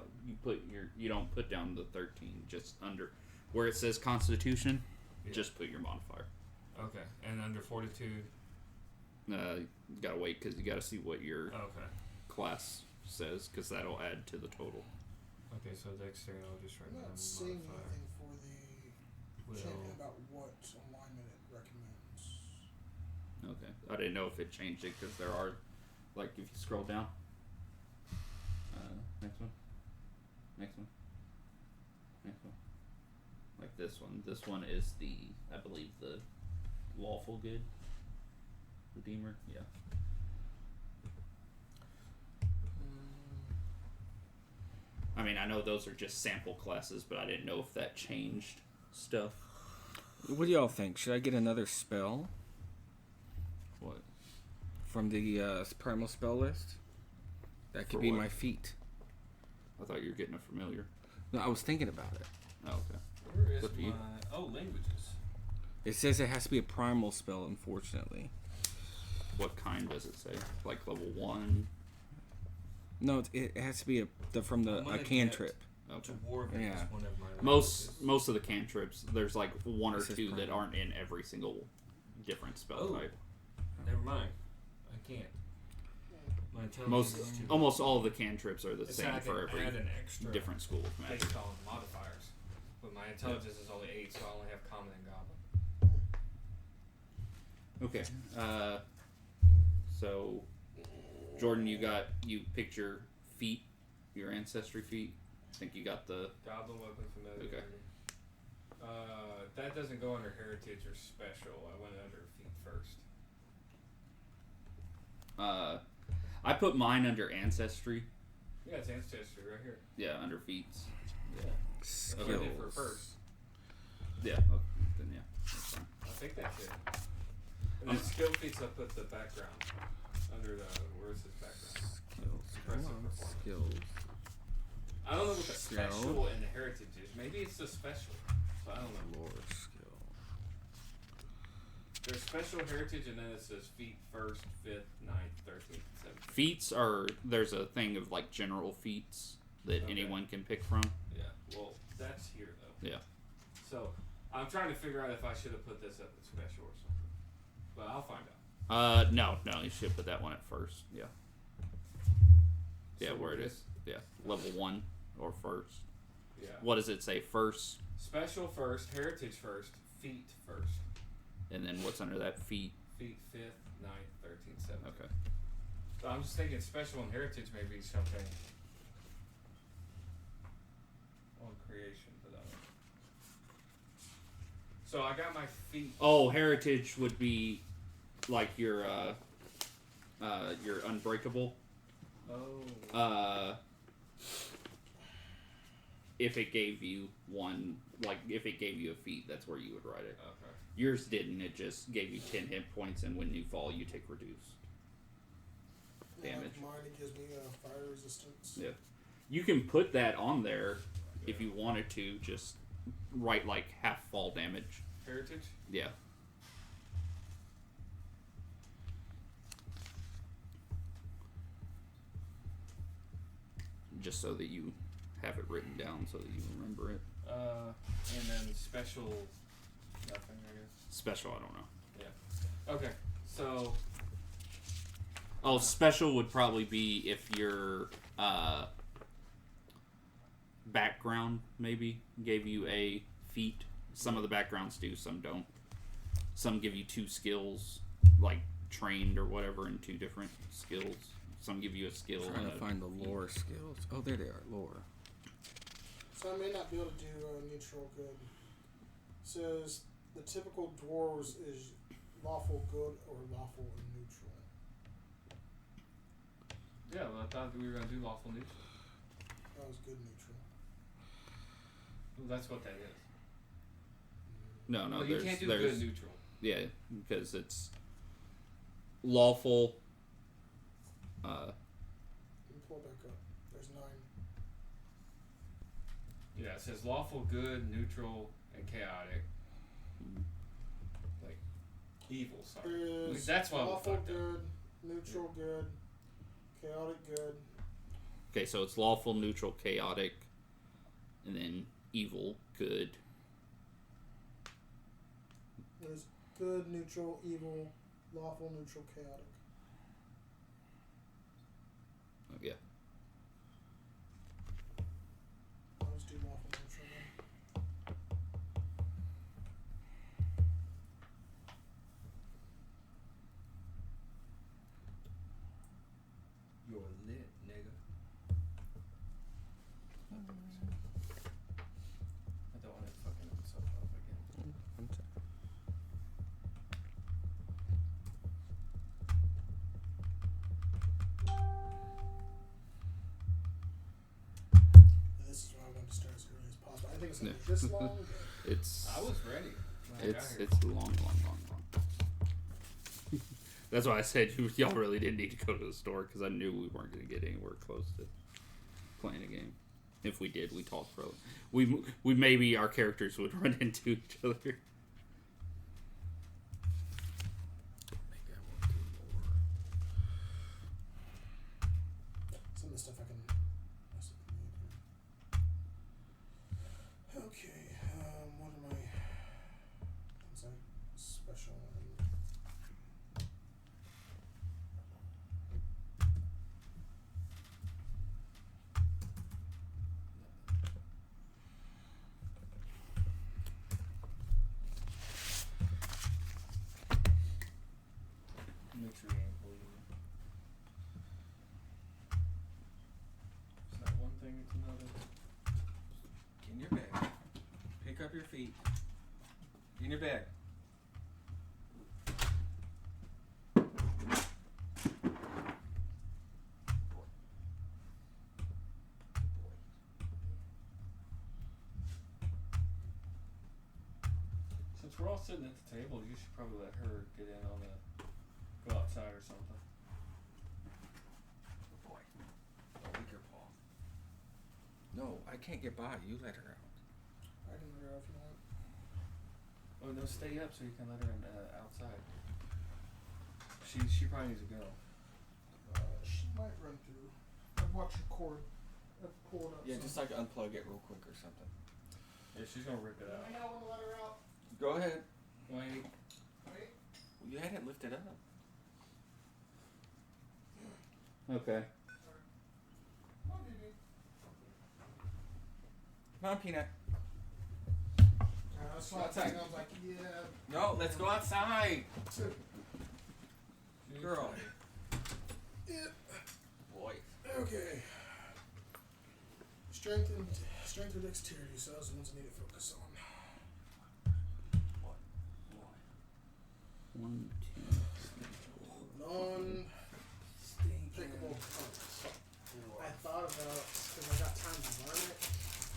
you don't put down the 13. Just under where it says constitution, Yeah. just put your modifier. Okay, and under Fortitude. You gotta wait because you gotta see what your Okay. class says because that'll add to the total. Okay, so Dexterity, I'll just write I'm my not seeing modifier. anything for the champion Will. about what alignment it recommends. Okay, I didn't know if it changed it because there are, like, if you scroll down. Next one. Next one. Next one. Like this one. This one is the, I believe, the lawful good redeemer. Yeah. I mean, I know those are just sample classes, but I didn't know if that changed stuff. What do y'all think? Should I get another spell What? from the primal spell list? That could For be what? my feat. I thought you were getting a familiar. No, I was thinking about it. Oh, okay. Where is What do you- my... Oh, languages. It says it has to be a primal spell, unfortunately. What kind does it say? Like level 1? No, it has to be from I'm a gonna cantrip. Okay. Dwarven Yeah. is one of my Most languages. of the cantrips, there's like one or This is two that prime. aren't in every single different spell Oh. type. Never mind. I can't. My intelligence Most, is too almost all of the cantrips are the It's same I for can every add an extra different school of magic. based on modifiers. But my intelligence is only 8, so I only have common and goblin. Okay. So, Jordan, you picked your feat, your ancestry feat. I think you got the. Goblin weapon familiar. Okay. That doesn't go under heritage or special. I went under feat first. I put mine under ancestry. Yeah, it's ancestry right here. Yeah, under feats. Yeah. That's what I did for first. Yeah. Okay, then yeah, that's fine. I think that's it. And then skill feats, I put the background under the where's his background? Skills. Impressive Come on, performance. skills. I don't know what the Skill. special and the heritage is. Maybe it's the special. So I don't know. Lore skill. There's special heritage, and then it says feat first, 5th, 9th, 13th, 17th. Feats are there's a thing of like general feats that Okay. anyone can pick from. Yeah. Well, that's here though. Yeah. So I'm trying to figure out if I should have put this up at special or something. But I'll find out. No, you should put that one at first. Yeah. Yeah, So where it this- is. Yeah, level 1 or first. Yeah. What does it say? First, Special first, heritage first, feat first. and then what's under that feat? Feat 5th, 9th, 13th, 17th. Okay. So I'm just thinking special and heritage may be something on creation, but I don't know. So I got my feet. Oh, heritage would be like your unbreakable. Oh. If it gave you one, like if it gave you a feat, that's where you would write it. Okay. Yours didn't. It just gave you 10 hit points, and when you fall, you take reduce damage. Mine, it gives me fire resistance. Yeah. You can put that on there if you wanted to. Just write like half fall damage. Heritage? Yeah. Just so that you have it written down, so that you remember it. And then special nothing, I guess. Special, I don't know. Yeah. Okay. So Oh, special would probably be if your background maybe gave you a feat. Some of the backgrounds do, some don't. Some give you 2 skills, like trained or whatever, in 2 different skills. Some give you a skill. Trying and to a find the feat. lore skills. Oh, there they are. Lore. So I may not be able to do neutral good. It says the typical dwarves is lawful good or lawful neutral. yeah, well, I thought we were gonna do lawful neutral. That was good neutral. Well, that's what that is. No, well, you can't do there's good neutral. yeah, because it's lawful. Let me pull it back up. There's 9. Yeah, it says lawful good, neutral, and chaotic. Like evil, sorry. There's That's why we lawful fucked up. good, neutral good, chaotic good. Okay, so it's lawful, neutral, chaotic, and then evil, good. There's good, neutral, evil, lawful, neutral, chaotic. Oh, yeah. I'll just do lawful neutral then. You're lit, nigga. I don't want it fucking myself up again. This is why I wanted to start as early as possible. I think it's going to Yeah. be this long. But It's I was ready. When I got it's here. it's long. That's why I said y'all really didn't need to go to the store, because I knew we weren't going to get anywhere close to playing a game. If we did, we talked for we maybe our characters would run into each other. Maybe I won't do lore. some of the stuff your feet. In your bag. Since we're all sitting at the table, you should probably let her get in on the go outside or something. Good boy. Don't lick your paw. No, I can't get by. You let her out. I can let her out if you want. Oh no, stay up so you can let her in outside. She probably needs to go. She might run through. I've watched your cord. I've pulled up. Yeah, some. just like unplug it real quick or something. Yeah, she's gonna rip it out. I want to let her out. Go ahead. Wait. Wait. Well, you had it lifted up. Okay. Come on, baby. Come on, Peanut. I saw Outside. it and I was like, yeah. No, let's go outside. Girl. Yeah. Boy. Okay. Strength or dexterity, so those are the ones I need to focus on. 1, 2, 3, 4. Non-pickable punch. I thought about, because I got time to learn it,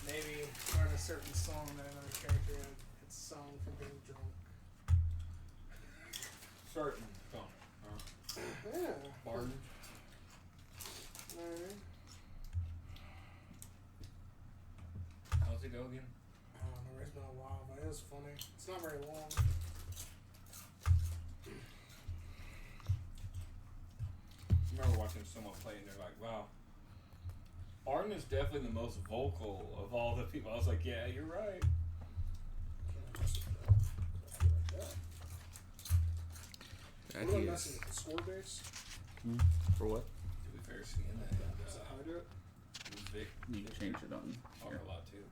maybe learn a certain song that another character had sung from being drunk. Certain. Go. Yeah. Barton. Alright. How's it go again? I don't know, it's been a while, but it was funny. It's not very long. I remember watching someone play and they're like, wow. Barton is definitely the most vocal of all the people. I was like, yeah, you're right. Can't mess with that. Like that. That What am I is. messing with? The score base? For what? To be fair, seeing that. Is that how I do it? Vic You can change it on talk here. a lot too.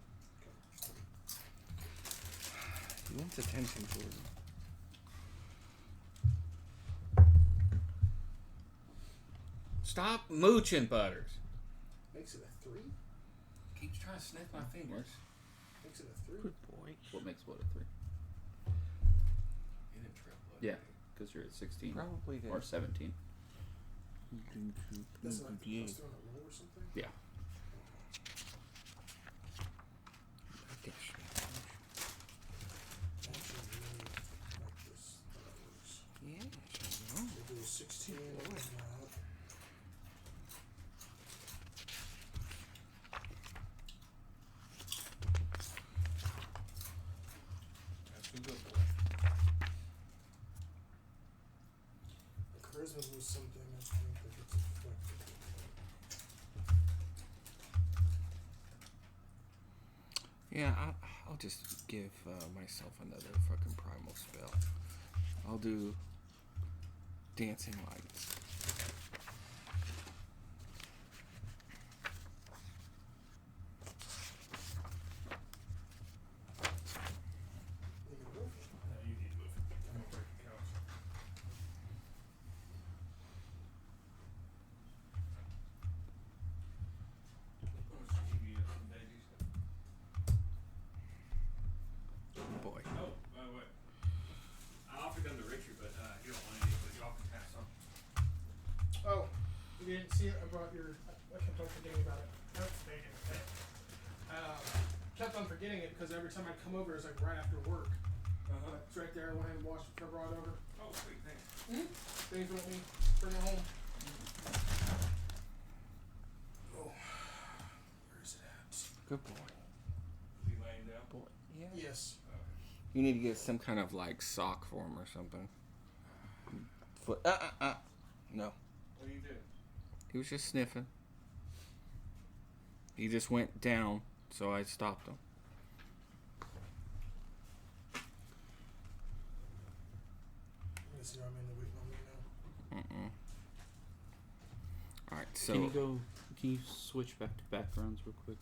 He wants attention, Jordan. Stop mooching, Butters. Makes it a 3? Keeps trying to sniff my fingers. Makes it a 3? boy. What makes what a 3? In a trip. Yeah, because you're at 16 Probably did. or 17. That's like the plus 2 on a roll or something? Yeah. I actually really like this. That works. Yeah, I know. We'll do a 16 on that. That's a good boy. Charisma was something I think that gets affected. Yeah, I'll just give myself another fucking primal spell. I'll do Dancing Lights. You can move. No, you need to move. I'm gonna break the couch. Boy. Oh, wait. I offered them to Richard, but you don't want any, but y'all can have some. Oh, you didn't see it? I brought your. I kept on forgetting about it. That's bacon. Okay. Kept on forgetting it because every time I come over, it's like right after work. Uh-huh. It's right there. I went ahead and washed it. I brought it over. Oh, sweet, thanks. Things with me. Bring it home. Oh, where is it at? Good boy. Is he laying down? Boy. Yeah. Yes. You need to get some kind of like sock for him or something. Foot. No. What do you do? He was just sniffing. He just went down, so I stopped him. I'm gonna see how I'm in the waiting on me now. Alright, so. Can you switch back to backgrounds real quick?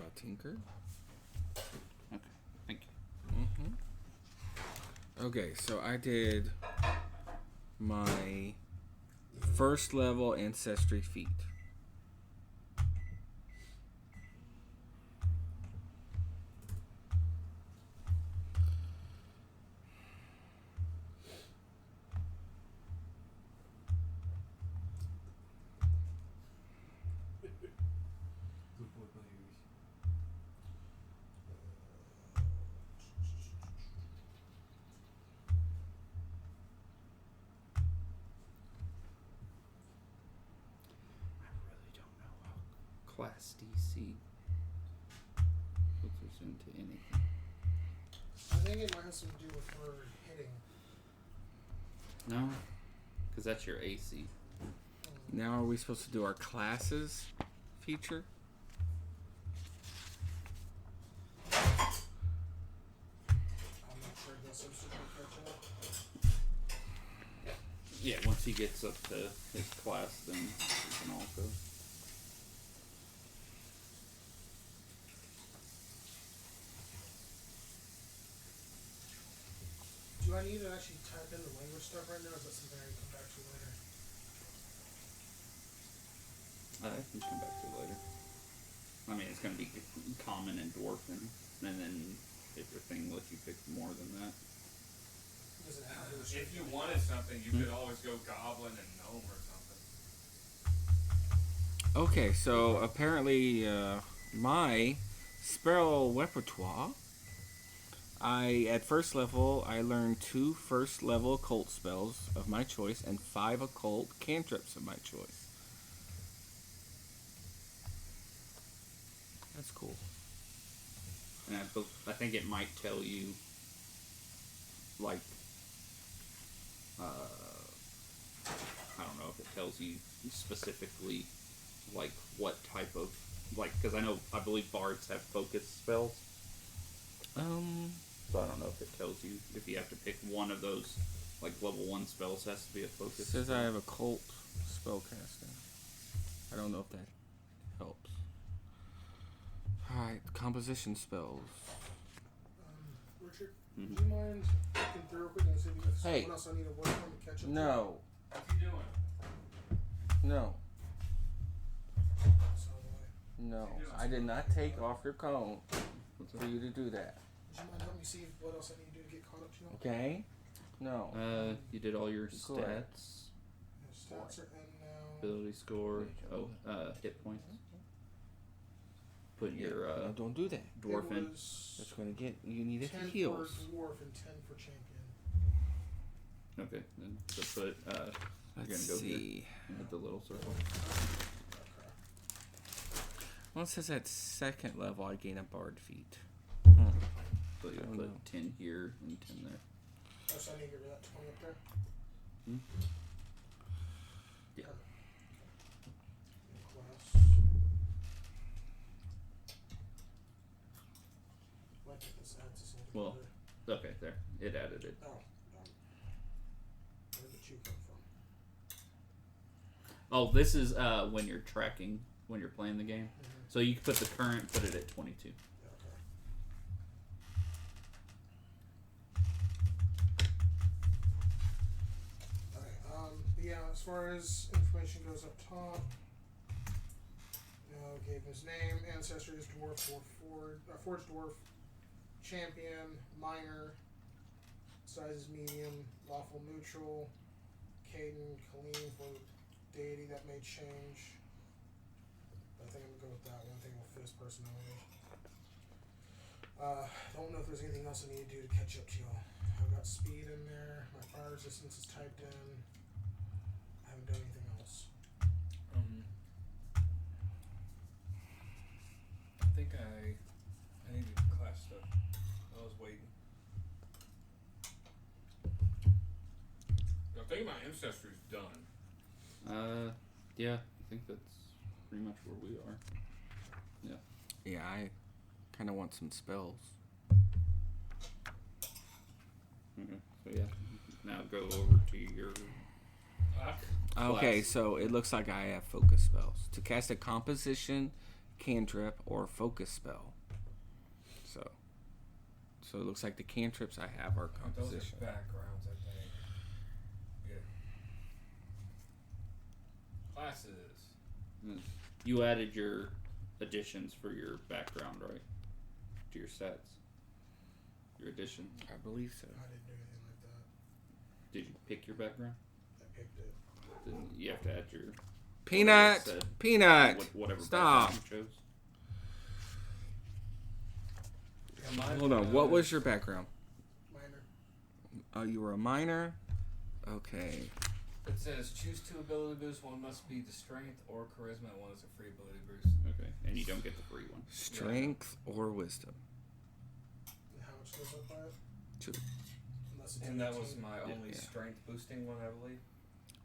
about Tinker. Okay, thank you. Okay, so I did my first level ancestry feat. Class DC puts us into anything. I think it might have something to do with her hitting. No, because that's your AC. Now are we supposed to do our classes feature? I'm not sure if that's something to catch up. Yeah, once he gets up to his class, then he can also. Do I need to actually type in the language stuff right now, or is that something I can come back to later? I can come back to it later. I mean, it's going to be common and dwarven, and then if your thing lets you pick more than that. Does it have to do with If you wanted something, you could always go goblin and gnome or something. Okay, so apparently my spell repertoire, at first level, I learned 2 first level occult spells of my choice and 5 occult cantrips of my choice. That's cool. And I think it might tell you, like, I don't know if it tells you specifically, like, what type of, like, because I believe bards have focus spells. So I don't know if it tells you if you have to pick one of those, like level 1 spells has to be a focus. It says spell. I have occult spellcasting. I don't know if that helps. Alright, composition spells. Richard, Mhm. do you mind looking through real quick and see if there's Hey. someone else I need to work on to catch up No. What's he doing? No. to? So, No. I did not take off your cone for you to do that. would you mind helping me see what else I need to do to get caught up to you? Okay? No. You did all your Go ahead. stats, Yeah, stats are in now. ability score, hit points. Put your No, don't do that. dwarf It in. was That's going to get you need it 10 for for heals. dwarf and 10 for champion. Okay, then so put you're Let's gonna go here see. with the little circle. Okay. Well, it says at second level I gain a bard feat. So you I don't put know. 10 here and 10 there. Oh, so I need to get rid of that 20 up there? Hmm? Yeah. Class. Why can't this add to something? Well, okay, there. It added it. Oh, where did you come from? Oh, this is when you're tracking, when you're playing the game. Mhm. So you can put the current, put it at 22. Yeah, okay. Alright, yeah, as far as information goes up top, gave his name, ancestry is dwarf, forged dwarf, champion, minor, size is medium, lawful neutral, Caden, Colleen for deity that may change. I think I'm gonna go with that one. I think it will fit his personality. Don't know if there's anything else I need to do to catch up to y'all. I've got speed in there. My fire resistance is typed in. I haven't done anything else. I think I needed class stuff. I was waiting. I think my ancestry's done. Yeah, I think that's pretty much where we are. Yeah. Yeah, I kind of want some spells. Okay. So yeah, now go over to your. Okay, Class. so it looks like I have focus spells. To cast a composition cantrip, or focus spell. So it looks like the cantrips I have are Those composition. are backgrounds, I think. Yeah. Classes. You added your additions for your background, right? To your stats. Your addition. I believe so. I didn't do anything like that. Did you pick your background? I picked it. Then you have to add your Peanut! whatever it said, Peanut! whatever Stop! background you chose. Yeah, mine, Hold on, what was your background? Minor. Oh, you were a miner? Okay. It says choose 2 ability boosts. One must be the strength or charisma, and one is a free ability boost. Okay, and you don't get the free one. Strength or wisdom? And how much goes up by it? 2. Unless it's And that was 18. my only Yeah. strength boosting one, I believe.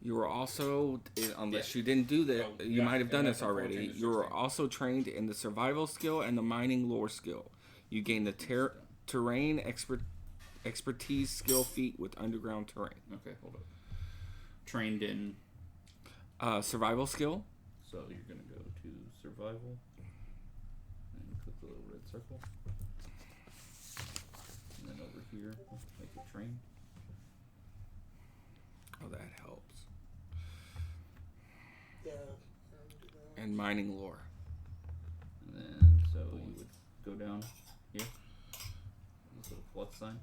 You were also, unless you didn't do that, Oh, you yeah, might have and done that's this a 14 already. to You were 16. also trained in the survival skill and the mining lore skill. You gain the terrain expertise skill feat with underground terrain. Okay, hold up. Trained in, Survival skill. so you're gonna go to survival and click the little red circle, and then over here make it train. Oh, that helps. Yeah. I'm gonna do that. And mining lore. And then so you would go down here, this little plus sign,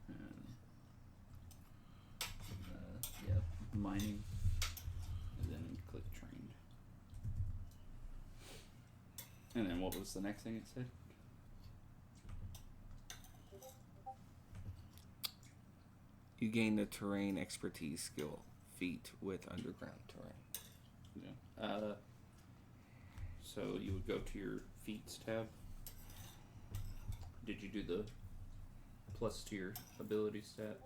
and yeah, mining, and then click trained. And then what was the next thing it said? You gain the terrain expertise skill feat with underground terrain. Yeah. So you would go to your feats tab. Did you do the plus to your ability stat?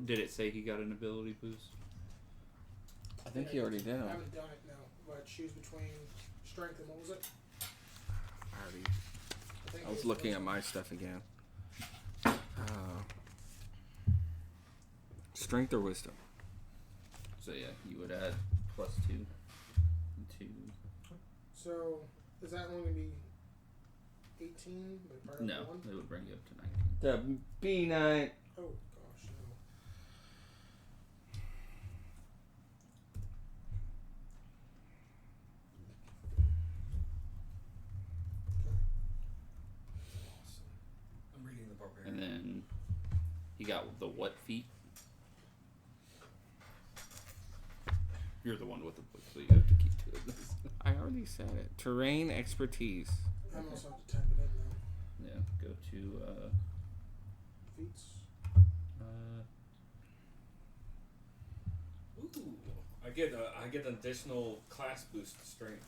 Did it say he got an ability boost? I think you already did. I haven't done it now. But choose between strength and what was it? I was looking at my stuff again. Strength or wisdom? So yeah, you would add plus 2 to. So is that only gonna be 18? Like part of No, one? it would bring you up to 19. The peanut. Oh gosh, no. I'm reading the barbarian. And then he got the what feat? You're the one with the book, so you have to keep to it. I already said it. Terrain expertise. I'm also have to type it in now. Yeah, go to Feats. Ooh, I get an additional class boost to strength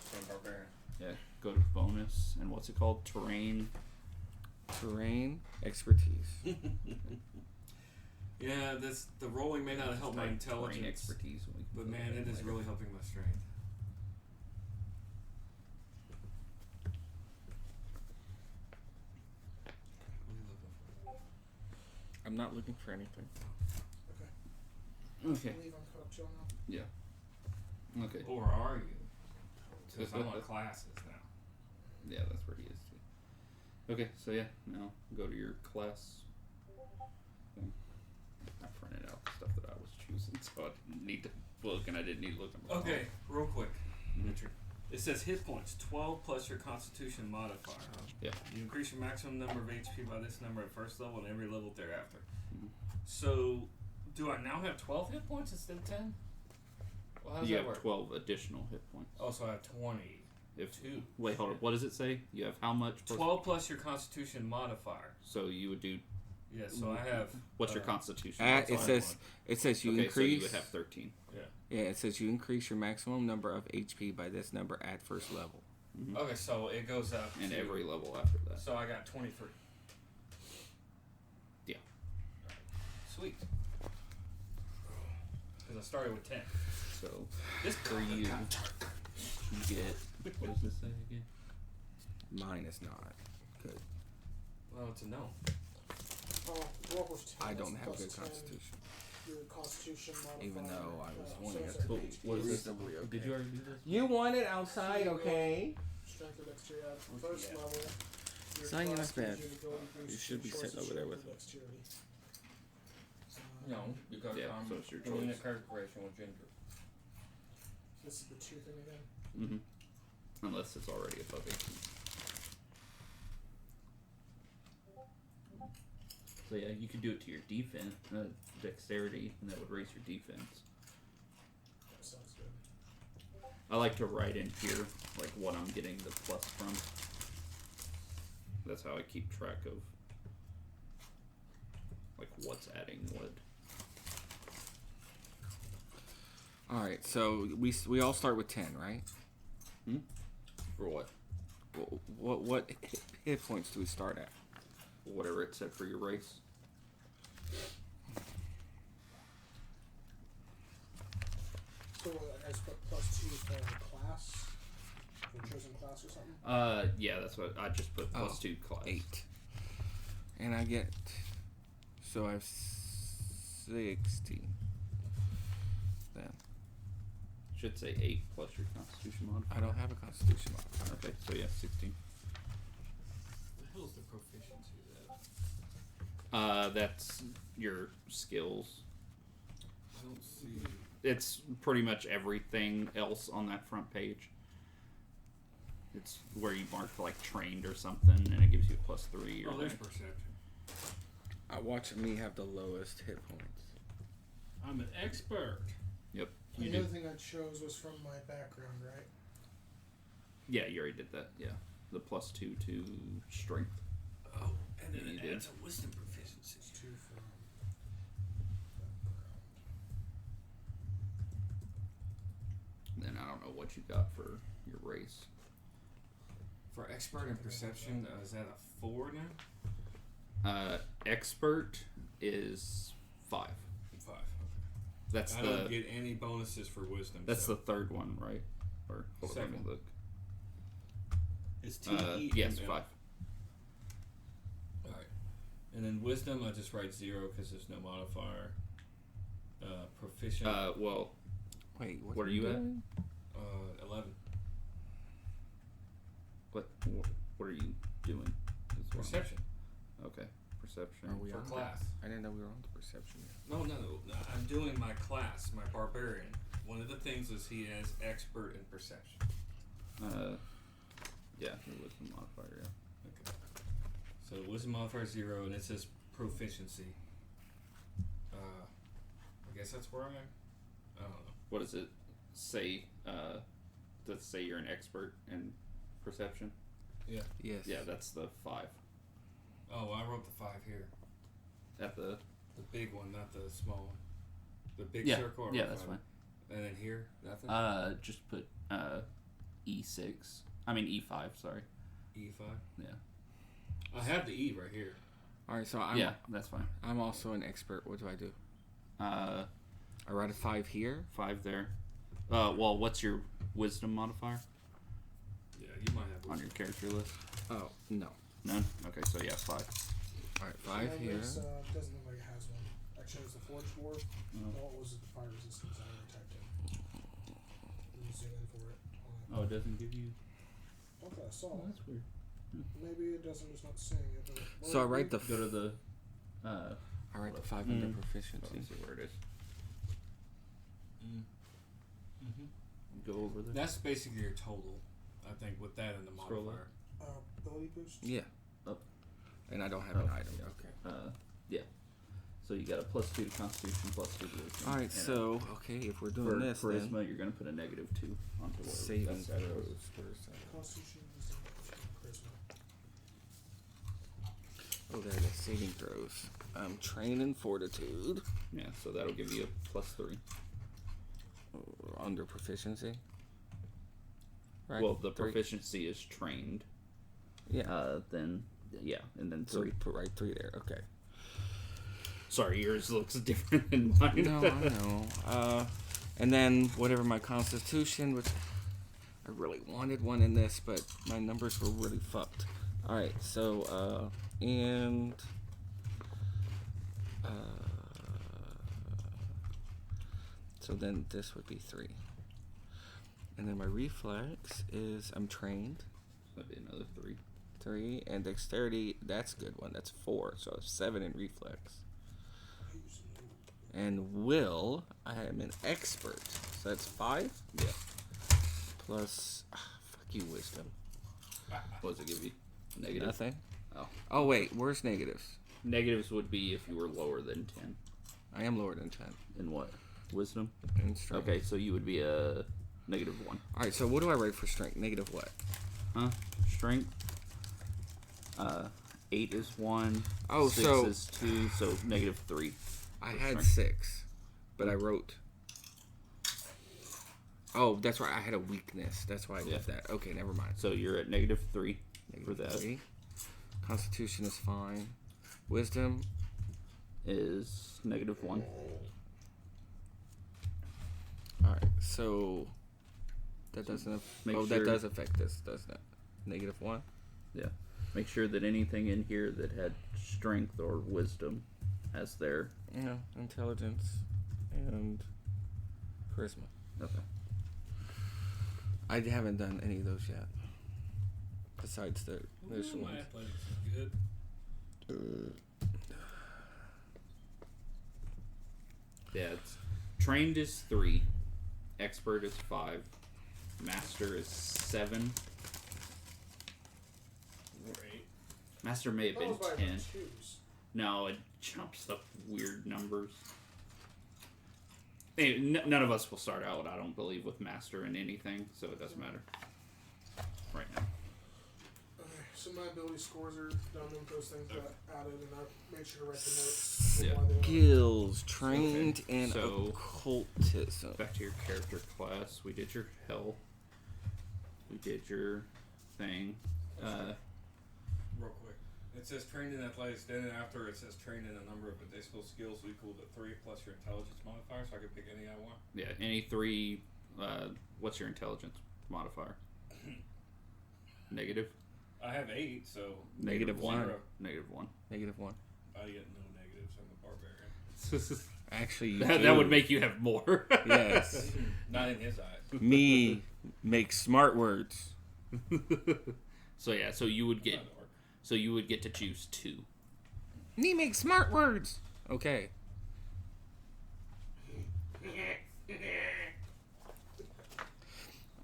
from barbarian. yeah, go to bonus and what's it called? Terrain. Terrain expertise. Yeah, the rolling may not help my Terrain intelligence, expertise. but man, it is really helping my strength. What are you looking for? I'm not looking for anything. Okay. I believe I'm caught up to now. Yeah. Okay. Or are you? Because I'm on classes now. Yeah, that's where he is too. Okay, so yeah, now go to your class thing. I printed out the stuff that I was choosing, so I didn't need to look, and I didn't need to look at my Okay, real quick, Mhm. Richard. It says hit points 12 plus your Constitution modifier. Yeah. You increase your maximum number of HP by this number at first level and every level thereafter. Mhm. So, do I now have 12 hit points instead of 10? Well, how does You that have work? 12 additional hit points. Oh, so I have 20. If Two. Wait, hold on. What does it say? You have how much? Plus 12 plus your Constitution modifier. So you would do. Yeah, so I have. What's your Constitution? It all I says you okay, increase. so you would have 13. Yeah. Yeah, it says you increase your maximum number of HP by this number at first level. Mhm. Okay, so it goes up. And to, every level after that. So I got 23. Yeah. Sweet. Because I started with 10. So This for you, you get. What does this say again? Mine is not good. Well, it's a no. Oh, what was 10? I don't That's have plus good 10. constitution. your Constitution modifier. Even though I was so wanting it's it to at be HP. What is this? reasonably okay. Did you already do this? You want it outside, okay? Strength or dexterity at first level. Your It's not even class that bad. gives you the ability to You boost should be choice sitting of over there strength with or dexterity. No, because Yeah, I'm so it's your doing a choice. calculation with Ginger. This is the 2 thing again. Mm-hmm. Unless it's already above 18. So yeah, you could do it to your defense, dexterity, and that would raise your defense. That sounds good. I like to write in here, like, what I'm getting the plus from. That's how I keep track of, like, what's adding what. All right, so we all start with 10, right? For what? What hit points do we start at? Whatever it said for your race. So I guys put +2 for class, your chosen class or something. Yeah, that's what I just put plus 2 class. 8. And I get, so I have 60. Then Should say 8 plus your Constitution modifier. I don't have a Constitution modifier. Okay, so yeah, 16. The hell's the proficiency of that? That's your skills. I don't see. It's pretty much everything else on that front page. It's where you mark like trained or something, and it gives you a +3 or Oh, there's whatever. perception. I watch me have the lowest hit points. I'm an expert. Yep. The You other do. thing I chose was from my background, right? Yeah, you already did that. Yeah, the +2 to strength. Oh, and then You it did. adds a wisdom proficiency. It's 2 from background. Then I don't know what you got for your race. For expert in perception, is that a 4 now? Expert is 5. 5. That's I the don't get any bonuses for wisdom. that's so. the third one, right? Or hold on, let me Second. look. It's TE. Yes, 5. Alright. And then wisdom, I just write 0 because there's no modifier. Proficient, Well, Wait, what are you at? 11. What are you doing? Is what I'm- Perception. Okay, perception. Are we For on class. I didn't know we were on the perception yet. No, I'm doing my class, my barbarian. One of the things is he has expert in perception. Yeah, it was the modifier. Yeah. Okay. So wisdom modifier 0, and it says proficiency. I guess that's where I'm at. I don't know. What does it say? Does it say you're an expert in perception? Yeah. Yes. Yeah, that's the 5. Oh, I wrote the 5 here. At the The big one, not the small one. The big yeah, circle. I yeah, wrote that's 5. fine. And then here, nothing. Just put E6. I mean E5. Sorry. E5. Yeah. I have the E right here. All right, so Yeah, that's fine. I'm also an expert. What do I do? Uh, I write a 5 here. 5 there. Well, what's your wisdom modifier Yeah, you might have on your character list? Oh no. None. Okay, so yeah, 5. All right, 5 My here. race, doesn't look like it has one. I chose the Forge War. What was it? The fire resistance. I already typed in. Let me zoom in for it. Oh, it doesn't give you. Okay, I saw Oh, it. that's weird. Maybe it doesn't. Just not seeing it. But So I write the. Go to the. I write the 5 under Let me proficiency. see where it is. Mm-hmm. Go over there. That's basically your total, I think, with that and the Scroll modifier. ability boost. Yeah. Up. And I don't have an Oh, item. Okay. Yeah. So you got a +2 to Constitution, +2 to Wisdom. All right. and So okay, if we're for doing this, charisma, then you're gonna put a -2 onto whatever. saving that's throws. throws. Where's that? Constitution, wisdom, charisma. Oh, there it is. Saving throws. I'm trained in fortitude. Yeah, so that'll give you a +3. Under proficiency. Right. Well, the 3. proficiency is trained. Yeah. Then yeah, and then So 3. put right 3 there. Okay. Sorry, yours looks different than mine. No, I know. And then whatever my constitution, which I really wanted one in this, but my numbers were really fucked. All right, so So then this would be 3. And then my reflex is I'm trained. That'd be another 3. 3. And dexterity, that's a good one. That's 4. So 7 in reflex. And will, I am an expert. So that's 5? Yeah. Plus, fuck you, wisdom. What does it give you? Negative? Nothing? Oh. Oh, wait, where's negatives? Negatives would be if you were lower than 10. I am lower than 10. In what? Wisdom? In strength. Okay, so you would be a -1. Alright, so what do I rate for strength? Negative what? Huh? Strength? 8 is 1. Oh, 6 so- is 2, so -3. I For had strength. 6, but I wrote... Oh, that's right, I had a weakness. That's why I did that. Okay, never mind. So you're at -3 for that. 3. Constitution is fine. Wisdom Is -1. Alright, so that doesn't Make that sure- does affect this, doesn't it? -1? Yeah. Make sure that anything in here that had strength or wisdom has their... Yeah, intelligence and charisma. Okay. I haven't done any of those yet. Besides the initial My ones. athletics is good. Yeah, it's trained is 3, expert is 5, master is 7. Great. Master may have That been was by 10. 2s. No, it jumps up weird numbers. Hey, none of us will start out, I don't believe, with master in anything, so it doesn't matter. Right now. Okay, so my ability scores are done with those things got added, and I made sure to write the notes. for Yeah. why they are. Skills. Trained in So- occultism. Back to your character class. We did your hell. We did your thing. Real quick. It says trained in athletics, then after it says trained in a number of additional skills equal to 3 plus your intelligence modifier, so I can pick any I want. Yeah, any 3. What's your intelligence modifier? Negative? I have 8, so -1. Zero. -1. -1. I get no negatives. I'm a barbarian. Actually, you that do. would make you have more. Yes. Not in his eyes. Me make smart words. So yeah, so you would get Not orc. to choose 2. Me make smart words. Okay.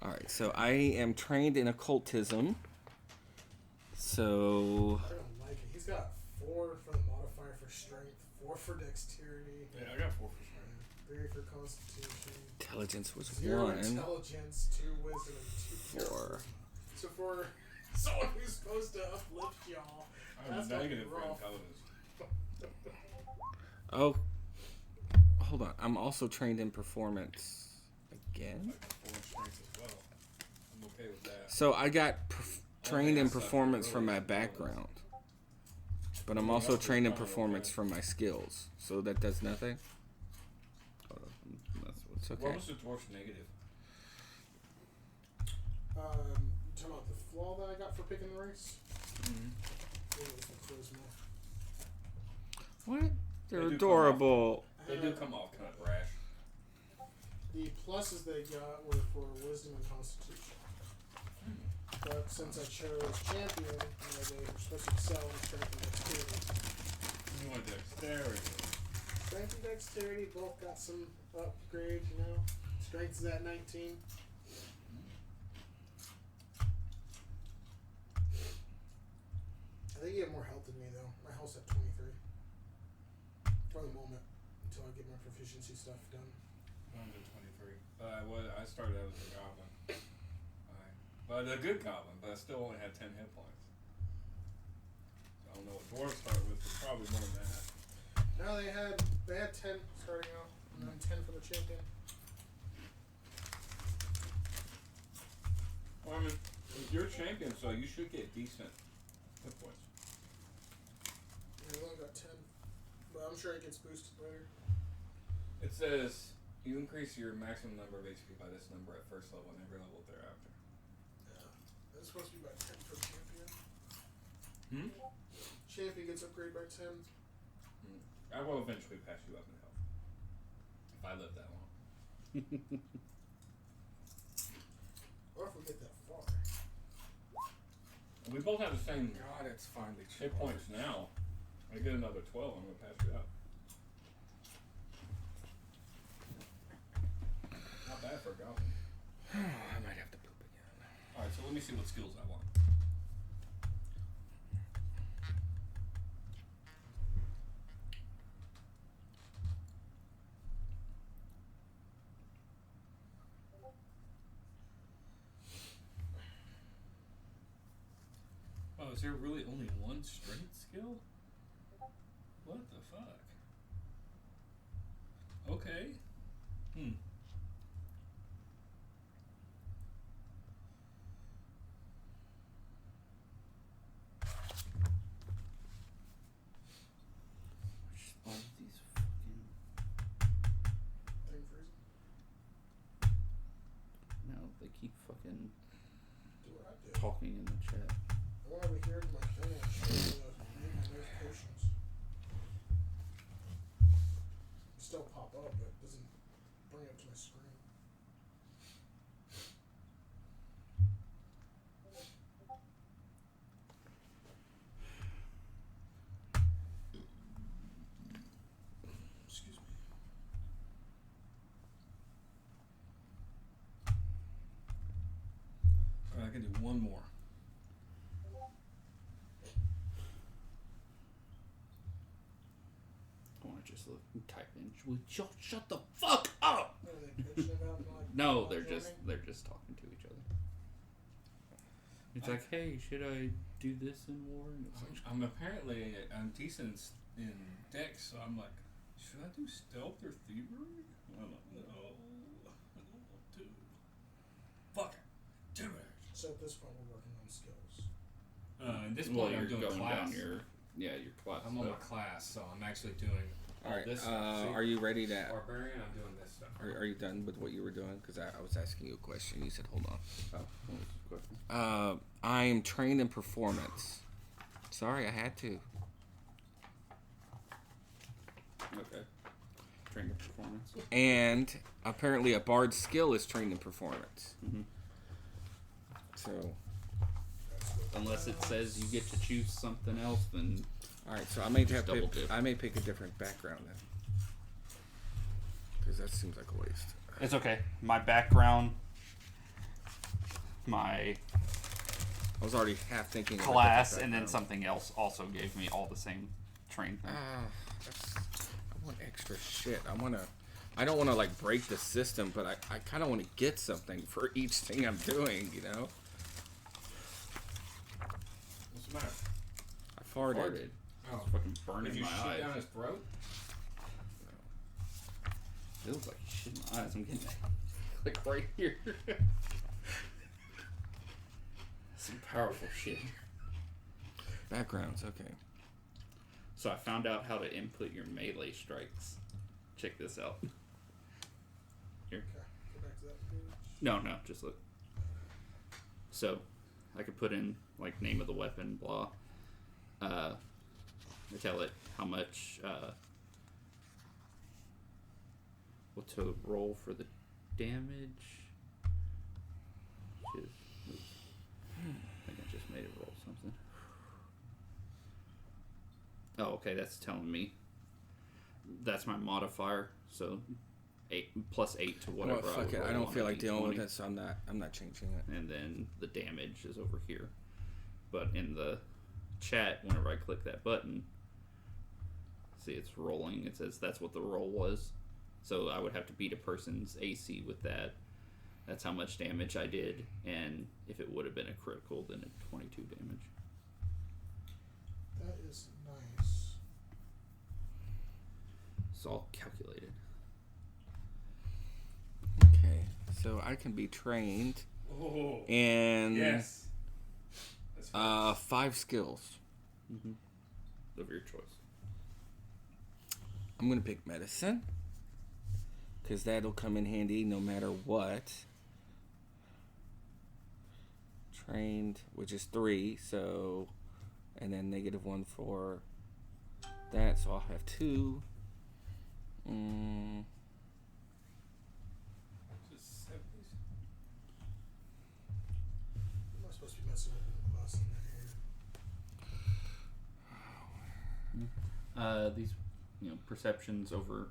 Alright, so I am trained in occultism. So I don't like it. He's got 4 for the modifier for strength, 4 for dexterity, Yeah, I got 4 for strength. 3 for constitution, intelligence was 0 1. intelligence, 2 wisdom, and 2 4. So for someone who's supposed to uplift y'all, I'm that's gotta be negative for rough. intelligence. Oh, hold on. I'm also trained in performance again. I got 4 in strength as well. I'm okay with that. So I got trained in I suck performance really from my at background, but I'm also trained in performance from my skills. So that does nothing. That's It's What okay. was the dwarf's negative? Talking about the flaw that I got for picking the race? Mm-hmm. It was the charisma. What? They're They do come adorable. They do come off kind of brash. The pluses they got were for wisdom and constitution. But since I chose champion, they were supposed to excel in strength and dexterity. You want dexterity. Strength and dexterity both got some upgrade, Strength is at 19. I think you have more health than me, though. My health's at 23. For the moment. Until I get my proficiency stuff done. I'm at 23. I started out as a goblin. But a good goblin, but I still only had 10 hit points. So I don't know what dwarves start with, but probably more than that. No, they had 10 starting out, and then 10 for the champion. Well, I mean, you're champion, so you should get decent hit points. Yeah, we only got 10. But I'm sure it gets boosted later. It says you increase your maximum number of HP by this number at first level and every level thereafter. Yeah. It's supposed to be by 10 for champion. Champion gets upgraded by 10. I will eventually pass you up in health. If I live that long. Or if we get that far. We both have the same God, it's finally hit points now. I get another 12, I'm gonna pass you out. Not bad for a goblin. I might have to poop again. Alright, so let me see what skills I want. Oh, is there really only one strength skill? What the fuck? Okay. All of these fucking. Thing freezing. No, they keep fucking Do what I did. talking in the chat. I went over here to my thing and showed read my notifications. Still pop up, but it doesn't bring it up to my screen. Excuse me. Alright, I can do one more. I want to just look and type in. Shut the fuck up! What are they bitching about? Like, No, not they're joining? just talking to each other. It's like, hey, should I do this in war? And it's like, I'm apparently I'm decent in dex, so I'm like, should I do stealth or thievery? I'm like, no, I don't want to. Fuck it, do it. So at this point, we're working on skills. At this well, point, you're I'm doing going class. down your class. I'm on my class, so I'm actually doing All right. this. Are you ready to? Barbarian? I'm doing this stuff. Are you done with what you were doing? Because I was asking you a question. You said, "Hold on." Oh, what was the question? I'm trained in performance. Sorry, I had to. Okay. Train of performance. And apparently, a bard's skill is trained in performance. Mm-hmm. So, Unless it says you get to choose something else, then all right. So I may Just have double to. dip. I may pick a different background then, because that seems like a waste. it's okay. My background, my I was already half thinking of a class, different and then background. something else also gave me all the same train thing. I want extra shit. I don't want to like break the system, but I kind of want to get something for each thing I'm doing, you know? What's the matter? I farted. Oh, It's fucking burning did you my shit eyes. down his throat? Feels like shit in my eyes. I'm getting like right here. Some powerful shit. Backgrounds, okay. So I found out how to input your melee strikes. Check this out. Here. Okay, go back to that page. No, just look. So, I could put in, like, name of the weapon, blah. I tell it how much, what to roll for the damage. Which is, I think I just made it roll something. Oh, okay, that's telling me. That's my modifier, so 8 plus 8 to whatever. Well, I fuck would it. I roll don't on feel a like dealing with D20. it, so I'm not changing it. And then the damage is over here. But in the chat, whenever I click that button, see it's rolling. It says that's what the roll was. So I would have to beat a person's AC with that. That's how much damage I did. And if it would have been a critical, then it's 22 damage. That is nice. It's all calculated. Okay, so I can be trained Oh, in yes. That's 5 skills. Of your choice. I'm gonna pick medicine, because that'll come in handy no matter what. Trained, which is 3, so, and then -1 for that, so I'll have 2. These, perceptions over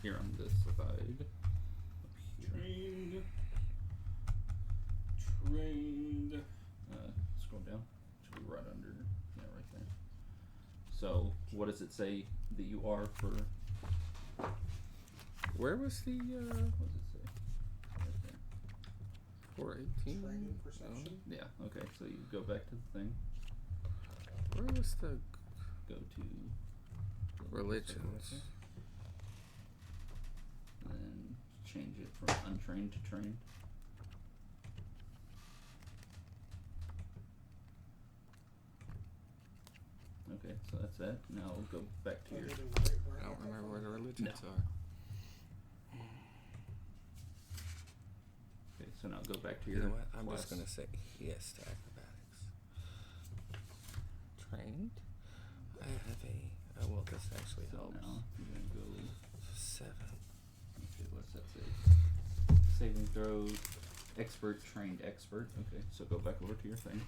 here on this side. Up here. Trained. Scroll down. Should be right under. Yeah, right there. So, what does it say that you are for? Where was the What does it say? Right there. 418? Training perception. Yeah. Okay. So you go back to the thing. Where was the Go to religions? And then change it from untrained to trained. Okay, so that's that. Now we'll go back to your. I don't remember where the religions are. Okay, so now go back to You your. know what? I'm class. just gonna say yes to acrobatics. Trained. I have a. Oh well, this actually So helps. now you're gonna go. 7. Okay, what's that say? Saving throws, expert, trained, expert. Okay, so go back over to your thing.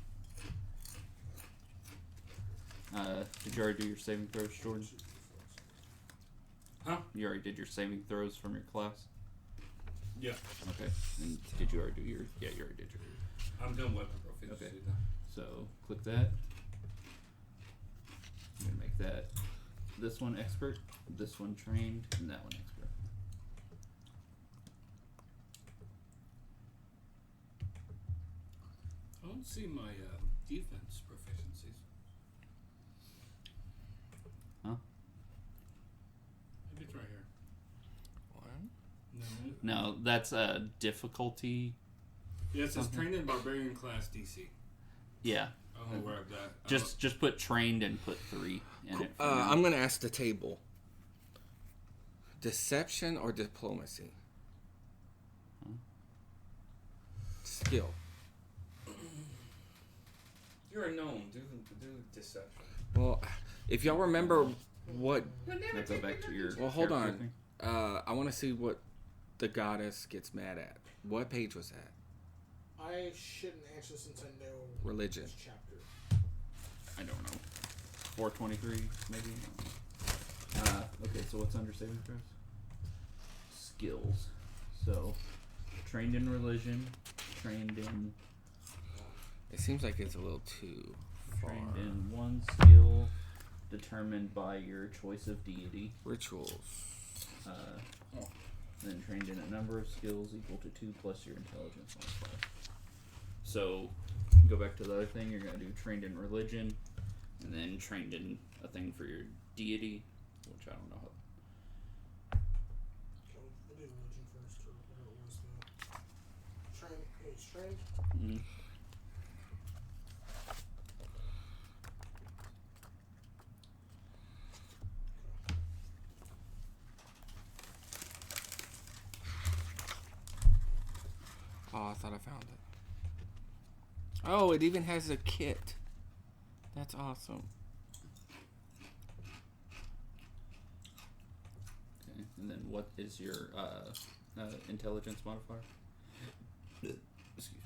Did you already do your saving throws, Jordan? Huh? You already did your saving throws from your class? Yeah. Okay. And did you already do your? Yeah, you already did your. I'm done weapon proficiency. Okay. now. So click that. I'm gonna make that this one expert, this one trained, and that one expert. I don't see my defense proficiencies. Huh? Maybe it's right here. 1. No. No, that's a difficulty. Yeah, it says Something. trained in barbarian class DC. Yeah. I don't know where I've got. Just put trained and put 3 in it. For now. I'm gonna ask the table. Deception or diplomacy? Skill. You're a gnome. Do deception. Well, if y'all remember what. Now go back to your. Well, hold character on. thing. I want to see what the goddess gets mad at. What page was that? I shouldn't answer since I know Religion. this chapter. I don't know. 423, maybe? Okay, so what's under saving throws? Skills. So, trained in religion, trained in It seems like it's a little too far. trained in one skill determined by your choice of deity. Rituals. Then trained in a number of skills equal to 2 plus your intelligence modifier. So, go back to the other thing. You're going to do trained in religion, and then trained in a thing for your deity, which I don't know how. We'll do religion first, or whatever it was. Trained. It's trained. Mm-hmm. Oh, I thought I found it. Oh, it even has a kit. That's awesome. Okay, and then what is your intelligence modifier? Excuse me.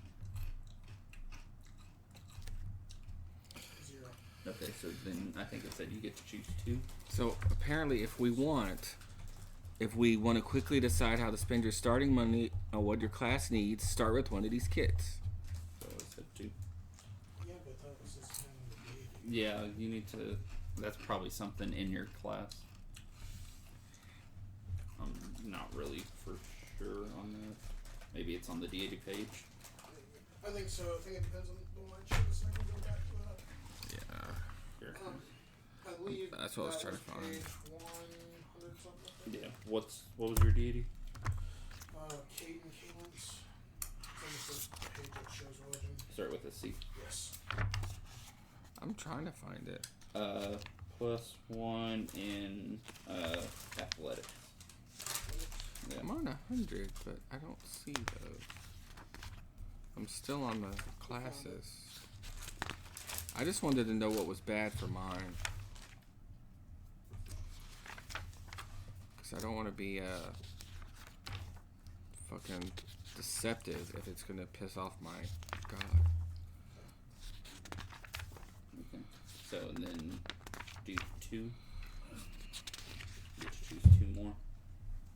0. Okay, so then I think it said you get to choose 2. So apparently, if we want to quickly decide how to spend your starting money on what your class needs, start with one of these kits. So it said 2. Yeah, but that was just kind of the deity. Yeah, you need to. That's probably something in your class. I'm not really for sure on that. Maybe it's on the deity page. I think so. I think it depends on the one I choose. I can go back to that. Yeah. Here. I believe That's what I was that trying to find. Page 100 something. I think. Yeah. What was your deity? Caden Kalins. It's on the first page that shows religion. Start with a C. Yes. I'm trying to find it. +1 in athletics. Yeah. I'm on 100, but I don't see those. I'm still on the classes. I just wanted to know what was bad for mine. Because I don't want to be fucking deceptive if it's going to piss off my god. Okay. So and then do 2.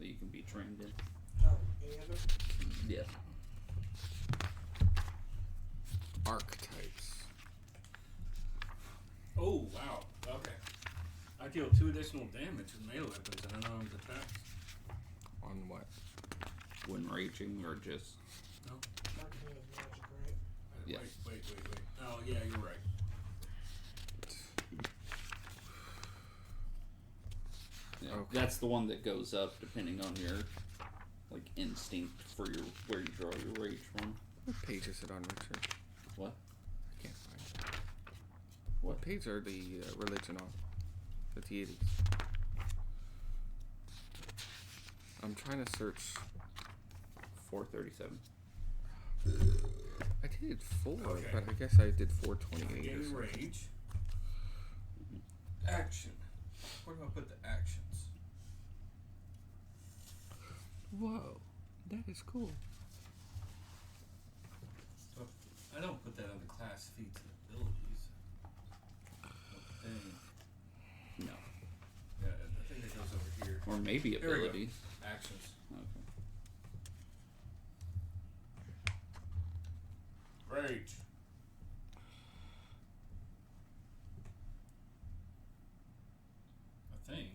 that you can be trained in. Oh, any other? Yeah. Archetypes. Oh, wow. Okay. I deal 2 additional damage with melee weapons and unarmed attacks. On what? When raging or just. No? Arcane is magic, right? Yeah. Wait. Oh, yeah, you're right. Yeah, Okay. that's the one that goes up depending on your like instinct for your where you draw your rage from. What page is it on, Richard? What? I can't find it. What page are the religion on? The deities. I'm trying to search. 437. I did 4, Okay. but I guess I did 428. Give or me something. rage. Action. Where do I put the actions? Whoa, that is cool. Oh, I don't put that under class feats and abilities. Thing. No. Yeah, I think it goes over here. Or maybe There we go. abilities. Actions. Okay. Rage. I think.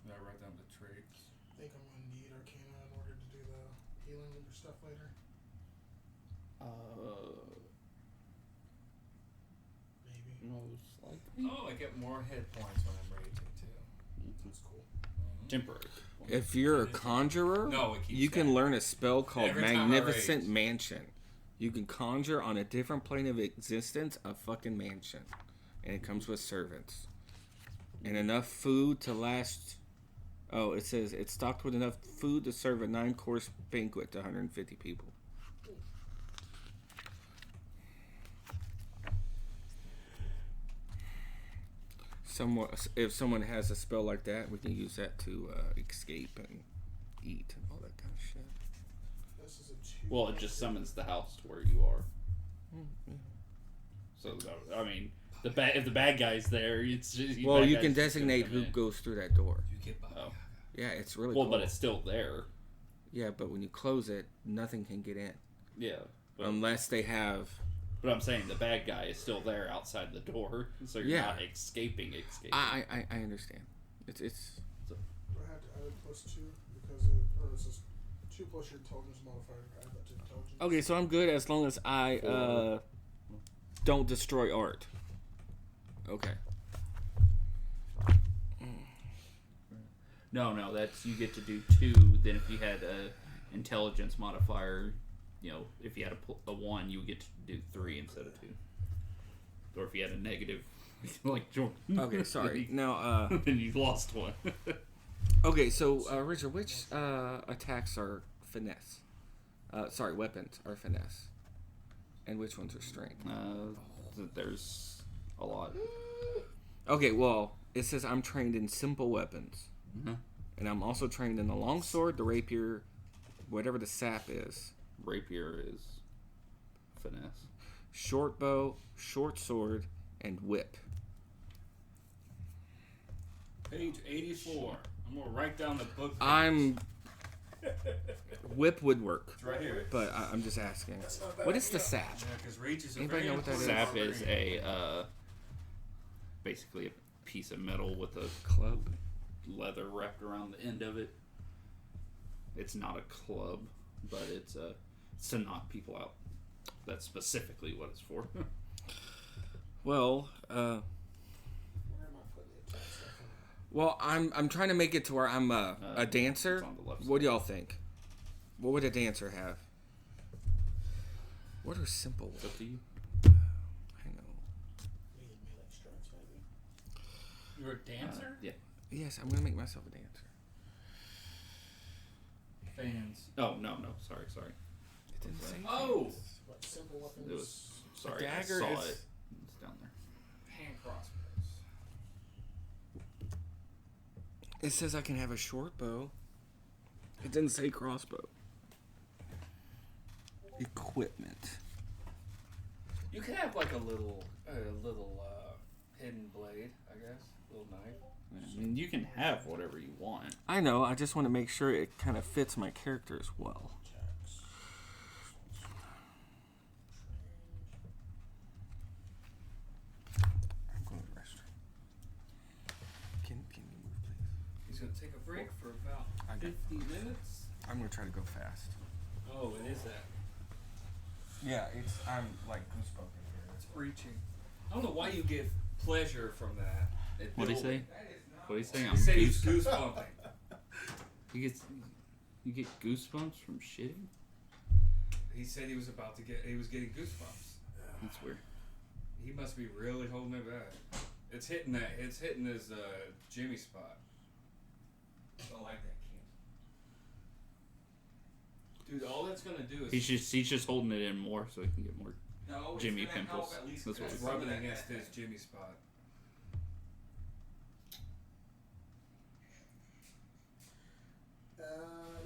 Did I write down the traits? I think I'm going to need Arcana in order to do the healing or stuff later. Maybe. Most likely. Oh, I get more hit points when I'm raging too. That's cool. Temporary. If you're a conjurer, No, it keeps you can that. learn a spell called Every time I Magnificent rage. Mansion. You can conjure on a different plane of existence a fucking mansion. And it comes with servants. And enough food to last. Oh, it says it's stocked with enough food to serve a 9-course banquet to 150 people. If someone has a spell like that, we can use that to escape and eat and all that kind of shit. This is a 2. Well, it just summons the house to where you are. Mm-hmm. So I mean, if the bad guy's there, it's just Well, bad you guy's can just gonna designate come who in. goes through that door. You get by. Oh. Yeah, it's really Well, cool. but it's still there. Yeah, but when you close it, nothing can get in. Yeah. But, Unless they have... but I'm saying the bad guy is still there outside the door, so you're Yeah. not escaping. I understand. It's I had to add a +2 because it's just 2 plus your intelligence modifier. Add that to intelligence. okay, so I'm good as long as I don't destroy art. Okay. No, that's you get to do 2. Then if you had a intelligence modifier, if you had a 1, you would get to do 3 instead of 2. Or if you had a negative, like Jordan. Okay, sorry. Now, then you lost 1. okay, so Richard, which attacks are finesse? Sorry, weapons are finesse, and which ones are strength? There's a lot. Okay, well, it says I'm trained in simple weapons, Mm-hmm. and I'm also trained in the longsword, the rapier, whatever the sap is, Rapier is finesse. short bow, short sword, and whip. Page 84. I'm gonna write down the book. I'm whip would work, It's right here. but I'm just asking. What is the sap? Yeah, because rage is a Anybody very know what that is? important Sap is ingredient. a basically a piece of metal with a Club. leather wrapped around the end of it. It's not a club, but it's to knock people out. That's specifically what it's for. Well, Where am I putting the attack stuff in? well, I'm trying to make it to where I'm a dancer. it's on the left What do side. y'all think? What would a dancer have? What are simple It's weapons? up to you. I know. We need melee strikes, maybe. You're a dancer? Yeah. Yes, I'm gonna make myself a dancer. Fans. Oh no, sorry. It didn't say. Oh! What simple weapons? It was sorry. I dagger saw is- it. It's down there. Hand crossbows. It says I can have a short bow. It didn't say crossbow. Equipment. You could have like a little hidden blade, I guess. Little knife. mean, you can have whatever you want. I know. I just want to make sure it kind of fits my character as well. Attacks. I'm going to the restroom. Can you move, please? He's gonna take a break for about I got- 50 minutes. I'm going to try to go fast. Oh, it is that. Yeah, I'm like goosebumping here. It's breaching. I don't know why you get pleasure from that. What'd he say? What'd he say? He said he's goosebumping. You get goosebumps from shitting? He said he was getting goosebumps. That's weird. He must be really holding it back. It's hitting his Jimmy spot. Don't like that can. Dude, all that's gonna do is He's just holding it in more so he can get more. No, it's Jimmy gonna pimples. help at least That's what get it's some of rubbing that- against his Jimmy spot.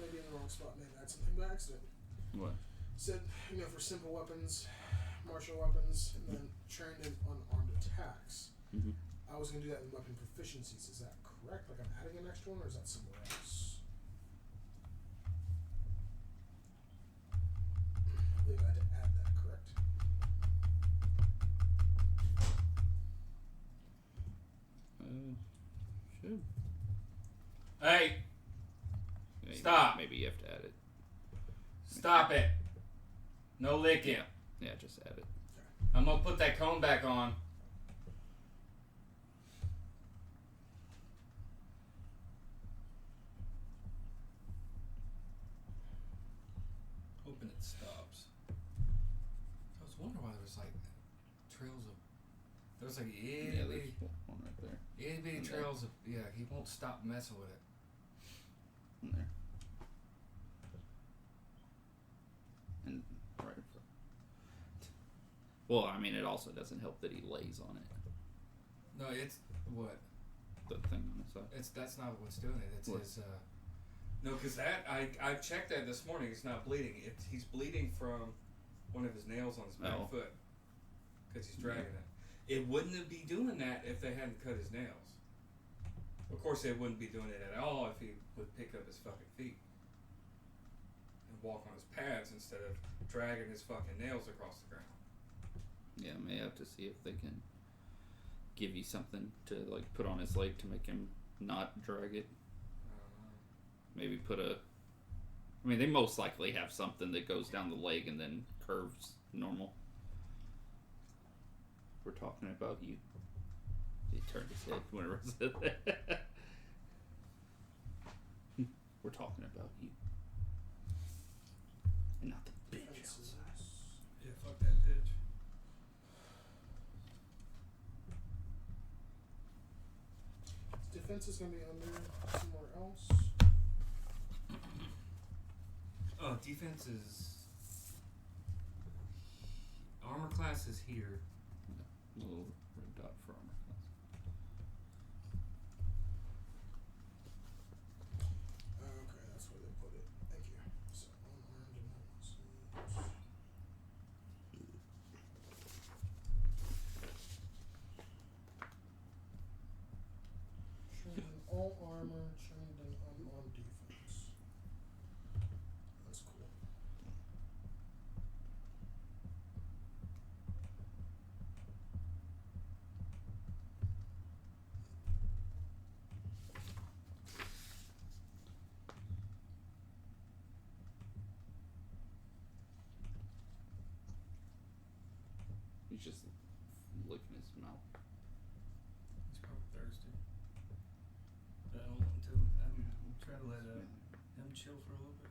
Maybe in the wrong spot. Maybe I had something by accident. What? Said, for simple weapons, martial weapons, and then trained in unarmed attacks. Mm-hmm. I was going to do that in weapon proficiencies. Is that correct? Like I'm adding an extra one, or is that somewhere else? I believe I had to add that, correct? Should. Hey, Maybe, Stop. Maybe you have to add it. stop it! No licking. Yeah, just add it. I'm gonna put that cone back on. Hoping it stops. I was wondering why there was like trails of. There was like Yeah, itty there's one right there. bitty Okay. trails of. Yeah, he won't stop messing with it. In there. And right in front. Well, I mean, it also doesn't help that he lays on it. No, it's what? The thing on the side. That's not what's doing it. It's What? his. No, because I checked that this morning. It's not bleeding. He's bleeding from one of his nails on his back Oh. foot because he's dragging it. It wouldn't be doing that if they hadn't cut his nails. Of course, they wouldn't be doing it at all if he would pick up his fucking feet and walk on his pads instead of dragging his fucking nails across the ground. Yeah, I may have to see if they can give you something to like put on his leg to make him not drag it. Maybe put a. I mean, they most likely have something that goes down the leg and then curves normal. We're talking about you. He turned his head whenever I said that. We're talking about you. And not the bitch Defenses. outside. Yeah, fuck that bitch. Defense is going to be under somewhere else. Oh, defense is. Armor class is here. Little red dot for armor class. Okay, that's where they put it. Thank you. So, unarmed and not trained in all armor, trained in unarmed defense. That's cool. He's just licking his mouth. He's probably thirsty. I don't want to. I'm trying to let him chill for a little bit.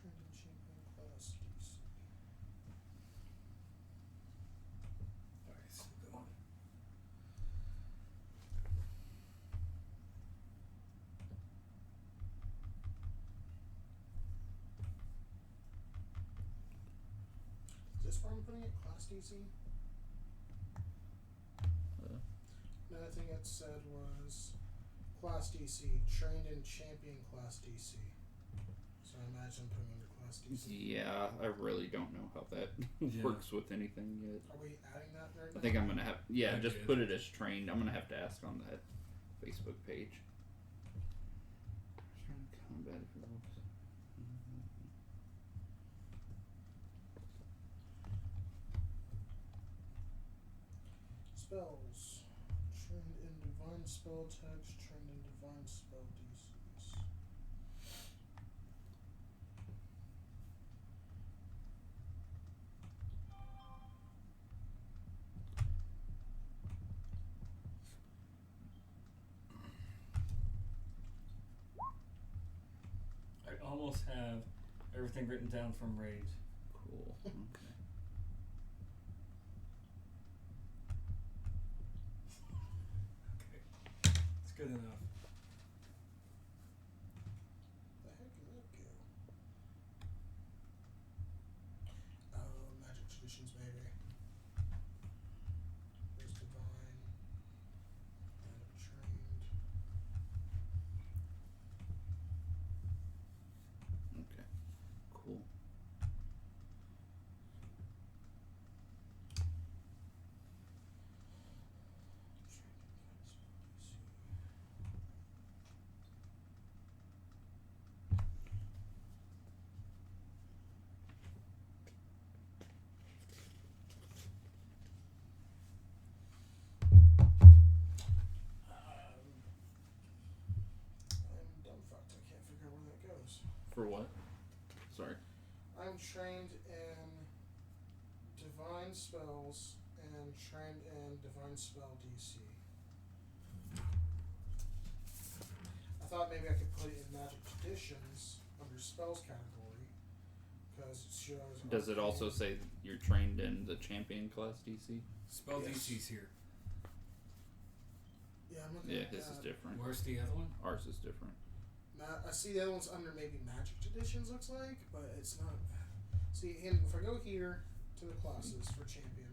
Trained in champion class DC. Alright, so go on. Is this where I'm putting it? Class DC? Another thing it said was class DC, trained in champion class DC. So I imagine putting under class DC. Yeah, I really don't know how that works with anything yet. Are we adding that right now? I think I'm gonna have I just did. put it as trained. I'm gonna have to ask on that Facebook page. Trying to combat if it works. Spells. Trained in divine spell attacks, trained in divine spell DCs. I almost have everything written down from Rage. Cool. Okay. Okay. It's good enough. The heck did that go? Oh, magic traditions, maybe. There's divine. And trained. Okay. Cool. I'm dumbfucked. I can't figure out where that goes. For what? Sorry. I'm trained in divine spells and trained in divine spell DC. I thought maybe I could put it in magic traditions under spells category because it shows. Does it also say you're trained in the champion class DC? Spell Yes. DC's here. Yeah, I'm looking Yeah, at his is that. different. Where's the other one? Ours is different. I see the other one's under maybe magic traditions, looks like, but it's not. See, and if I go here to the classes for champion,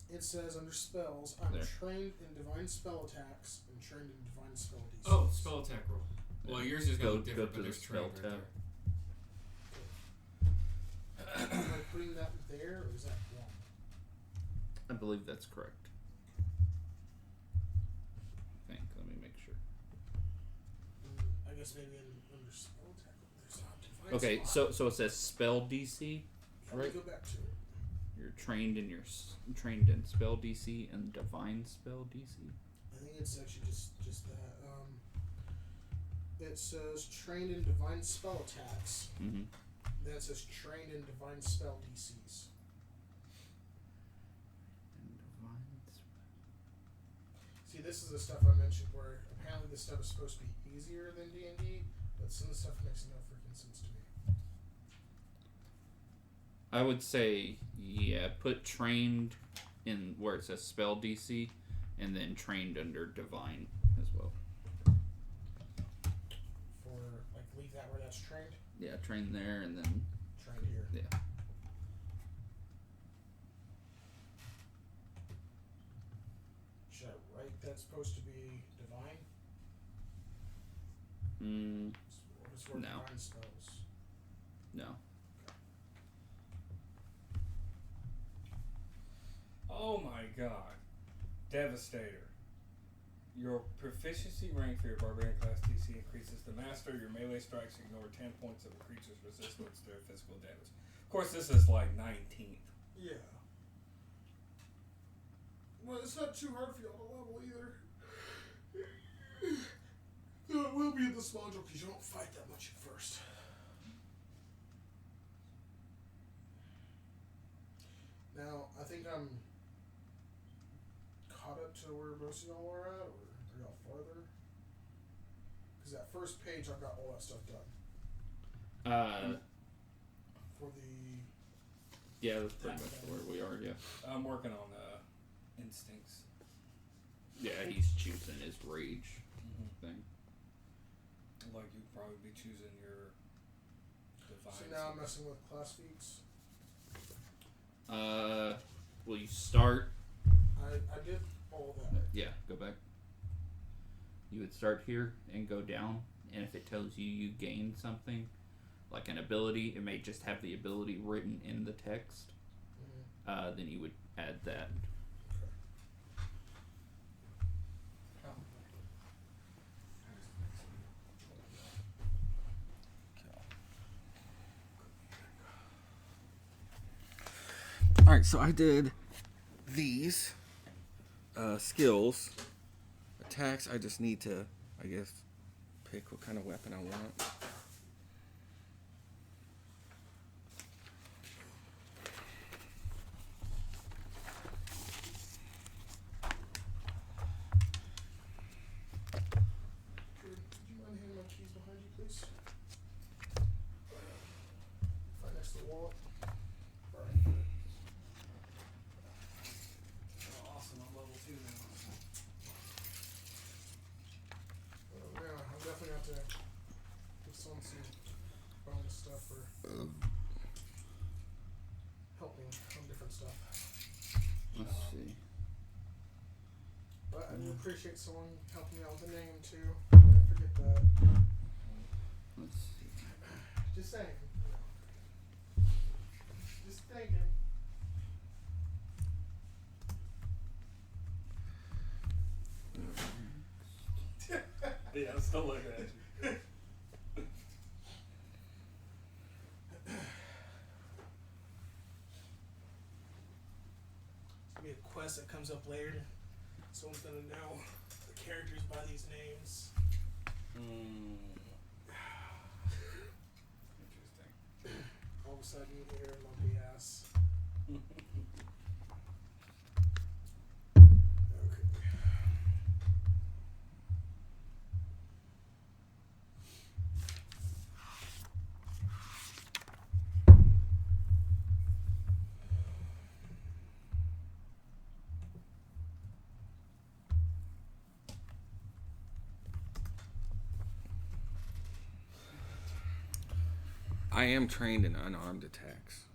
it says under spells, I'm There. trained in divine spell attacks and trained in divine spell DC. Oh, spell attack roll. Well, yours is Go- going to different, go to but the there's trained spell right tab. there. Am I putting that there, or is that wrong? I believe that's correct. I think. Let me make sure. I guess maybe under spell attack, there's not divine Okay, spell. so it says spell DC. Let me right. go back to it. You're trained in trained in spell DC and divine spell DC. I think it's actually just that. It says trained in divine spell attacks. Mm-hmm. Then it says trained in divine spell DCs. And divine. See, this is the stuff I mentioned where apparently this stuff is supposed to be easier than D&D, but some of the stuff makes no freaking sense to me. I would say, yeah, put trained in where it says spell DC, and then trained under divine as well. For, like, leave that where that's trained. Yeah, trained there, and then Trained here. yeah. Should I write that's supposed to be divine? It's where No. divine spells. No. Oh my god. Devastator. Your proficiency rank for your barbarian class DC increases to master. Your melee strikes ignore 10 points of a creature's resistance to physical damage. Of course, this is like 19th. Yeah. Well, it's not too hard for y'all to level either. Though it will be in this module because you don't fight that much at first. Now, I think I'm caught up to where most of y'all are at, or are y'all farther? Because that first page, I've got all that stuff done. For the... Yeah, that's pretty much where we are. Yeah. I'm working on instincts. Yeah, he's choosing his rage thing. Like you'd probably be choosing your divine. So now I'm messing with class feats. Well, you start I did all that. Yeah, go back. You would start here and go down, and if it tells you you gained something, like an ability, it may just have the ability written in the text. Then you would add that. Alright, so I did these skills. Attacks, I just need to, I guess, pick what kind of weapon I want. Would you mind handing my keys behind you, please? Right next to the wallet. Alright. Oh, awesome, I'm level 2 now. Yeah, I'm definitely have to give someone some bonus stuff for helping on different stuff. Let's see. But I do appreciate someone helping me out with the name too. I didn't forget that. Let's see. Just saying. You know. Just thinking. Yeah, I'm still looking at you. It's gonna be a quest that comes up later. Someone's gonna know the characters by these names. Interesting. All of a sudden you hear lumpy ass. Okay. I am trained in unarmed attacks.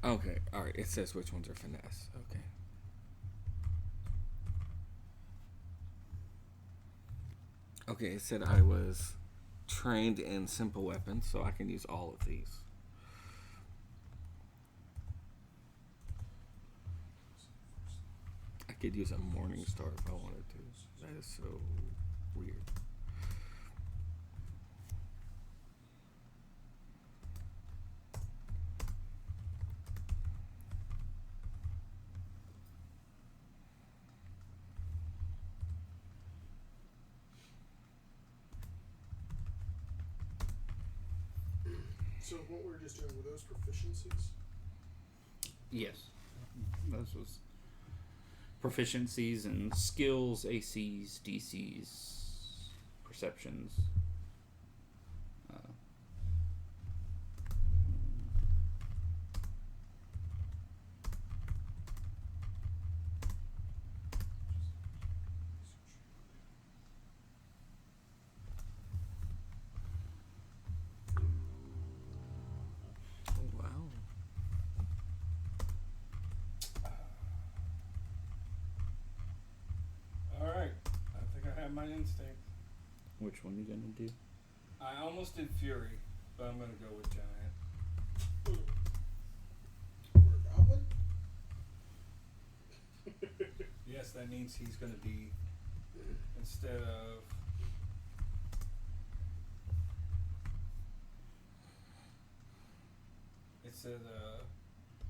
Okay, alright, it says which ones are finesse. Okay. Okay, it said I was trained in simple weapons, so I can use all of these. I could use a Morning Star if I wanted to. That is so weird. So what we were just doing, were those proficiencies? Yes. Those was proficiencies and skills, ACs, DCs, perceptions. Oh, wow. Alright, I think I have my instinct. Which one you gonna do? I almost did Fury, but I'm gonna go with Giant. Or a goblin? Yes, that means he's gonna be, instead of it said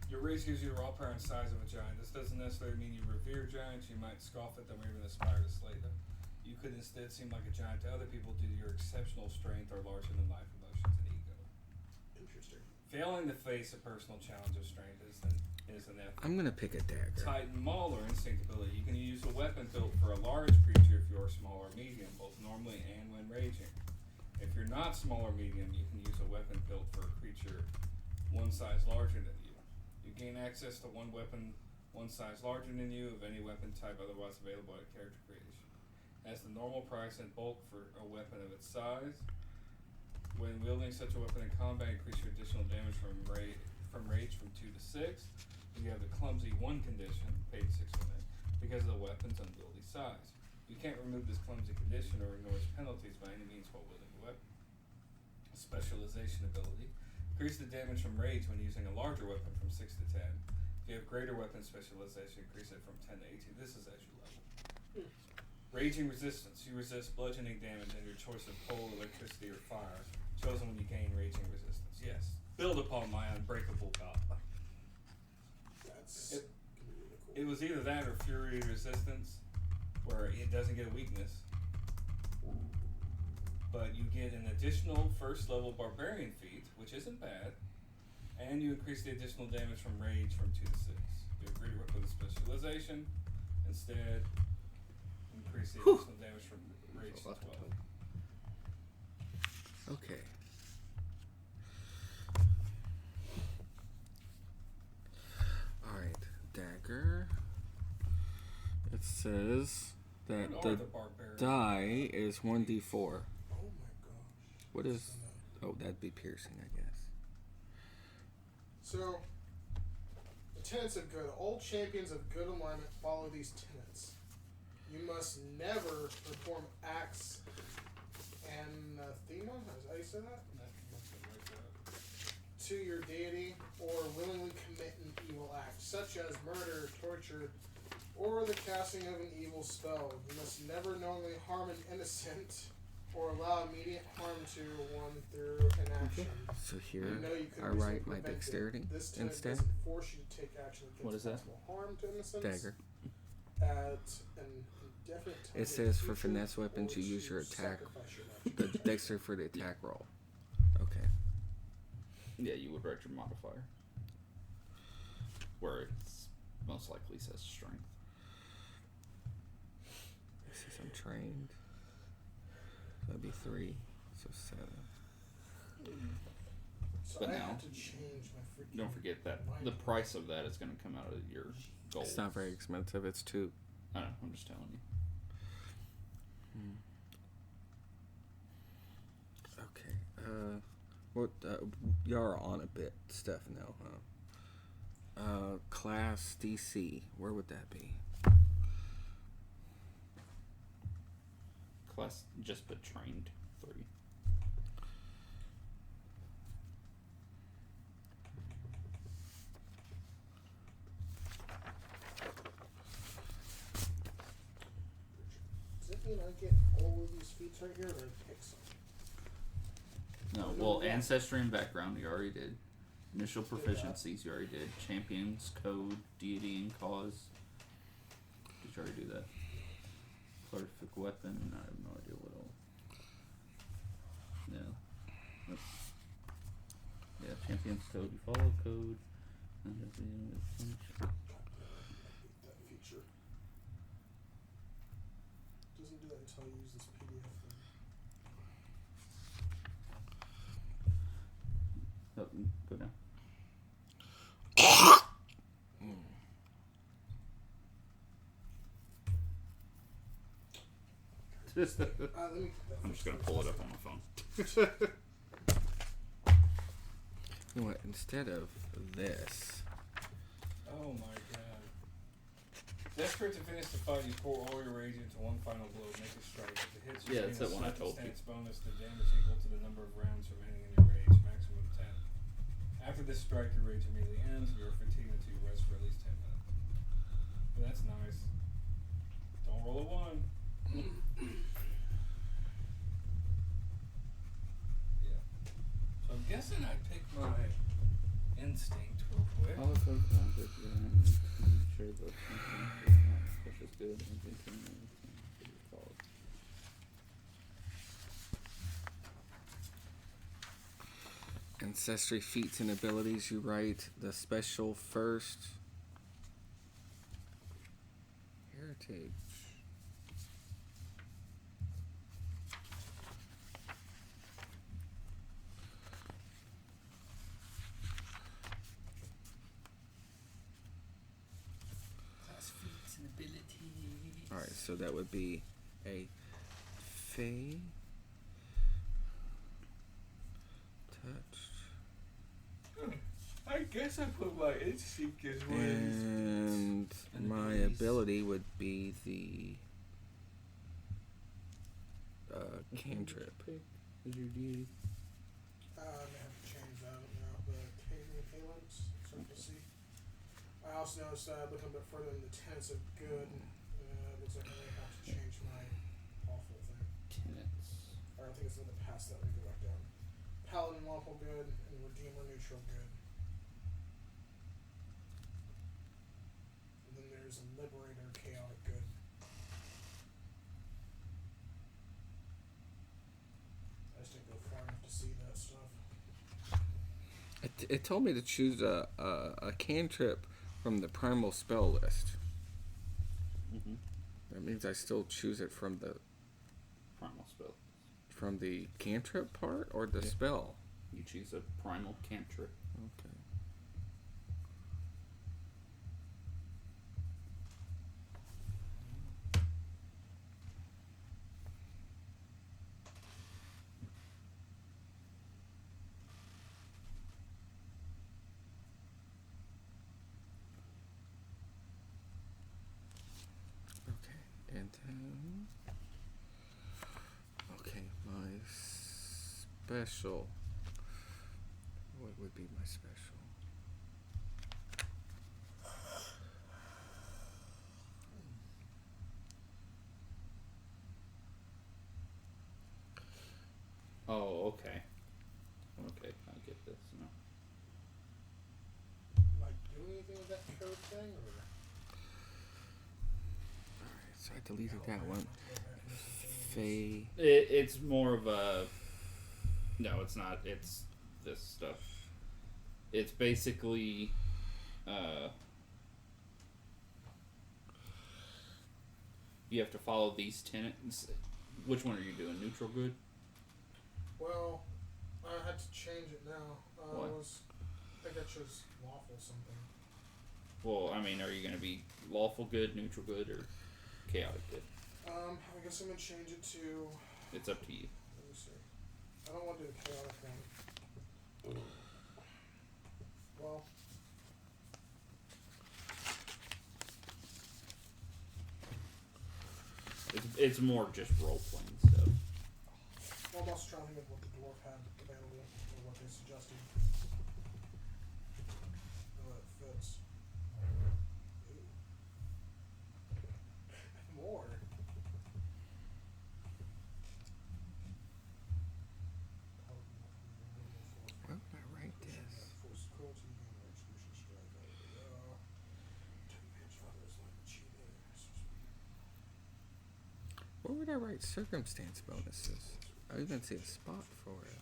Your race gives you the raw power and size of a giant. This doesn't necessarily mean you revere giants. You might scoff at them or even aspire to slay them. You could instead seem like a giant to other people due to your exceptional strength or larger-than-life emotions and ego. Interesting. Failing to face a personal challenge of strength is an effort. I'm gonna pick a dagger. Titan Maul or instinct ability. You can use a weapon built for a large creature if you're small or medium, both normally and when raging. If you're not small or medium, you can use a weapon built for a creature one size larger than you. You gain access to one weapon one size larger than you of any weapon type otherwise available at character creation. Has the normal price and bulk for a weapon of its size. When wielding such a weapon in combat, increase your additional damage from rage from 2 to 6. You have the clumsy 1 condition, paid 6 for that, because of the weapon's unwieldy size. You can't remove this clumsy condition or ignore its penalties by any means while wielding the weapon. Specialization ability. Increase the damage from rage when using a larger weapon from 6 to 10. If you have greater weapon specialization, increase it from 10 to 18. This is as you level. Raging resistance. You resist bludgeoning damage and your choice of coal, electricity, or fire. Chosen when you gain raging resistance. Yes. Build upon my unbreakable god. That's It- really cool. It was either that or fury resistance, where it doesn't get a weakness, but you get an additional first level barbarian feat, which isn't bad, and you increase the additional damage from rage from 2 to 6. You agree with the specialization, instead increase the additional damage from rage to 12. Okay. Alright, dagger. It says that What are the the barbarian? die is 1d4. Oh my gosh. What is. Oh, that'd be piercing, I guess. So, the tenets of good. All champions of good alignment follow these tenets. You must never perform acts anathema, is that how you say that? To your deity, or willingly commit an evil act, such as murder, torture, or the casting of an evil spell. You must never knowingly harm an innocent, or allow immediate harm to one through an action. So here, You know you can I reasonably write my prevent it. dexterity This tenet instead. doesn't force you to take action against What is that? possible harm to innocents. Dagger. At an indefinite time It in says the for future, finesse weapons, or you use to your attack. sacrifice your The life. dexterity for the attack roll. Okay. Yeah, you would write your modifier. Where it's most likely says strength. It says I'm trained. That'd be 3. So 7. So But I now, have to change my freaking. Don't forget that the price of that is going to come out of your gold. It's not very expensive. It's 2. I know, I'm just telling you. Okay. What? Y'all are on a bit stuff now, huh? Class DC. Where would that be? Class just put trained 3. Does that mean I get all of these feats right here, or do I pick some? No, well, ancestry and background you already did. Initial proficiencies you already did. Champions, code, deity, and cause. Did you already do that? Prolific weapon. I have no idea what else. No. That's, yeah, champions, code. You follow code. And That feature. Doesn't do that until I use this PDF thing. oh, go down. Let me. I'm just gonna pull it up on my phone. You know what? Instead of this, Oh my god. Desperate to finish the fight, you pour all your rage into one final blow, make a strike. If it hits, you Yeah, gain that's a that one I told you. circumstance bonus to damage equal to the number of rounds remaining in your rage, maximum 10. After this strike, your rage immediately ends, and you are fatigued until you rest for at least 10 minutes. But that's nice. Don't roll a 1. Yeah. So I'm guessing I picked my instinct real quick. Also contact them. Sure that something is not precious good and continue to be called. Ancestry feats and abilities. You write the special first. Heritage. Class feats and abilities. Alright, so that would be a Fey. Touched. I guess I put my instinct as well. And my ability would be the cantrip. Pick is your deity. I may have to change that now. The Kalens, start to see. I also noticed that looking a bit further in the tenets of good, looks like I may have to change my awful thing. Tenets. Or I think it's in the past that we go back down. Paladin lawful good and Redeemer neutral good. And then there's a Liberator chaotic good. I just didn't go far enough to see that stuff. It told me to choose a cantrip from the primal spell list. Mm-hmm. That means I still choose it from the Primal spell. cantrip part or the spell. You choose a primal cantrip. Okay. Okay, and then my special. What would be my special? Oh, okay. Okay, I get this now. Like, do anything with that code thing, or? Alright, so I deleted that one. Fey. It's more of a. No, it's not. It's this stuff. It's basically. You have to follow these tenets. Which one are you doing? Neutral good? Well, I had to change it now. What? I think I chose lawful something. Well, I mean, are you going to be lawful good, neutral good, or chaotic good? I guess I'm gonna change it to. It's up to you. Let me see. I don't want to do the chaotic one. Well. It's more just role playing stuff. Well, I'm also trying to think of what the dwarf had available, or what they suggested. Oh, it fits. Ooh. More. Where would I write this? Force cruelty and execution strike. Take advantage of others like cheating. Where would I write circumstance bonuses? I don't even see a spot for it.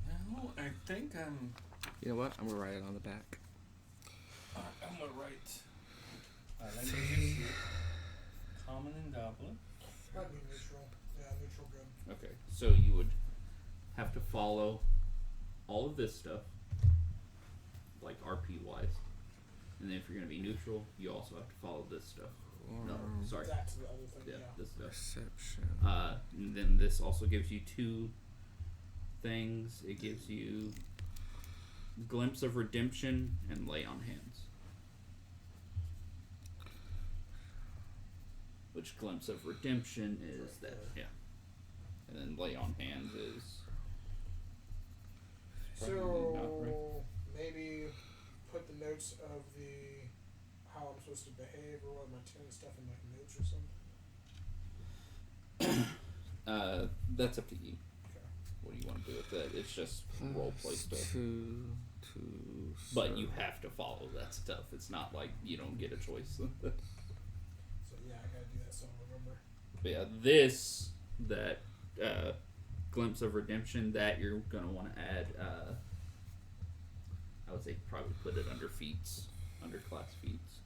No, I think I'm. You know what? I'm gonna write it on the back. I'm gonna write. Language issue. Common and goblin. Might be neutral. Yeah, neutral good. Okay, so you would have to follow all of this stuff, like RP wise, and then if you're going to be neutral, you also have to follow this stuff. No, sorry. That's the other thing. Yeah, Yeah. this stuff. Perception. And then this also gives you two things. It gives you glimpse of redemption and lay on hands. Which glimpse of redemption is that, yeah. And then lay on hands is. probably not right. So maybe put the notes of the how I'm supposed to behave or what, am I telling stuff in like notes or something? That's up to you. Okay. What do you want to do with that? It's just role play stuff. Two, But you have to follow that stuff. It's not like you don't get a choice. So yeah, I gotta do that so I remember. But yeah, this, that Glimpse of Redemption, that you're going to want to add, I would say probably put it under feats, under class feats.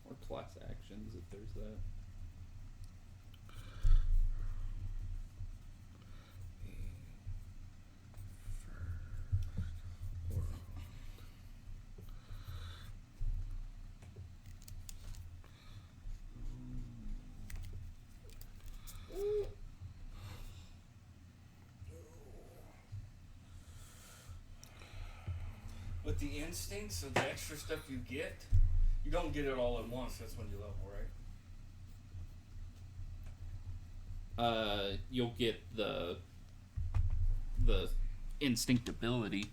Or class actions if there's that. With the instincts, so the extra stuff you don't get it all at once. That's when you level, right? You'll get the instinct ability.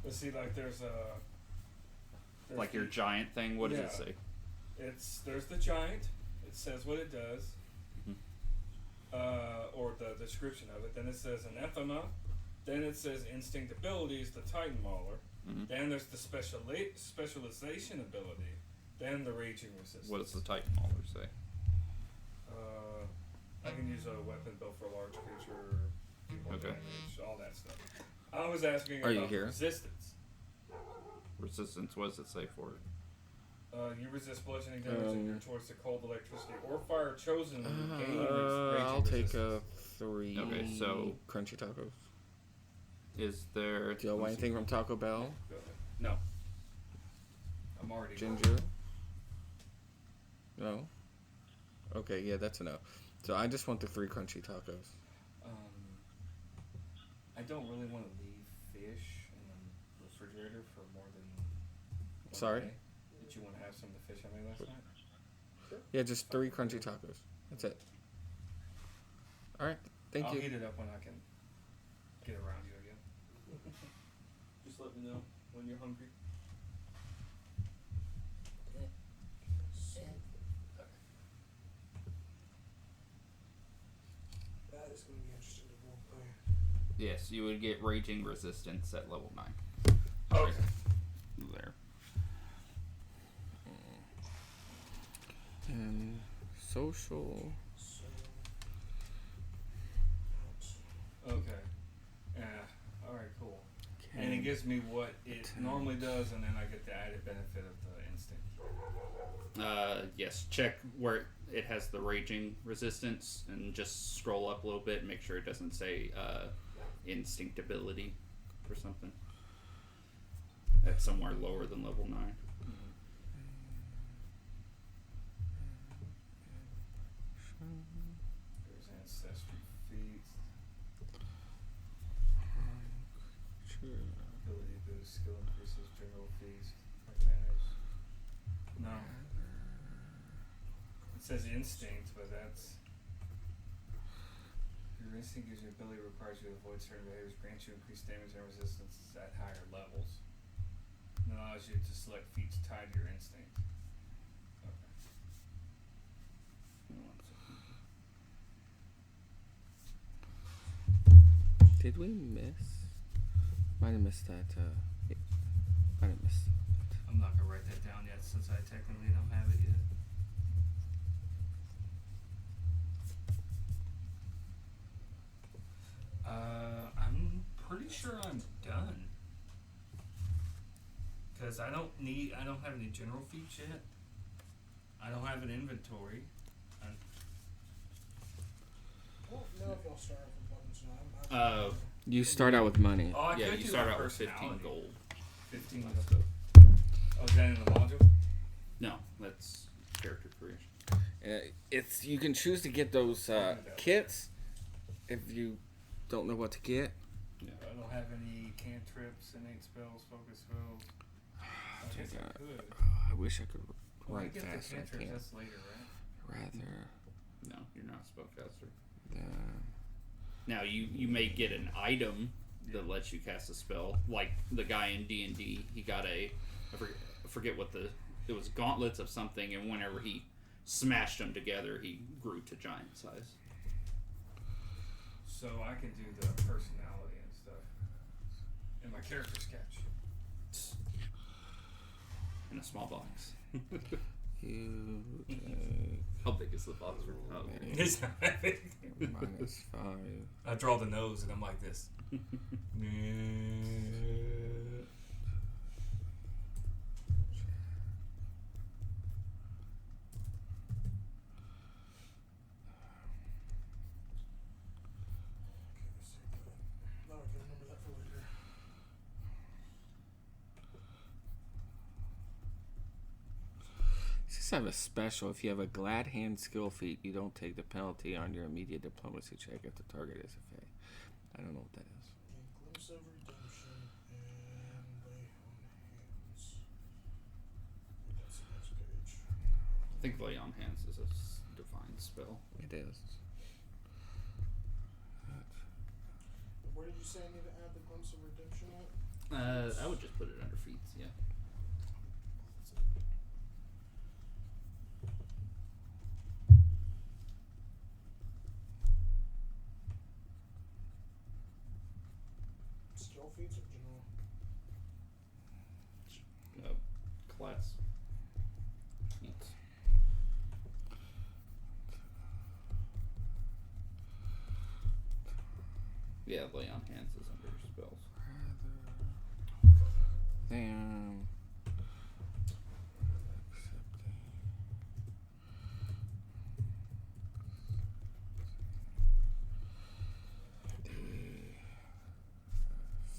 But see, like there's Like your giant thing, what does it say? There's the giant. It says what it does, or the description of it. Then it says anathema. Then it says instinct abilities, the Titan Mauler. Then there's the specialization ability. Then the raging resistance. What does the Titan Mauler say? I can use a weapon built for a large creature, Okay. damage, all that stuff. I was asking Are you about here? resistance. Resistance, what does it say for it? You resist bludgeoning damage and your choice to cold, electricity, or fire chosen when you gain raging I'll take resistance. a 3 Okay, so- crunchy tacos. Is there... Do you want anything from Taco Bell? Go ahead. No. I'm already Ginger? No? Okay, yeah, that's a no. So I just want the 3 crunchy tacos. I don't really want to leave fish in the refrigerator for more than one Sorry? day. Did you want to have some of the fish I made last night? Yeah, just 3 crunchy tacos. That's it. Alright, thank I'll you. heat it up when I can get around you again. Just let me know when you're hungry. So, that is going to be interesting to role play. Yes, you would get raging resistance at level 9. Okay. There. And social. So, Okay. Yeah. Alright, cool. And it gives me what it normally does, and then I get the added benefit of the instinct. Yes, check where it has the raging resistance and just scroll up a little bit and make sure it doesn't say instinct ability or something. That's somewhere lower than level 9. There's ancestry feats, ability boost, skill increases, general feast, advantage. No. It says instinct, but that's... Your instinct gives you ability requires you to avoid certain behaviors, grants you increased damage and resistance at higher levels. And allows you to select feats tied to your instinct. Okay. Did we miss? Might have missed that. Might have missed. I'm not gonna write that down yet since I technically don't have it yet. I'm pretty sure I'm done. Cause I don't have any general feats yet. I don't have an inventory. I don't know if y'all start off with buttons or not. You start out with money. Oh, I Yeah, could you do start my out with 15 personality. gold. 15 gold. Oh, is that in the module? No, that's character creation. It's you can choose to get those kits if you don't know what to get. Yeah. I don't have any cantrips, innate spells, focus spells. I guess I could. I wish I could Well, I write get the faster. I cantrips, can't. that's later, right? Rather No, you're not a spellcaster. than Now, you may get an item that lets you cast a spell. Like the guy in D&D, he got I forget what it was gauntlets of something, and whenever he smashed them together, he grew to giant size. So I can do the personality and stuff in my character sketch. In a small box. You How big is the box? Oh, okay. It's not that big. -5. I draw the nose and I'm like this. Now I can remember that for later. Just have a special. If you have a glad hand skill feat, you don't take the penalty on your immediate diplomacy check if the target is a fae. I don't know what that is. Gain glimpse of redemption and lay on hands. That's the next page. I think Lay on Hands is a divine spell. It is. Where did you say I need to add the glimpse of redemption at? I would just put it under feats, yeah. Skill feats or general? Class feats. Yeah, Lay on Hands is under spells. Damn.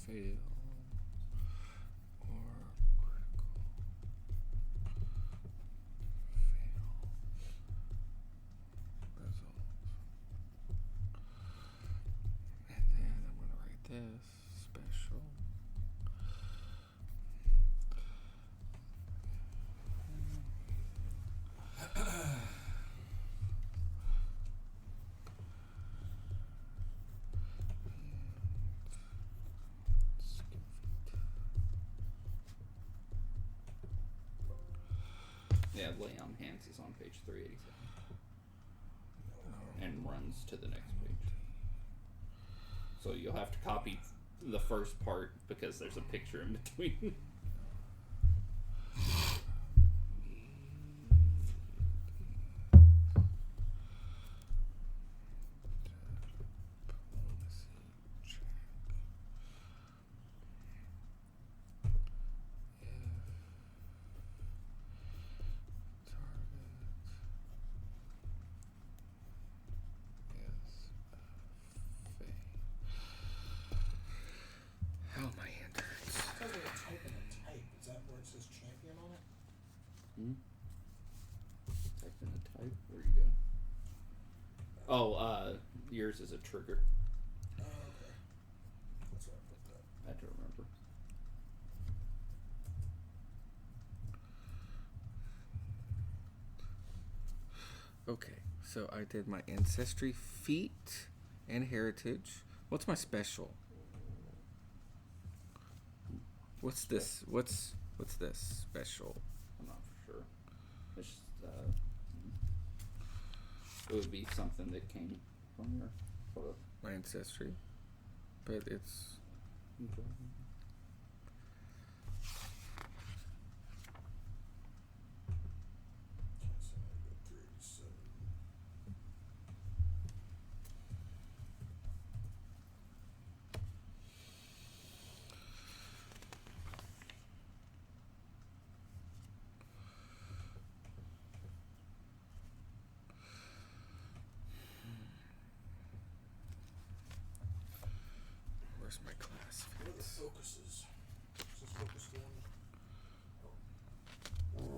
Fail or critical. Fail. Result. And then I'm gonna write this special. Yeah, Lay on Hands is on page 387. And runs to the next page. So you'll have to copy the first part because there's a picture in between. How my hand hurts. It says there's a type and a type. Is that where it says champion on it? Type in a type. Where you go? Oh, yours is a trigger. Oh, okay. That's where I put that. I had to remember. Okay, so I did my ancestry feat and heritage. What's my special? What's this? What's this special? I'm not for sure. It's just, it would be something that came from your. Hold up. My ancestry, but it's Okay. Okay, so I go 387. where's my class? What are the focuses? Is this focus one?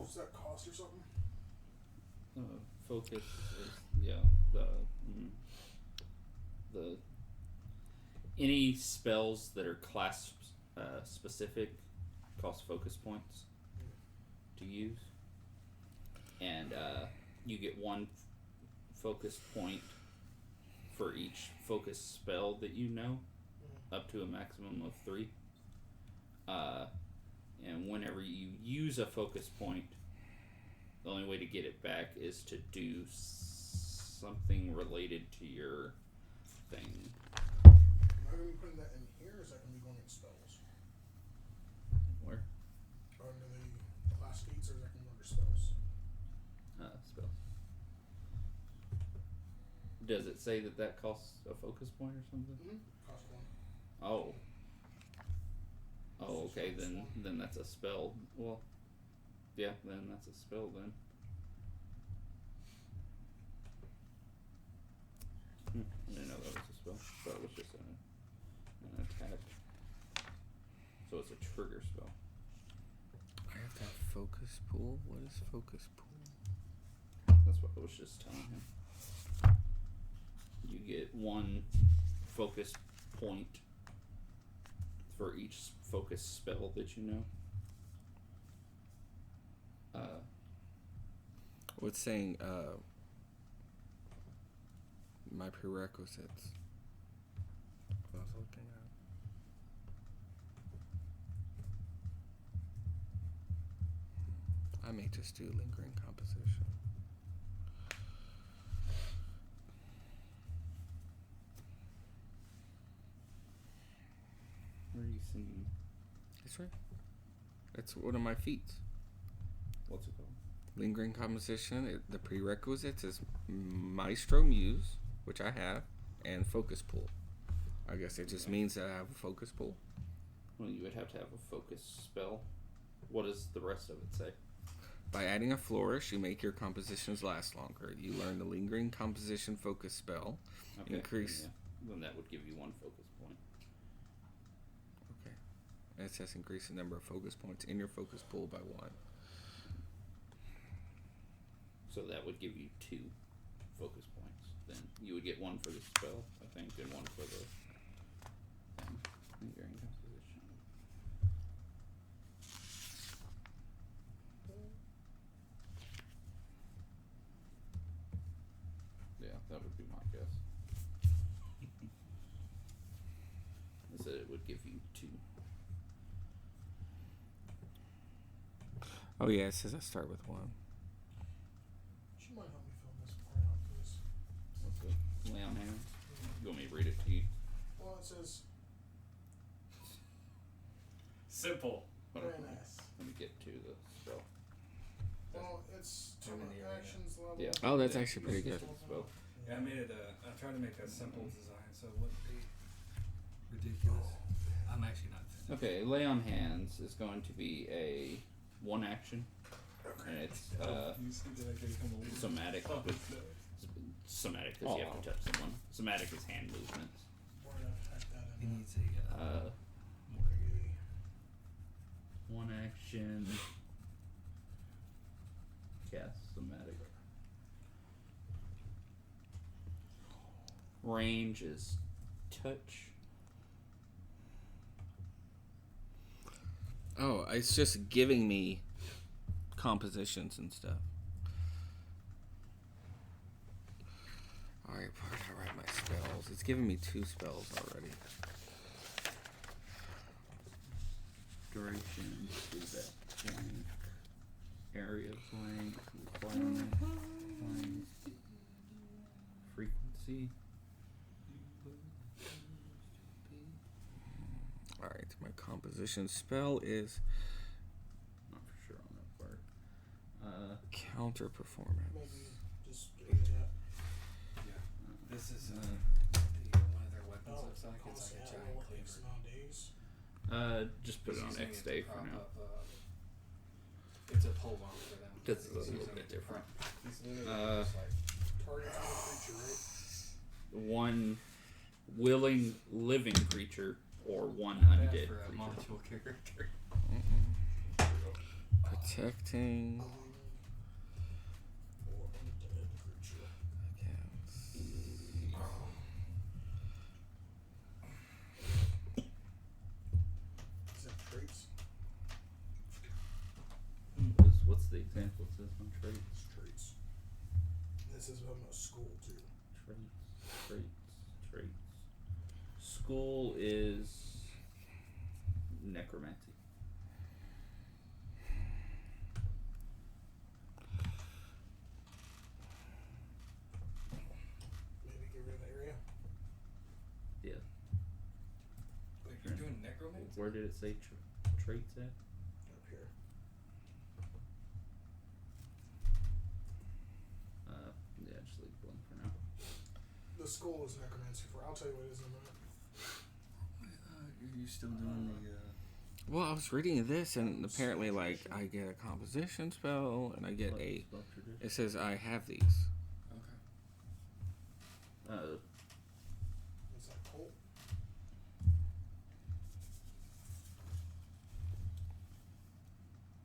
Does that cost or something? Focus is the any spells that are class specific cost focus points to use, and you get one focus point for each focus spell that you know. up to a maximum of 3. And whenever you use a focus point, the only way to get it back is to do something related to your thing. Am I going to be putting that in here, or is that going to be going in spells? Where? Under the class feats, or is that going to go under spells? Spells. Does it say that costs a focus point or something? Mm-hmm. Cost 1. Oh. Oh, okay, then that's a spell. Well, yeah, then that's a spell then. I didn't know that was a spell. I thought it was just an attack. So it's a trigger spell. I have to have focus pool. What is focus pool? That's what I was just telling him. You get 1 focus point for each focus spell that you know. What's saying my prerequisites? I was looking at. I may just do lingering composition. Where are you seeing? That's right. That's one of my feats. What's it called? Lingering composition. The prerequisites is Maestro Muse, which I have, and focus pool. I guess it just means that I have a focus pool. Well, you would have to have a focus spell. What does the rest of it say? By adding a flourish, you make your compositions last longer. You learn the lingering composition focus spell. Okay. Increase. Then that would give you 1 focus point. Okay. And it says increase the number of focus points in your focus pool by 1. So that would give you 2 focus points. Then you would get 1 for the spell, I think, and 1 for the lingering composition. Yeah, that would be my guess. I said it would give you 2. Oh yeah, it says I start with 1. She might help me fill this part out, please. What's it? Lay on hands? You want me to read it to you? Well, it says Simple. very nice. Let me get to the spell. Well, it's 2 Terminator, actions level. Yeah. Oh, that's Yeah. actually pretty good. Spell. Yeah, I made it. I tried to make a simple design, so it wouldn't be ridiculous. I'm actually not. Okay, lay on hands is going to be a 1 action, and it's You see that I gave him a little. somatic. Oh, With, somatic because you have to touch someone. Somatic is hand movements. Where did I type that He in? needs a. 1 action. Cast somatic. Range is touch. Oh, it's just giving me compositions and stuff. Alright, part I write my spells. It's giving me 2 spells already. Duration is that blank. Area blank. Requirement blank. Frequency. Alright, my composition spell is Not for sure on that part. counter performance. Maybe just read it out. Yeah. This is one of their weapons. Oh, Looks like it's honestly, like a I don't know giant what cleaver. X amount of days. Just put it on Using X to day for prop now. up, it's a pull on for them. This is a He's little using bit it to different. prop. He's literally just like, Target's on a creature, right? 1 willing living creature or 1 bad undead for a creature. module character. Protecting Or undead creature. against. Is that traits? What's the example? It says on traits. It's traits. This is about school too. Traits. school is necromancy. Maybe get rid of the area. Yeah. Wait, you're doing necromancy? Where did it say traits at? Up here. Yeah, just leave it blank for now. The school is necromancy for. I'll tell you what it is in a minute. Are you still doing the? Well, I was reading this, and apparently, like, I get a composition spell, and I get a. It says I have these. Okay. Is that Colt?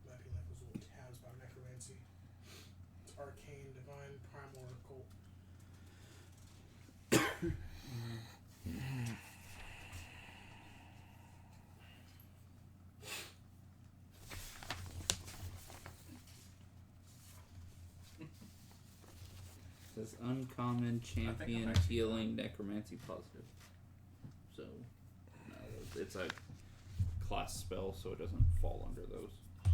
That'd be like those little tabs about necromancy. It's arcane, divine, primal, or occult. It says uncommon, champion, actually healing, necromancy, positive. So, no, it's a class spell, so it doesn't fall under those. I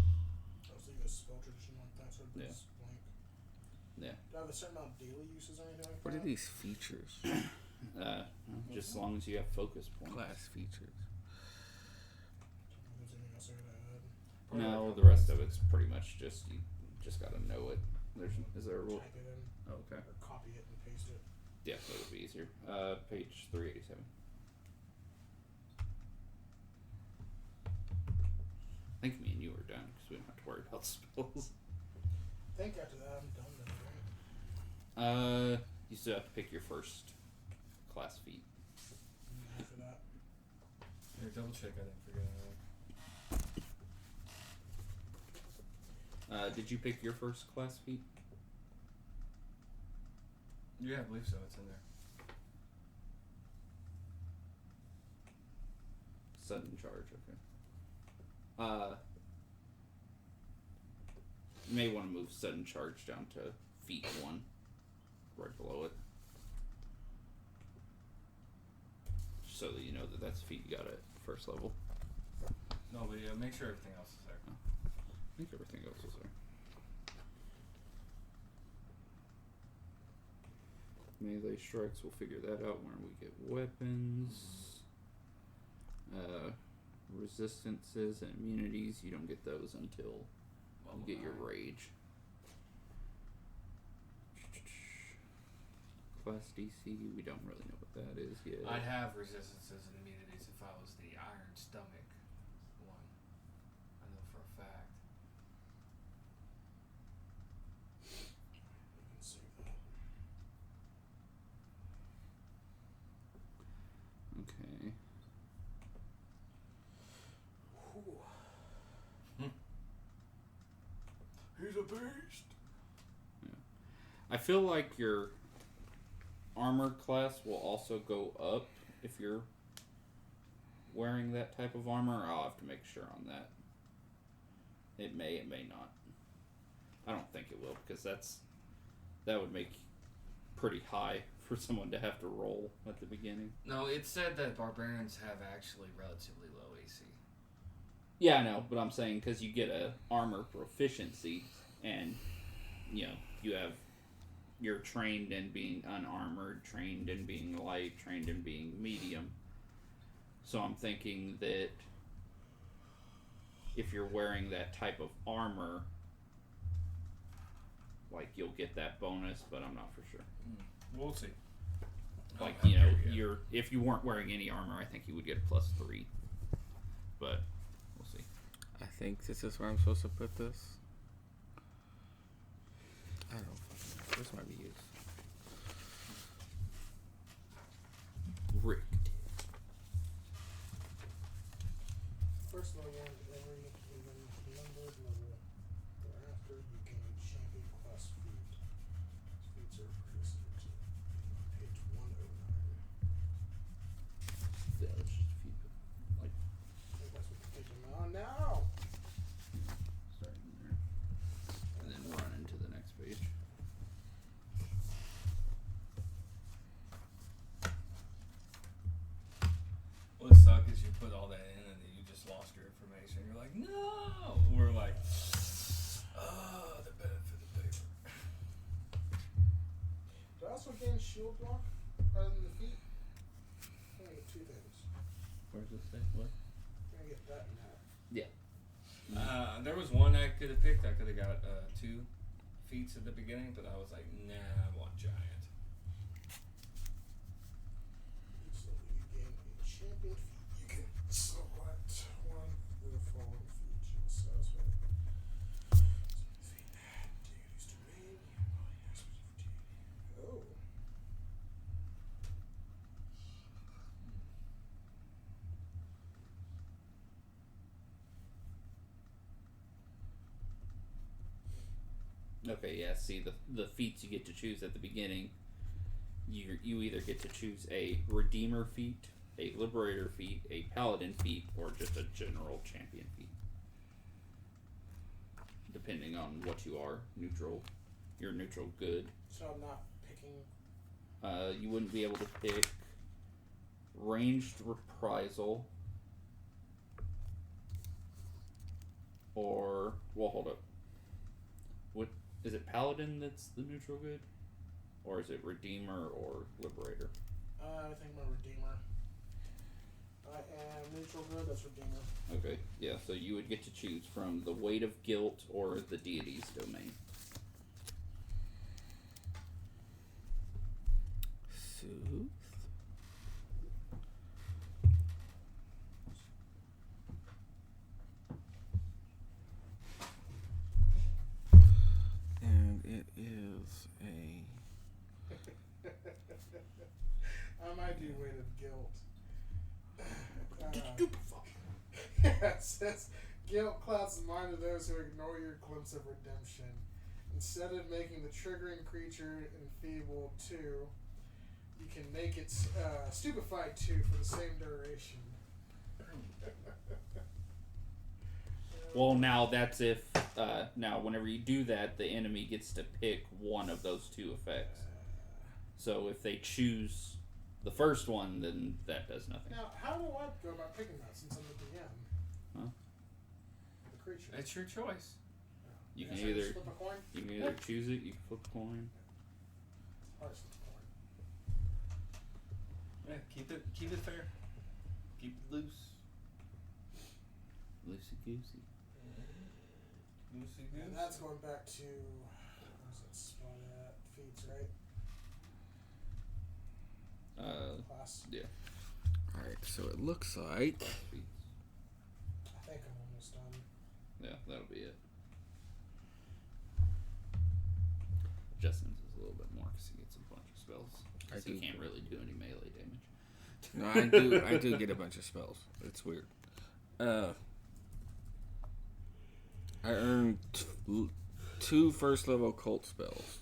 was thinking a spell tradition like that, so Yeah. it's blank. Yeah. Do I have a certain amount of daily uses or anything like What are that? these features? Just as long as you have focus points. Class features. If there's anything else I gotta add. Probably No, like the rest of it's pretty much just you just gotta know it. Is there a rule? Type it in, Oh, okay. or copy it and paste it. Yeah, that would be easier. Page 387. I think me and you were done because we don't have to worry about spells. I think after that I'm done then, right? You still have to pick your first class feat. After that. Here, double check. I didn't forget anything. Did you pick your first class feat? Yeah, I believe so. It's in there. Sudden charge, okay. You may want to move sudden charge down to feat 1, right below it. So that you know that that's a feat you got at first level. No, but yeah, make sure everything else is there. I think everything else is there. Melee strikes, we'll figure that out when we get weapons. Resistances and immunities, you don't get those until you get your rage. Class DC, we don't really know what that is yet. I'd have resistances and immunities if I was the Iron Stomach one. I know for a fact. You can save that. Okay. He's a beast. I feel like your armor class will also go up if you're wearing that type of armor. I'll have to make sure on that. It may not. I don't think it will, because that would make pretty high for someone to have to roll at the beginning. No, it said that barbarians have actually relatively low AC. Yeah, I know, but I'm saying because you get a armor proficiency, and you're trained in being unarmored, trained in being light, trained in being medium. So I'm thinking that if you're wearing that type of armor, like you'll get that bonus, but I'm not for sure. We'll see. Like Oh, yeah. if you weren't wearing any armor, I think you would get a +3. But we'll see. I think this is where I'm supposed to put this. I don't know. This might be used. Rick. First level 1 every even numbered level. Thereafter, you gain champion class feat. Feats are persistent. Page 109. Yeah, it's just a few. Like I think that's what the page I'm on now. starting there, and then run into the next page. suck is you put all that in and then you just lost your information. You're like, no! We're like, oh, the benefit of paper. Do I also gain shield block other than the feet? I'm gonna get two things. Where's this thing? What? I'm gonna get that and that. There was one I could have picked. I could have got 2 feats at the beginning, but I was like, nah, I want giant. So you gain a champion feat. You can select one of the following features. So that's what. Deity's domain. Oh. Okay, yeah. See, the feats you get to choose at the beginning, you either get to choose a Redeemer feat, a Liberator feat, a Paladin feat, or just a general champion feat. Depending on what you are, neutral, you're neutral good. So I'm not picking. You wouldn't be able to pick ranged reprisal, or well, hold up. What is it? Paladin that's the neutral good, or is it Redeemer or Liberator? I think I'm a Redeemer. I am neutral good. That's Redeemer. Okay, yeah. So you would get to choose from the weight of guilt or the deity's domain. Sooth. And it is a. I might do weight of guilt. It says guilt clouds the mind of those who ignore your glimpse of redemption. Instead of making the triggering creature enfeebled 2, you can make it stupefied 2 for the same duration. Well, now that's if now whenever you do that, the enemy gets to pick one of those 2 effects. So if they choose the first one, then that does nothing. Now, how do I go about picking that since I'm the DM? Huh? The creature. It's your choice. You I can guess I either just flip a coin? you can either choose it, you can flip a coin. I'll just flip a coin. Yeah, keep it fair. Keep it loose. Loosey goosey. Loosey And goosey. that's going back to, where's that spot at? Feats, right? Class. Yeah. Alright, so it looks like. Feats. I think I'm almost done. Yeah, that'll be it. Justin's is a little bit more because he gets a bunch of spells. I 'Cause he do. can't really do any melee damage. No, I do get a bunch of spells. It's weird. I earned 2 first level cult spells.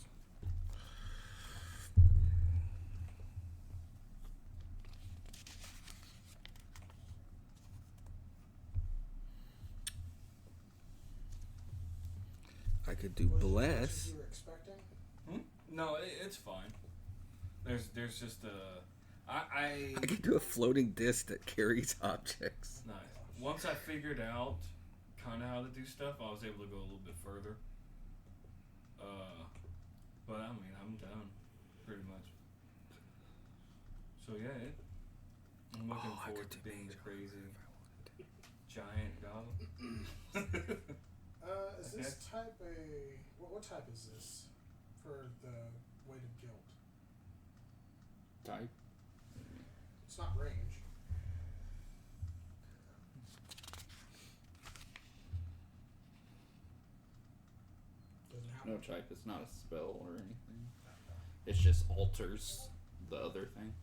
I could do Was it as much bless. as you were expecting? No, it's fine. There's just I I could do a floating disc that carries objects. nice. Once I figured out kind of how to do stuff, I was able to go a little bit further. But I mean, I'm done, pretty much. So yeah, I'm looking I forward could to do being the major crazy giant goblin. Is this type a... What type is this for the weight of guilt? Type. It's not range. Doesn't have No type. It's not a spell or anything. It just alters the other thing.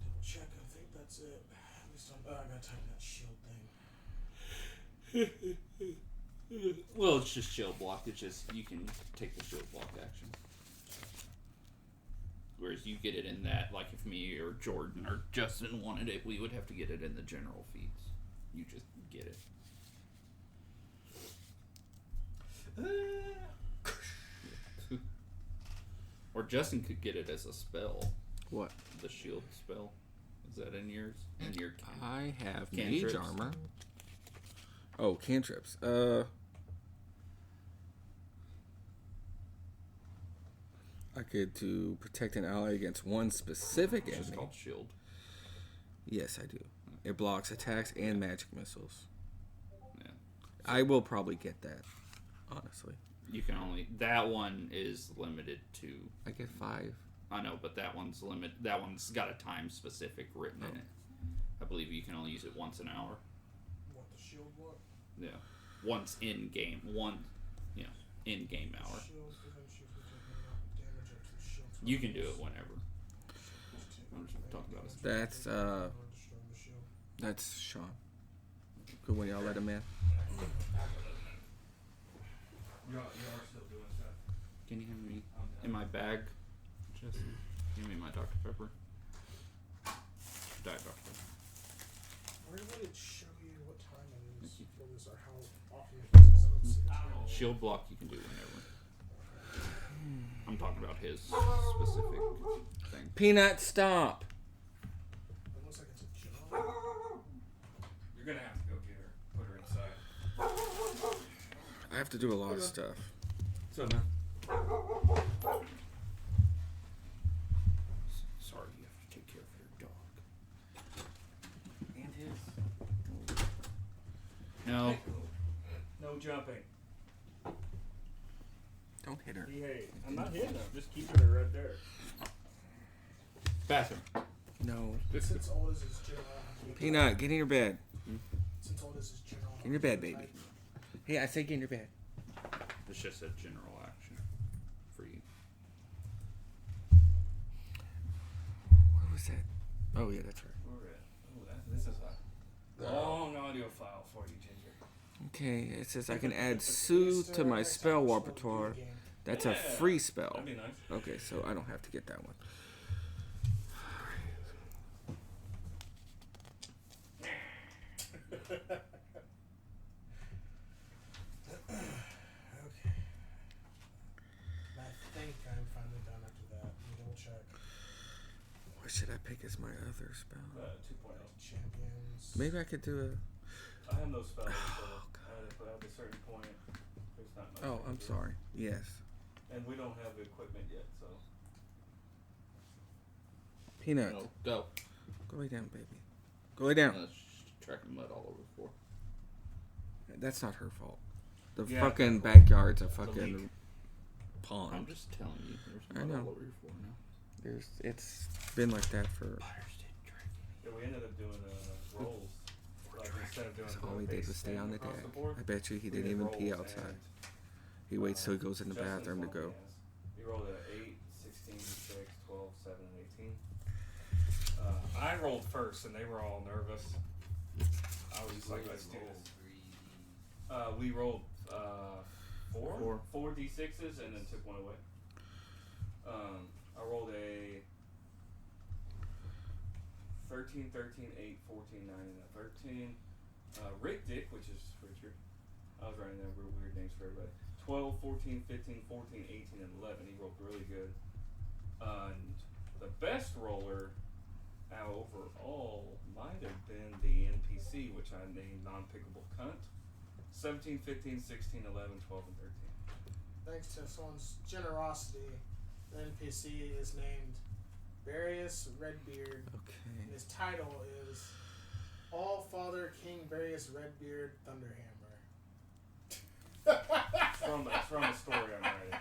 Double check, I think that's it. At least I gotta type that shield thing. Well, it's just shield block. It's just you can take the shield block action. Whereas you get it in that, like if me or Jordan or Justin wanted it, we would have to get it in the general feats. You just get it. Or Justin could get it as a spell. What? The shield spell. Is that in yours? In your I have Cantrips. mage armor. Oh, cantrips. I could do protect an ally against one specific Which is enemy. called shield. Yes, I do. It blocks attacks and magic missiles. Yeah. I will probably get that, honestly. You can only that one is limited to. I get 5. I know, but that one's limit. That one's got a time specific written in it. I believe you can only use it once an hour. What, the shield block? Yeah, once in game. In game hour. Shields prevent you from taking damage up to the shield. You can do it whenever. I'm just talking about it. That's Sean. Good one, y'all let him in. You are still doing stuff. Can you hand me in my bag, Jesse? Give me my Dr. Pepper. Diet Dr. Pepper. Where would it show you what time it is for this or how often it is? 'Cause I don't see the time. Shield block you can do whenever. I'm talking about his specific thing. Peanut, stop. It looks like it's a general. You're gonna have to go get her, put her inside. I have to do a lot of stuff. So man. Sorry, you have to take care of your dog. And his. No. No jumping. Don't hit her. Hey, I'm not hitting him. Just keeping her right there. Bathroom. No. Since all this is general. Peanut, get in your bed. Since all this is general. Get in your bed, baby. Hey, I say get in your bed. It's just a general action for you. What was that? Oh, yeah, that's right. This is a long audio file for you, Ginger. Okay, it says I can add Soothe to my spell repertoire. That's a free spell. That'd be nice. Okay, so I don't have to get that one. Okay. I think I'm finally done after that. Let me double check. What should I pick as my other spell? 2.0. Champions. Maybe I could do a... I have no spells, so at a certain point, there's not much. Oh, I can I'm do. sorry. Yes. And we don't have the equipment yet, so. Peanut, No, go. go lay down, baby. Go lay down. Tracking mud all over the floor. That's not her fault. The Yeah, fucking the- backyard's a leak. fucking I'm pond. just telling you, I there's mud know. all over your floor now. It's been like that for... Yeah, we ended up doing rolls. Like instead of doing All he the did base was stay on the across deck. board, I bet you he we didn't did even pee rolls outside. and, He waits till he goes in the Justin's bathroom to one go. has. He rolled an 8, 16, 6, 12, 7, and 18. I rolled first, and they were all nervous. I was just like, let's do this. We rolled four d6s, and then took one away. I rolled a 13, 13, 8, 14, 9, and a 13. Rick Dick, which is Richard. I was writing down weird names for everybody. 12, 14, 15, 14, 18, and 11. He rolled really good. And the best roller overall might have been the NPC, which I named Non-Pickable Cunt. 17, 15, 16, 11, 12, and 13. Thanks to someone's generosity, the NPC is named Barius Redbeard. Okay. And his title is Allfather King Barius Redbeard Thunderhammer. It's from a story I'm writing.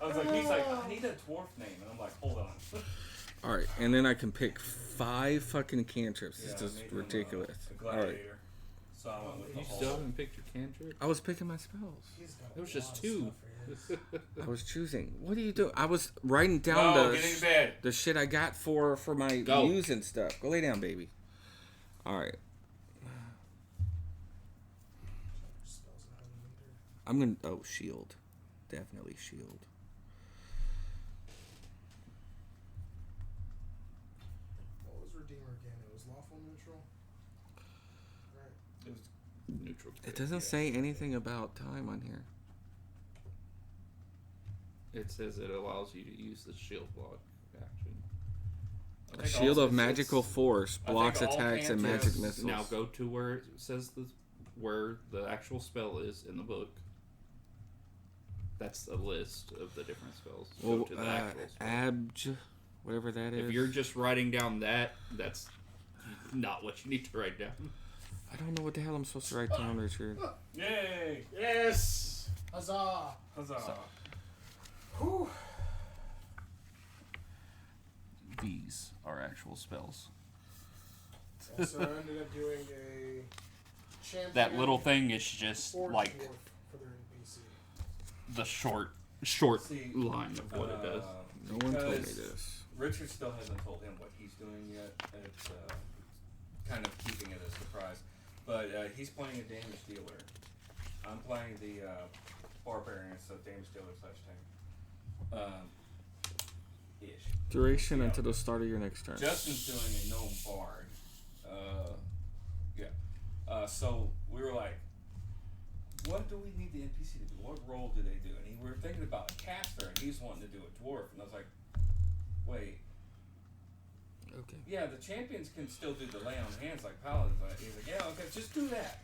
I was like, he's like, I need a dwarf name, and I'm like, hold on. Alright, and then I can pick 5 fucking cantrips. Yeah, It's I just made him, ridiculous. a Alright. gladiator. So I went with the You whole. still haven't picked your cantrip? I was picking my spells. He's got It was a just lot of 2. stuff for his. I was choosing. What are you doing? I was writing down No, get in bed. the shit I got for my Go. use and stuff. Go lay down, baby. Alright. Spells and how to meter. I'm gonna... Oh, shield. Definitely shield. What was Redeemer again? It was lawful neutral? Right. It was Neutral. It doesn't say anything about time on here. It says it allows you to use the shield block action. think Shield also of magical says- force I blocks think all attacks and cantrips- magic missiles. Now go to where it says where the actual spell is in the book. That's a list of the different spells. Go Well, to the actual spell. Abj, whatever that is. If you're just writing down that's not what you need to write down. I don't know what the hell I'm supposed to write down, Richard. Yay! Yes! Huzzah! Huzzah! Whew. These are actual spells. Yeah, so I ended up doing a champion. That little thing is just or like dwarf for their NPC. the short See, line of what it does. No one told me because this. Richard still hasn't told him what he's doing yet. It's kind of keeping it a surprise. But he's playing a damage dealer. I'm playing the barbarian, so damage dealer / tank. Ish. Duration until the start of your next turn. Justin's doing a gnome bard. So we were like, what do we need the NPC to do? What role do they do? And we were thinking about a caster, and he's wanting to do a dwarf. And I was like, wait, Okay. yeah, the champions can still do the lay on hands like paladins. He's like, yeah, okay, just do that.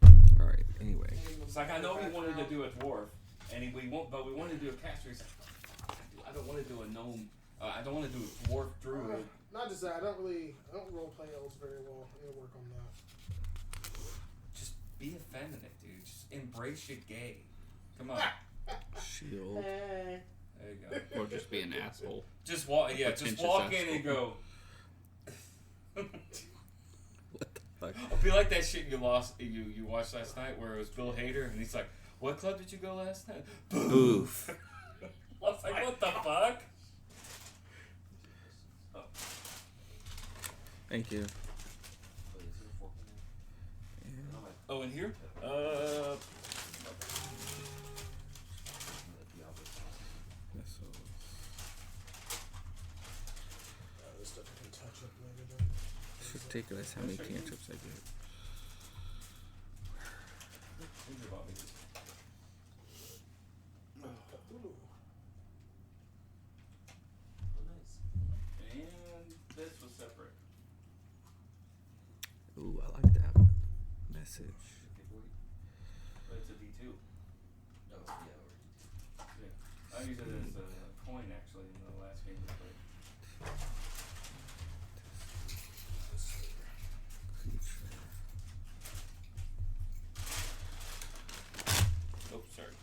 All right. Anyway. It's like, I know he wanted to do a dwarf, and we wanted to do a caster. He's like, I don't want to do a gnome. I don't want to do a dwarf druid. Not just that, I don't role play elves very well. I need to work on that. Just be effeminate, dude. Just embrace your gay. Come on. Shield. There you go. Or just be an asshole. Just walk. Yeah, just Pretentious walk in asshole. and go. What the fuck? I'll be like that shit you watched last night where it was Bill Hader and he's like, "What club did you go last night?" Boof. I was like, "What the fuck?" Thank you. Oh, in here? Missiles. This stuff I can touch up later then. It's ridiculous how many cantrips I get. Cthulhu. And this was separate. Ooh, I like that one. Message. But it's a D2. Yeah. I used it as a coin actually in the last game we played. Creature. Oh, sorry.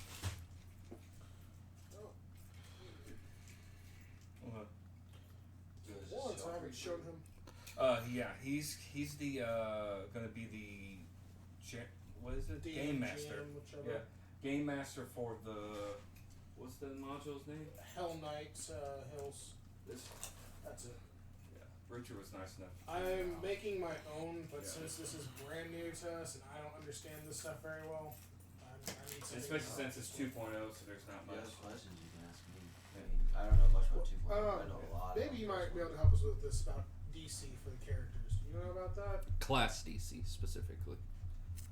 Once I haven't showed him. Yeah, he's the gonna be the what is it? DM, Game master. GM, whichever. Yeah, game master for the what's the module's name? Hellnight Hills. This. That's it. Yeah, Richard was nice enough. I'm making my own, but Yeah. since this is brand new to us and I don't understand this stuff very well, I need something. Especially since it's 2.0, so there's not Yeah, much. there's questions you can ask me. I mean, I don't know much about 2.0, but I know a lot. Maybe you might be able to help us with this about DC for the characters. Do you know about that? Class DC specifically.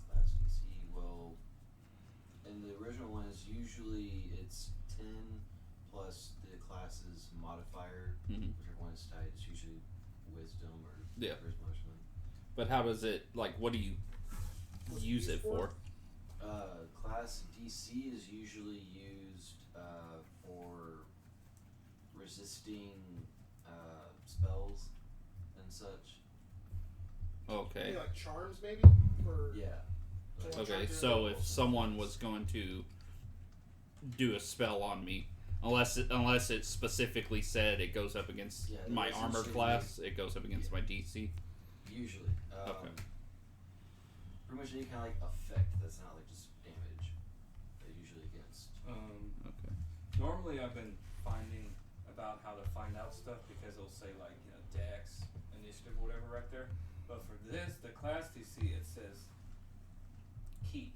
Class DC, well, in the original one is usually it's 10 plus the class's modifier, Mhm. whichever one is tied. It's usually wisdom or Yeah. charisma or something. But how does it, like, what do you use it for? Class DC is usually used for resisting spells and such. Okay. Maybe like charms, maybe? Or Yeah. So Okay, so if someone was going to do a spell on me, unless it specifically said it goes up against Yeah, my there armor isn't class, it goes up against my DC. Usually. Okay. Pretty much any kind of like effect that's not like just damage. They're usually against. Okay. Normally, I've been finding about how to find out stuff because it'll say like Dex, initiative, whatever right there. But for this, the class DC, it says key.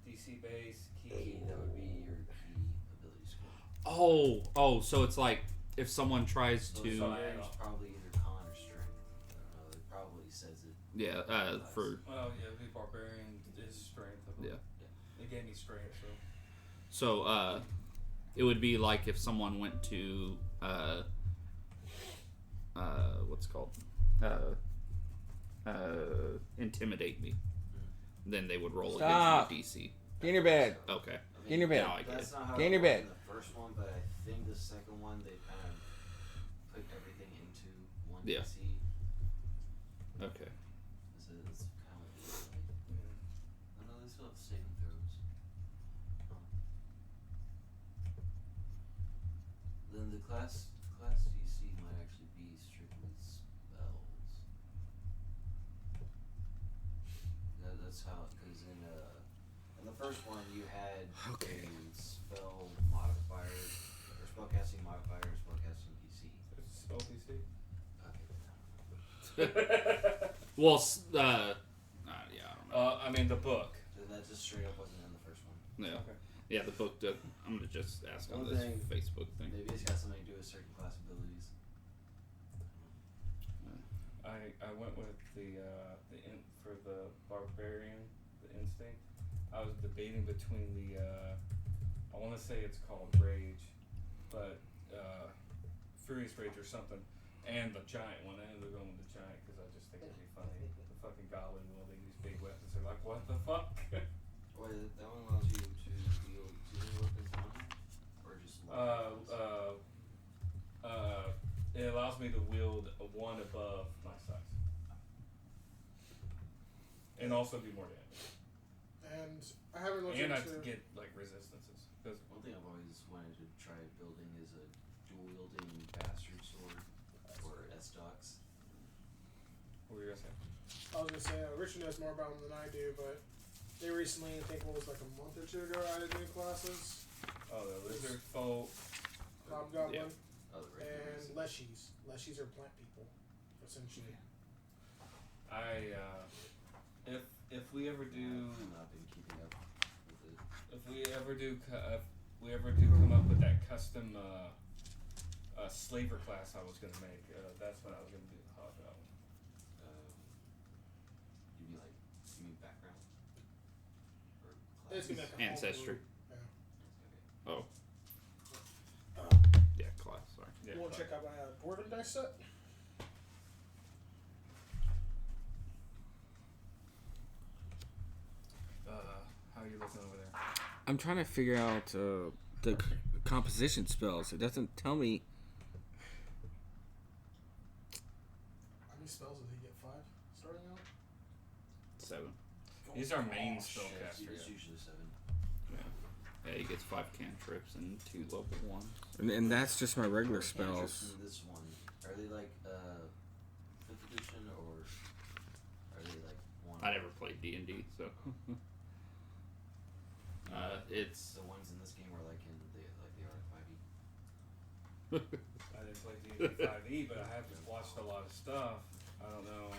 DC base key. That would be your key ability score. Oh, so it's like if someone tries So to, it's probably either con or strength. I don't know. It probably says it. yeah, for Well, yeah, the barbarian is strength. Yeah. It gave me strength, so. so it would be like if someone went to what's it called? Intimidate me. Then they would roll Stop. against my DC. Get in your bed. Okay. I Get in your bed. Now I get That's it. not how Get in it your worked bed. in the first one, but I think the second one they kind of put everything into one Yeah. DC. Okay. So it's kind of like, oh no, they still have saving throws. Huh. Then the class DC might actually be strictly spells. That's how, because in the first one you had Okay. a spell modifier, or spellcasting modifier, or spellcasting DC. Spell DC. Okay. Well, yeah, I don't know. I mean the book. Then that just straight up wasn't in the first one. Yeah. Okay. Yeah, the book does. I'm gonna just ask on One this thing- Facebook thing. Maybe it's got something to do with certain class abilities. I went with for the barbarian, the instinct. I was debating between the I want to say it's called rage, but furious rage or something, and the giant one. I ended up going with the giant because I just think it'd be funny. The fucking goblin wielding these big weapons. They're like, what the fuck? Wait, that one allows you to wield two weapons on it? Or just It allows me to wield a one above my size, and also do more damage. And I haven't looked And I into. get like resistances. 'Cause one thing I've always wanted to try building is a dual-wielding bastard sword for S-Docs. what were you gonna say? I was gonna say Richard knows more about them than I do, but they recently, I think, what was like a month or two ago, added new classes: Oh, the lizard folk. Hobgoblin Oh, the regular and Leshies. Leshies are plant people, essentially. If we ever do, I've not been keeping up with it. if we ever do come up with that custom slaver class I was gonna make, that's when I was gonna do the hobgoblin. You mean background? Or It's gonna class? be like a Ancestry. Yeah. Oh. Uh, Yeah, class. Sorry. Yeah, you want to check out my dwarven dice set? How are you looking over there? I'm trying to figure out the composition spells. It doesn't tell me. How many spells did he get? 5 starting out? 7. He's our main Oh, shit, spellcaster. it's usually 7. Yeah, he gets 5 cantrips and 2 level 1s. And that's just my regular Cantrips spells. in this one, are they like 5th edition or are they like one? I never played D&D, so. It's. The ones in this game are like they are 5e. I didn't play D&D 5e, but I have watched a lot of stuff. I don't know.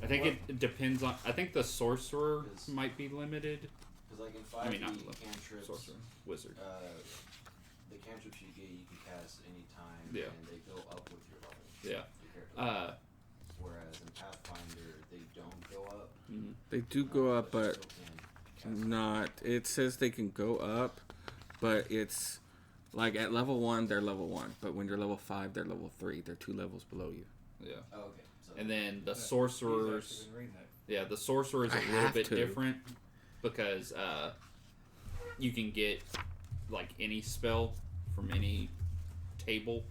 I think it depends on. I think the sorcerer Is- might be limited. Because like in 5e, I mean, not limited. cantrips, Sorcerer. Wizard. the cantrips you get, you can cast anytime, Yeah. and they go up with your level. Yeah. Your character level. Whereas in Pathfinder, they don't go up. They do go up, you but still can cast not. It says they can go up, but it's like at level 1, they're level 1. But when you're level 5, they're level 3. They're 2 levels below you. Yeah. Oh, okay. So And then the He's sorcerers. actually been reading that. Yeah, the sorcerer is a I little have bit to. different because you can get like any spell from any table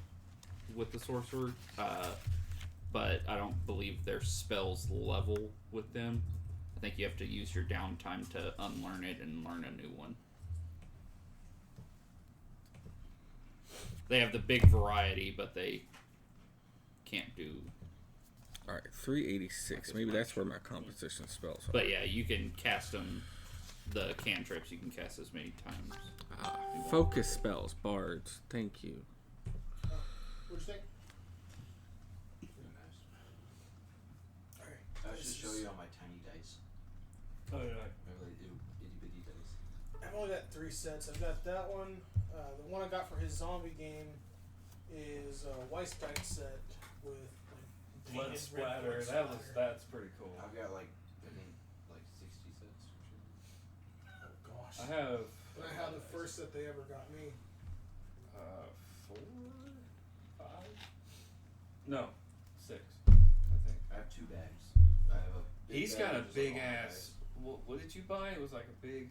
with the sorcerer, but I don't believe their spells level with them. I think you have to use your downtime to unlearn it and learn a new one. They have the big variety, but they can't do. All right, 386. Maybe that's where my composition spells are. But yeah, you can cast them. The cantrips you can cast as many times. Focus spells, bards. Thank you. What'd you think? nice. Alright. I should show you on my tiny dice. Oh, yeah. Remember, like itty bitty dice. I've only got 3 sets. I've got that one. The one I got for his zombie game is a Weiss dice set with like Blood painted splatter. red blood splatter. That's pretty cool. I've got like I think like 60 sets or something. Oh gosh. I have. And I had the first set they ever got me. 4. No, 6. I think. I have 2 bags. I have a. Big He's bag got a and just big all my ass. What did you buy? It was like a big.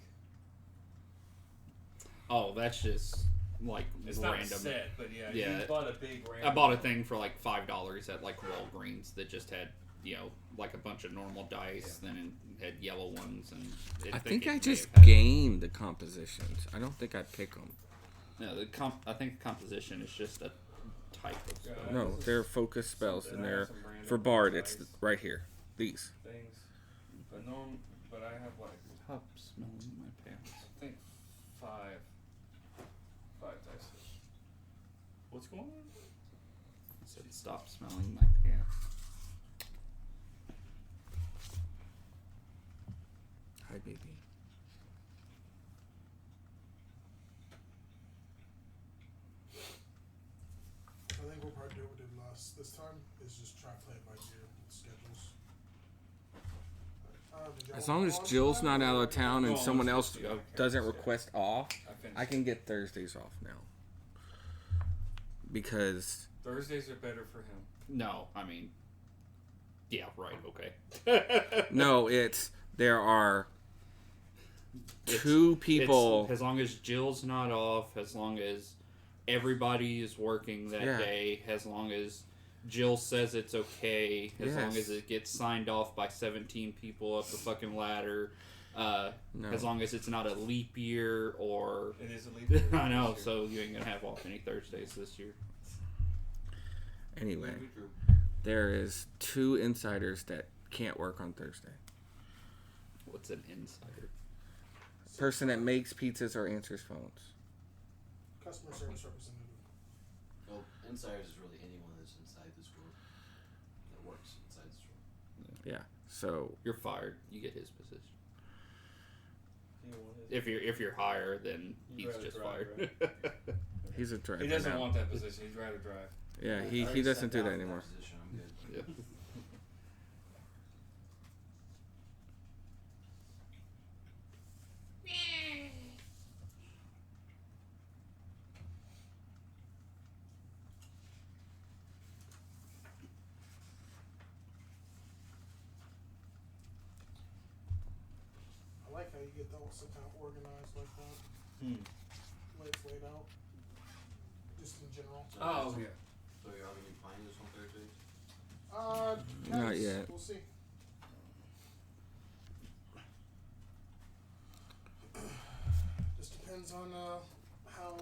Oh, that's just like It's random. not set, but yeah, Yeah. you bought a big random. I bought a thing for like $5 at like Walgreens that just had, you know, like a bunch of normal dice, then it had yellow ones, and I think it I may just have had- gained the compositions. I don't think I pick them. No, I think composition is just a type of spell. No, this is they're focus spells, and something I they're have some random for Bard. It's dice right here. These. things, but I have like Stop smelling my pants. I think 5 dice. What's going on? I said stop smelling my pants. Hi, baby. I think we'll probably do what we did last this time. Is just try to play it by ear with schedules. Did y'all As wanna long as pause Jill's for not that, out or- of town and No, someone let's else just do it. doesn't request off, finished. I can get Thursdays off now. Because Thursdays are better for him. No, I mean, yeah, right, okay. no, there are It's- two people. As long as Jill's not off, as long as everybody is working that Yeah. day, as long as Jill says it's okay, as long Yes. as it gets signed off by 17 people up the fucking ladder, No. as long as it's not a leap year or... It is a leap year. I know, this year. so you ain't gonna have off any Thursdays this year. Anyway, We drew. there is 2 insiders that can't work on Thursday. What's an insider? Person that makes pizzas or answers phones. Customer service representative. Well, insiders is really anyone that's inside the store that works inside the store. Yeah. So You're fired. You get his position. He wanted- If you're higher, then You'd he's rather just drive, fired. he's a driver He doesn't now. want that position. He'd rather drive. Yeah, I he already doesn't stepped do out that of anymore. Position. I'm good. Yeah. I like how you get those kind of organized like that. Hmm. Way it's laid out. Just in general. Oh yeah. So you're all gonna be playing this on Thursday? Not yes, yet. We'll see. Just depends on how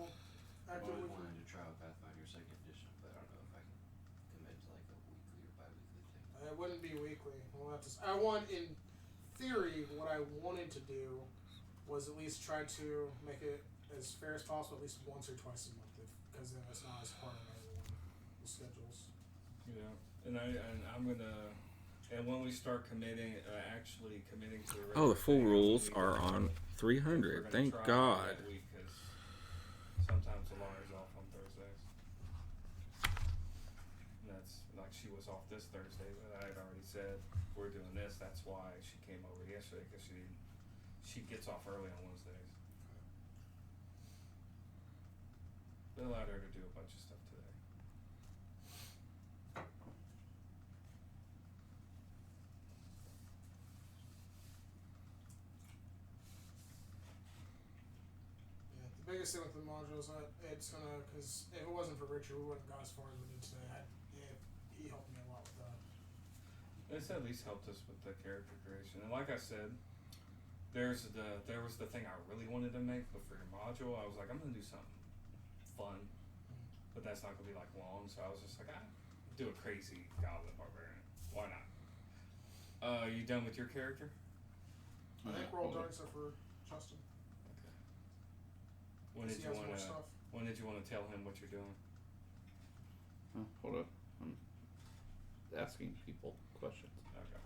I've active always we wanted to try out Pathfinder 2nd edition, but I don't know if I can commit to like a weekly or bi-weekly thing. It wouldn't be weekly. We'll have to. I want, in theory, what I wanted to do was at least try to make it as fair as possible, at least once or twice a month, because then it's not as hard on everyone. The schedules. Yeah. And I'm gonna. And when we start committing, actually committing to the Oh, the regular full thing, rules we're are gonna- on we're 300. gonna Thank try God. that week 'cause sometimes the lawyer's off on Thursdays. And that's like she was off this Thursday, but I had already said we're doing this. That's why she came over yesterday because she gets off early on Wednesdays. They allowed her to do a bunch of stuff today. Yeah, the biggest thing with the modules, it's gonna, because if it wasn't for Richard, we wouldn't have got as far as we did today. He helped me a lot with that. It's at least helped us with the character creation. And like I said, there was the thing I really wanted to make, but for your module, I was like, I'm gonna do something fun, but that's not gonna be like long. So I was just like, do a crazy goblin barbarian. Why not? You done with your character? I think we're all done except for Justin. Okay. When He did has you more wanna? stuff. When did you wanna tell him what you're doing? Oh, hold up. I'm asking people questions. Okay.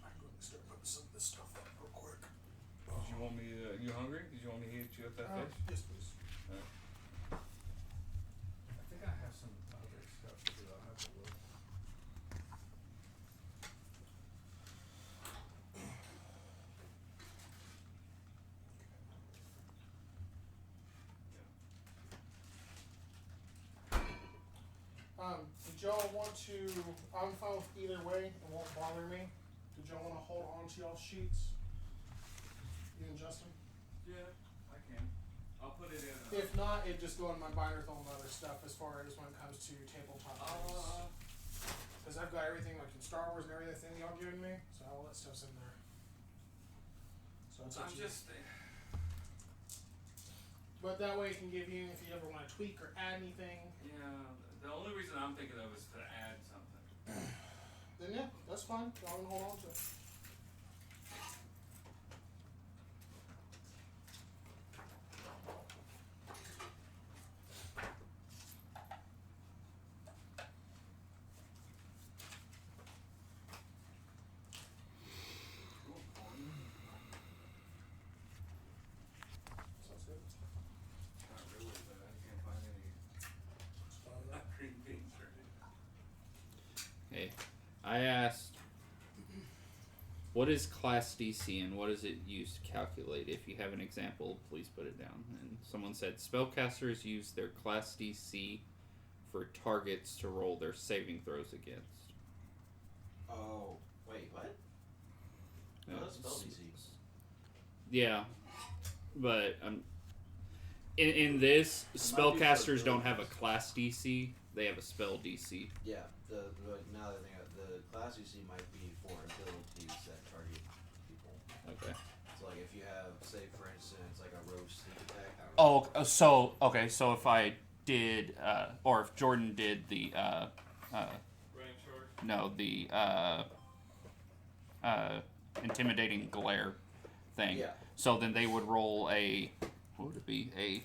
I'm going to start putting some of this stuff up real quick. Did you want me to? You hungry? Did you want me to hit you up that fish? Yes, please. I think I have some other stuff too. I'll have to look. y'all want to? I'm fine with either way. It won't bother me. Did y'all want to hold on to y'all sheets? You and Justin? Yeah, I can. I'll put it in. If not, it just go in my binder with all the other stuff as far as when it comes to tabletop things. Because I've got everything like in Star Wars and everything y'all given me, so all that stuff's in there. So it's up I'm to you. just. But that way it can give you, if you ever want to tweak or add anything, Yeah, the only reason I'm thinking of is to add something. then yeah, that's fine. Y'all can hold on to it. Sounds good. Not really, but I can't find any green beans ready. Okay. I asked, what is class DC and what is it used to calculate? If you have an example, please put it down. And someone said, spellcasters use their class DC for targets to roll their saving throws against. Oh, wait, what? Yeah. No, that's spell DC. Yeah, but in this, It might be spellcasters for don't have a abilities. class DC. They have a spell DC. Yeah, now that I think of it, the class you see might be for abilities that target people. Okay. So like if you have, say for instance, like a rogue sneak attack. I don't Oh, so okay. So if I did, or if Jordan did the, Rain short. no, the intimidating glare thing. Yeah. So then they would roll a, what would it be?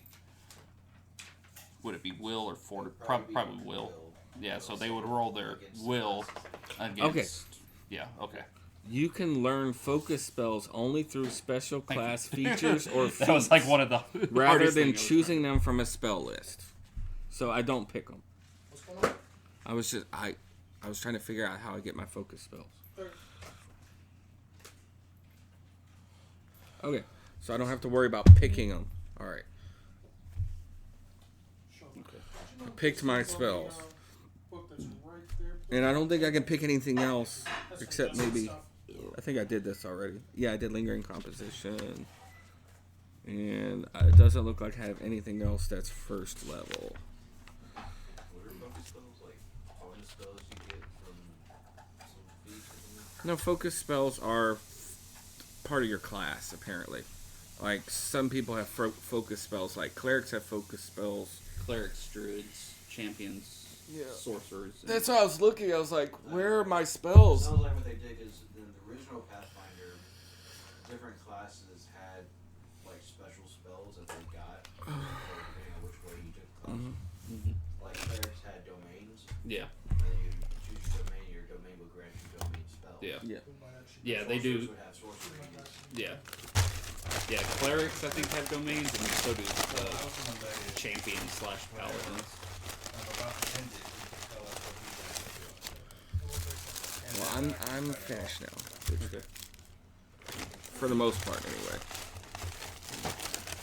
Would it be will or fort? Probably will. Yeah. So they would roll their Against will classes. against. Yeah. Okay. You can learn focus spells only through special class features or That was like feats, one of the rather hardest than things I was choosing them from a spell list. So I don't pick them. What's going on? I was trying to figure out how I get my focus spells. Third. Okay, so I don't have to worry about picking them. All right, Sure. Okay. picked my It's on the, spells, book that's right there. and I don't think I can pick anything else That's except from Justin's maybe. stuff. I think I did this already. Yeah, I did lingering composition, and it doesn't look like I have anything else that's first level. What are focus spells like? Bonus spells you get from some feats or something? No, focus spells are part of your class, apparently. Like, some people have focus spells, like clerics have focus spells. Clerics, druids, champions, sorcerers. and- That's why I was looking. I was like, where are my spells? Sounds like what they did is in the original Pathfinder, different classes had like special spells that they got depending on which way you took the class. Like clerics had domains, Yeah. and then you choose your domain. Your domain would grant you domain spells. Yeah. Yeah. We might actually- Yeah, they Sorcerers do. would have sorcery. we might actually- Yeah. Yeah, clerics I think have domains, and so do I was on the champions / paladins. I'm about to end it. Tell us what you guys are doing. Well, I'm finished now. Okay. For the most part, anyway.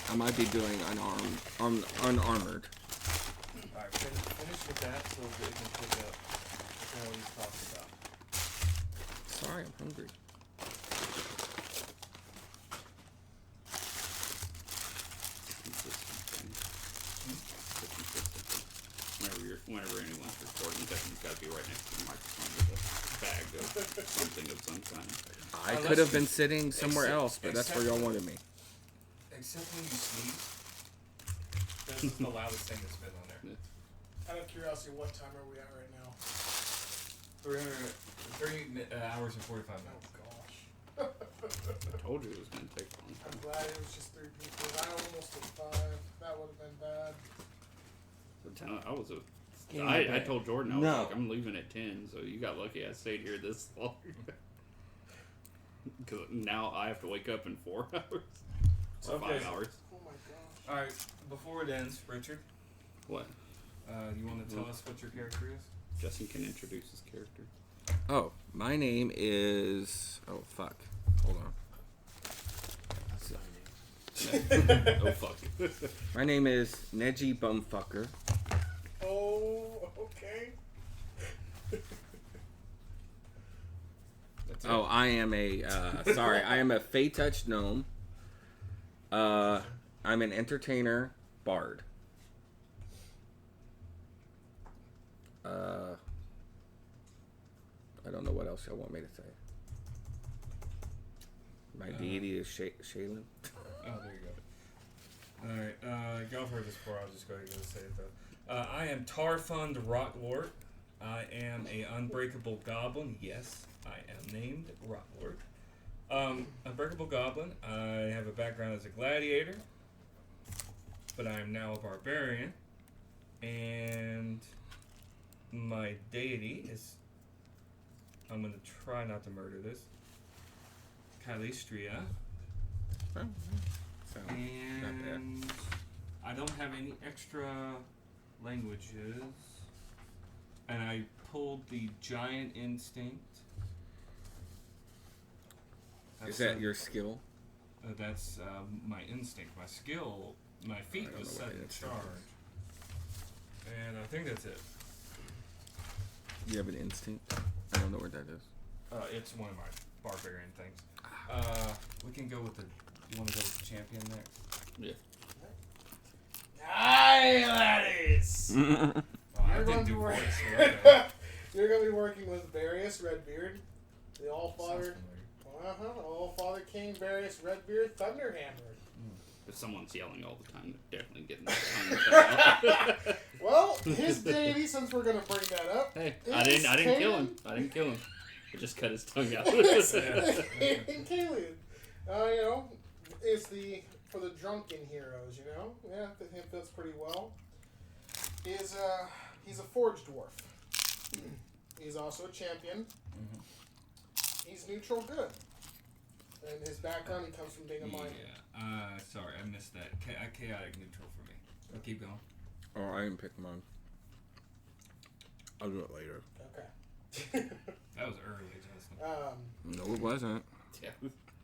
I might be doing unarmored. Alright, finish with that so they can pick up what he's talking about. Sorry, I'm hungry. Whenever anyone's recording, Devin's got to be right next to the microphone with a bag of something of some kind. I Unless could have you- been sitting somewhere except- else, but that's where y'all wanted me. Except when you sneeze. This is the loudest thing that's been on there. Out of curiosity, what time are we at right now? 3 hours and 45 Oh minutes. gosh. I told you it was going to take long. I'm glad it was just 3 people. I almost did 5. That would have been bad. I told Jordan I was No. like, I'm leaving at 10, so you got lucky I stayed here this long. Because now I have to wake up in 4 hours. Or Okay. 5 hours. Oh my gosh. Alright, before it ends, Richard, What? you want to tell us what your character is? Justin can introduce his character. Oh, my name is. Oh, fuck. Hold on. That's my name. Oh, fuck. My name is Neji Bumfucker. Oh, okay. Oh, I am a I am a Fey Touch gnome. I'm an entertainer bard. I don't know what else y'all want me to say. My deity is Shaylin. Oh, there you go. Alright, y'all heard this before, I'll just go ahead and say it though. I am Tar-fund Rotwart. I am a unbreakable goblin. Yes, I am named Rotwart. Unbreakable goblin. I have a background as a gladiator, but I am now a barbarian. And my deity is, I'm going to try not to murder this, Calistria. And I don't have any extra languages. And I pulled the giant instinct. Is that your skill? That's my instinct. My skill, my feat was set in charge. And I think that's it. You have an instinct? I don't know what that is. It's one of my barbarian things. We can go with the. You want to go with the champion next? Yeah. Hi, laddies! I didn't do voice. So okay. You're going to be working with Barius, Redbeard, the Allfather. Allfather King, Barius, Redbeard, Thunderhammer. If someone's yelling all the time, they're definitely getting their tongue cut out. Well, his deity, since we're going to bring that up. Hey, I didn't kill him. I didn't kill him. I just cut his tongue out. Kalian. You know, is for the drunken heroes, you know? Yeah, him fits pretty well. He's a forge dwarf. He's also a champion. Mm-hmm. He's neutral good. And his background, he comes from being a miner. Yeah. Sorry, I missed that. Chaotic neutral for me. So keep going. Oh, I didn't pick mine. I'll do it later. Okay. That was early, Justin. No, it wasn't. Yeah.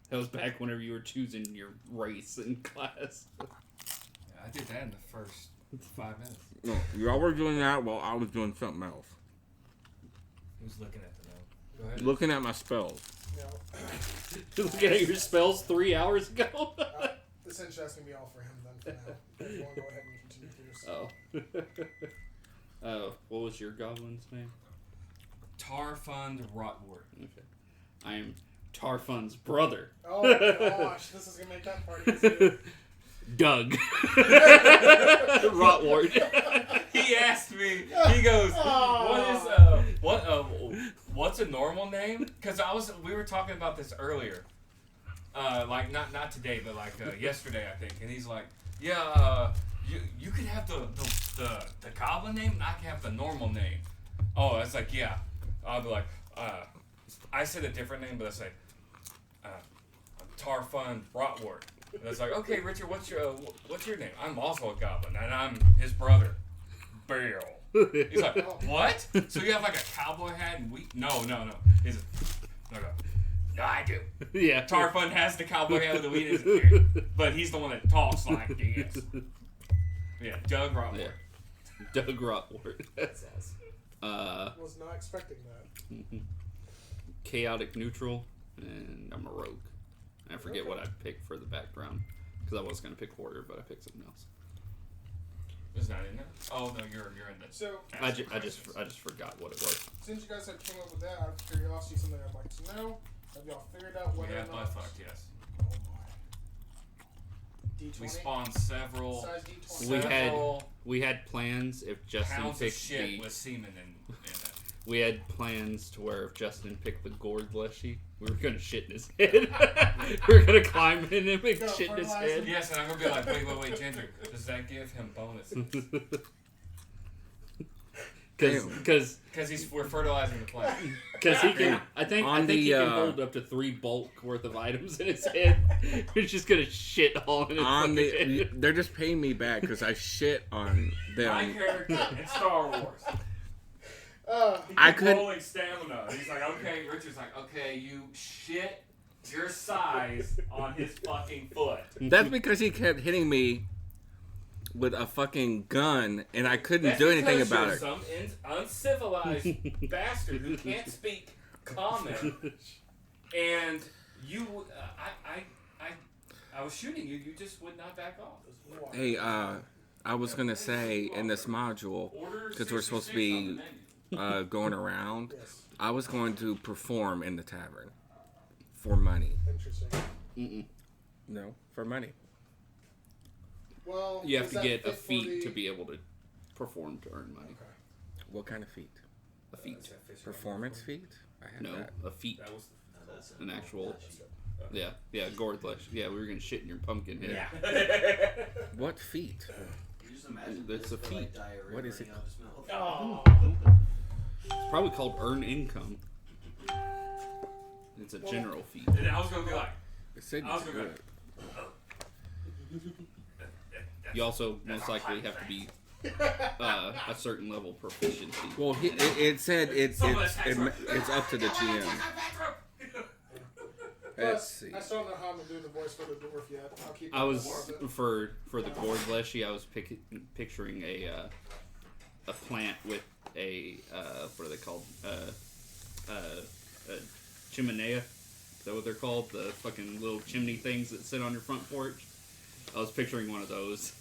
That was back whenever you were choosing your race in class. Yeah, I did that in the first 5 minutes. No, y'all were doing that while I was doing something else. He was looking at the note. Go ahead. Looking at my spells. No. Looking at your spells 3 hours ago. Essentially, that's going to be all for him then for now. If you want to go ahead and continue through. Oh. What was your goblin's name? Tar-fund Rotwart. Okay. I am Tar-fund's brother. Oh my gosh, this is going to make that part easier. Doug. Rotwart. He asked me, he goes, what's a normal name? Because we were talking about this earlier. Like, not today, but like yesterday, I think. And he's like, yeah, you could have the goblin name, and I can have the normal name. Oh, it's like, yeah. I'll be like, I said a different name, but I say, Tar-fund Rotwart. And it's like, okay, Richard, what's your name? I'm also a goblin, and I'm his brother, Barrel. He's like, what? So you have like a cowboy hat and wheat? No. He's like, no, I do. Yeah. Tar-fund has the cowboy hat with the wheat in his beard, but he's the one that talks like this. Yeah, Doug Rotwart. Yeah. Doug Rotwart. That's awesome. Was not expecting that. Chaotic neutral, and I'm a rogue. I forget what I picked for the background because I was gonna pick warrior, but I picked something else. It's not in there. Oh no, you're in there. So I just forgot what it was. since you guys have came up with that, out of curiosity, something I'd like to know. Have y'all figured out whether Yeah, or butt not? fucked, yes. Oh my. D20. We spawned several. Size D20. We had plans if Justin pounds of picked shit with semen in it. we had plans to where if Justin picked the gourd leshy, we were gonna shit in his head. We were gonna climb in and make shit in his head. Yes, and I'm gonna be like, wait, Ginger, does that give him bonuses? Because we're fertilizing the plant. Because he can, I think he can hold up to 3 bulk worth of items in his head. He's just gonna shit all in his fucking head. They're just paying me back because I shit on them. My character in Star Wars. He I keeps could- rolling stamina. He's like, okay, Richard's like, okay, you shit your size on his fucking foot. That's because he kept hitting me with a fucking gun, and I couldn't That's do anything because about you're it. some uncivilized bastard who can't speak common. And you, I was shooting you. You just would not back off. Hey, I was gonna say in this module, because we're supposed to be going around, Yes. I was going to perform in the tavern for money. Interesting. Mm-mm. No, for money. Well, You have does to that get a fit for feat the- to be able to perform to earn money. Okay. What kind of feat? A feat. Performance feat? I have No, that. a feat. That was No, that's An actual. Yeah. Yeah, gourd flesh. Yeah, we were gonna shit in your pumpkin head. yeah. What feat? You just imagine That's this a for, like, feat. diarrhea What is it running out of his Oh. mouth. It's probably called earn income. It's a general feat. And I was gonna be like, It said I was you gonna could. You also most likely have to be a certain level of proficiency. Well, it said it's Someone it's attacks her. it's up to the GM. Let's Plus, see. I still don't know how I'm gonna do the voice for the dwarf yet. I'll keep. I was working on it. for the gourd fleshy. I was picturing a plant with a what are they called? A chimenea. Is that what they're called? The fucking little chimney things that sit on your front porch. I was picturing one of those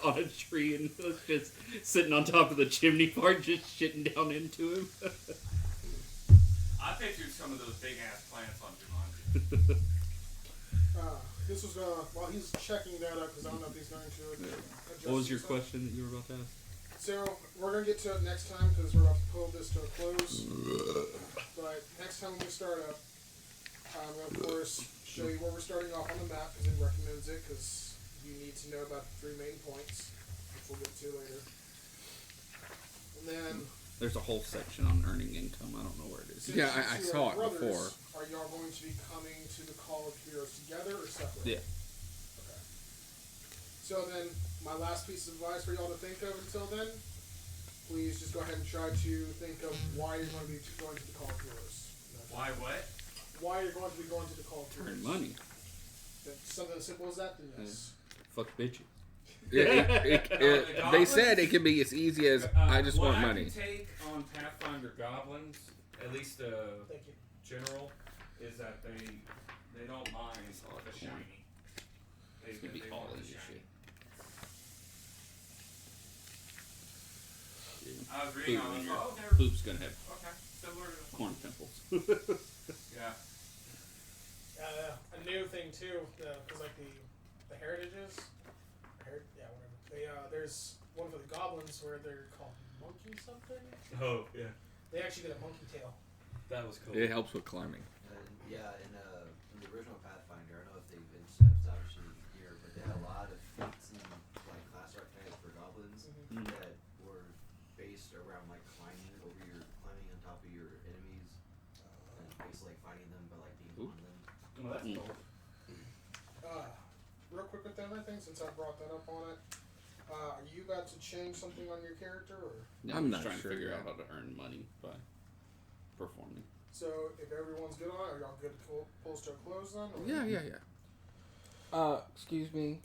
on a tree, and it was just sitting on top of the chimney part, just shitting down into him. I pictured some of those big ass plants on Jumanji. This was while he's checking that up because I don't know if he's going to. Adjust What was your himself. question that you were about to ask? So we're gonna get to it next time because we're about to pull this to a close. But next time when we start up, I'm gonna of course show you where we're starting off on the map because it recommends it because you need to know about the 3 main points, which we'll get to later. And then There's a whole section on earning income. I don't know where it is. since Yeah, you I two saw are it brothers, before. Are y'all going to be coming to the Call of Heroes together or separate? Yeah. Okay. So then, my last piece of advice for y'all to think of until then, please just go ahead and try to think of why you're going to be going to the Call of Heroes. Why what? Why you're going to be going to the Call of Heroes. Earn money. Something as simple as that, then yes. Fuck bitches. They said it can be as easy as I just what want I money. can take on Pathfinder goblins, at least Thank you. general, is that they don't mind the shiny. It's gonna be they all want of the this shiny. shit. I was reading on Poop, this. your Oh, they're poop's gonna have okay. Similar to the corn pimples. yeah. A new thing too, because like the heritages, whatever. There's one for the goblins where they're called monkey something. Oh yeah. They actually get a monkey tail. That was cool. It helps with climbing. Yeah, in the original Pathfinder, I don't know if they've been steps actually here, but they had a lot of feats and like class archetypes for goblins Mhm. that were based around like climbing on top of your enemies, and basically like fighting them but like being Ooh. on them. Well, that's Mm. cool. Real quick with that, I think since I brought that up on it, are you about to change something on your character or? No, I'm just not trying sure to figure yet. out how to earn money by performing. So if everyone's good on it, are y'all good to pull to a close then? Or? Yeah. Excuse me.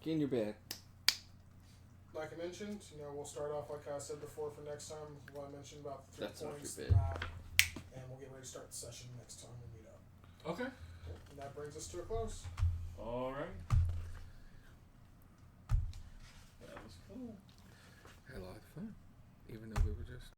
Get in your bed. Like I mentioned, we'll start off like I said before for next time. What I mentioned about the 3 That's not points, your the bed. map, and we'll get ready to start the session next time we meet up. Okay. And that brings us to a close. All right. That was cool. Had a lot of fun, even though we were just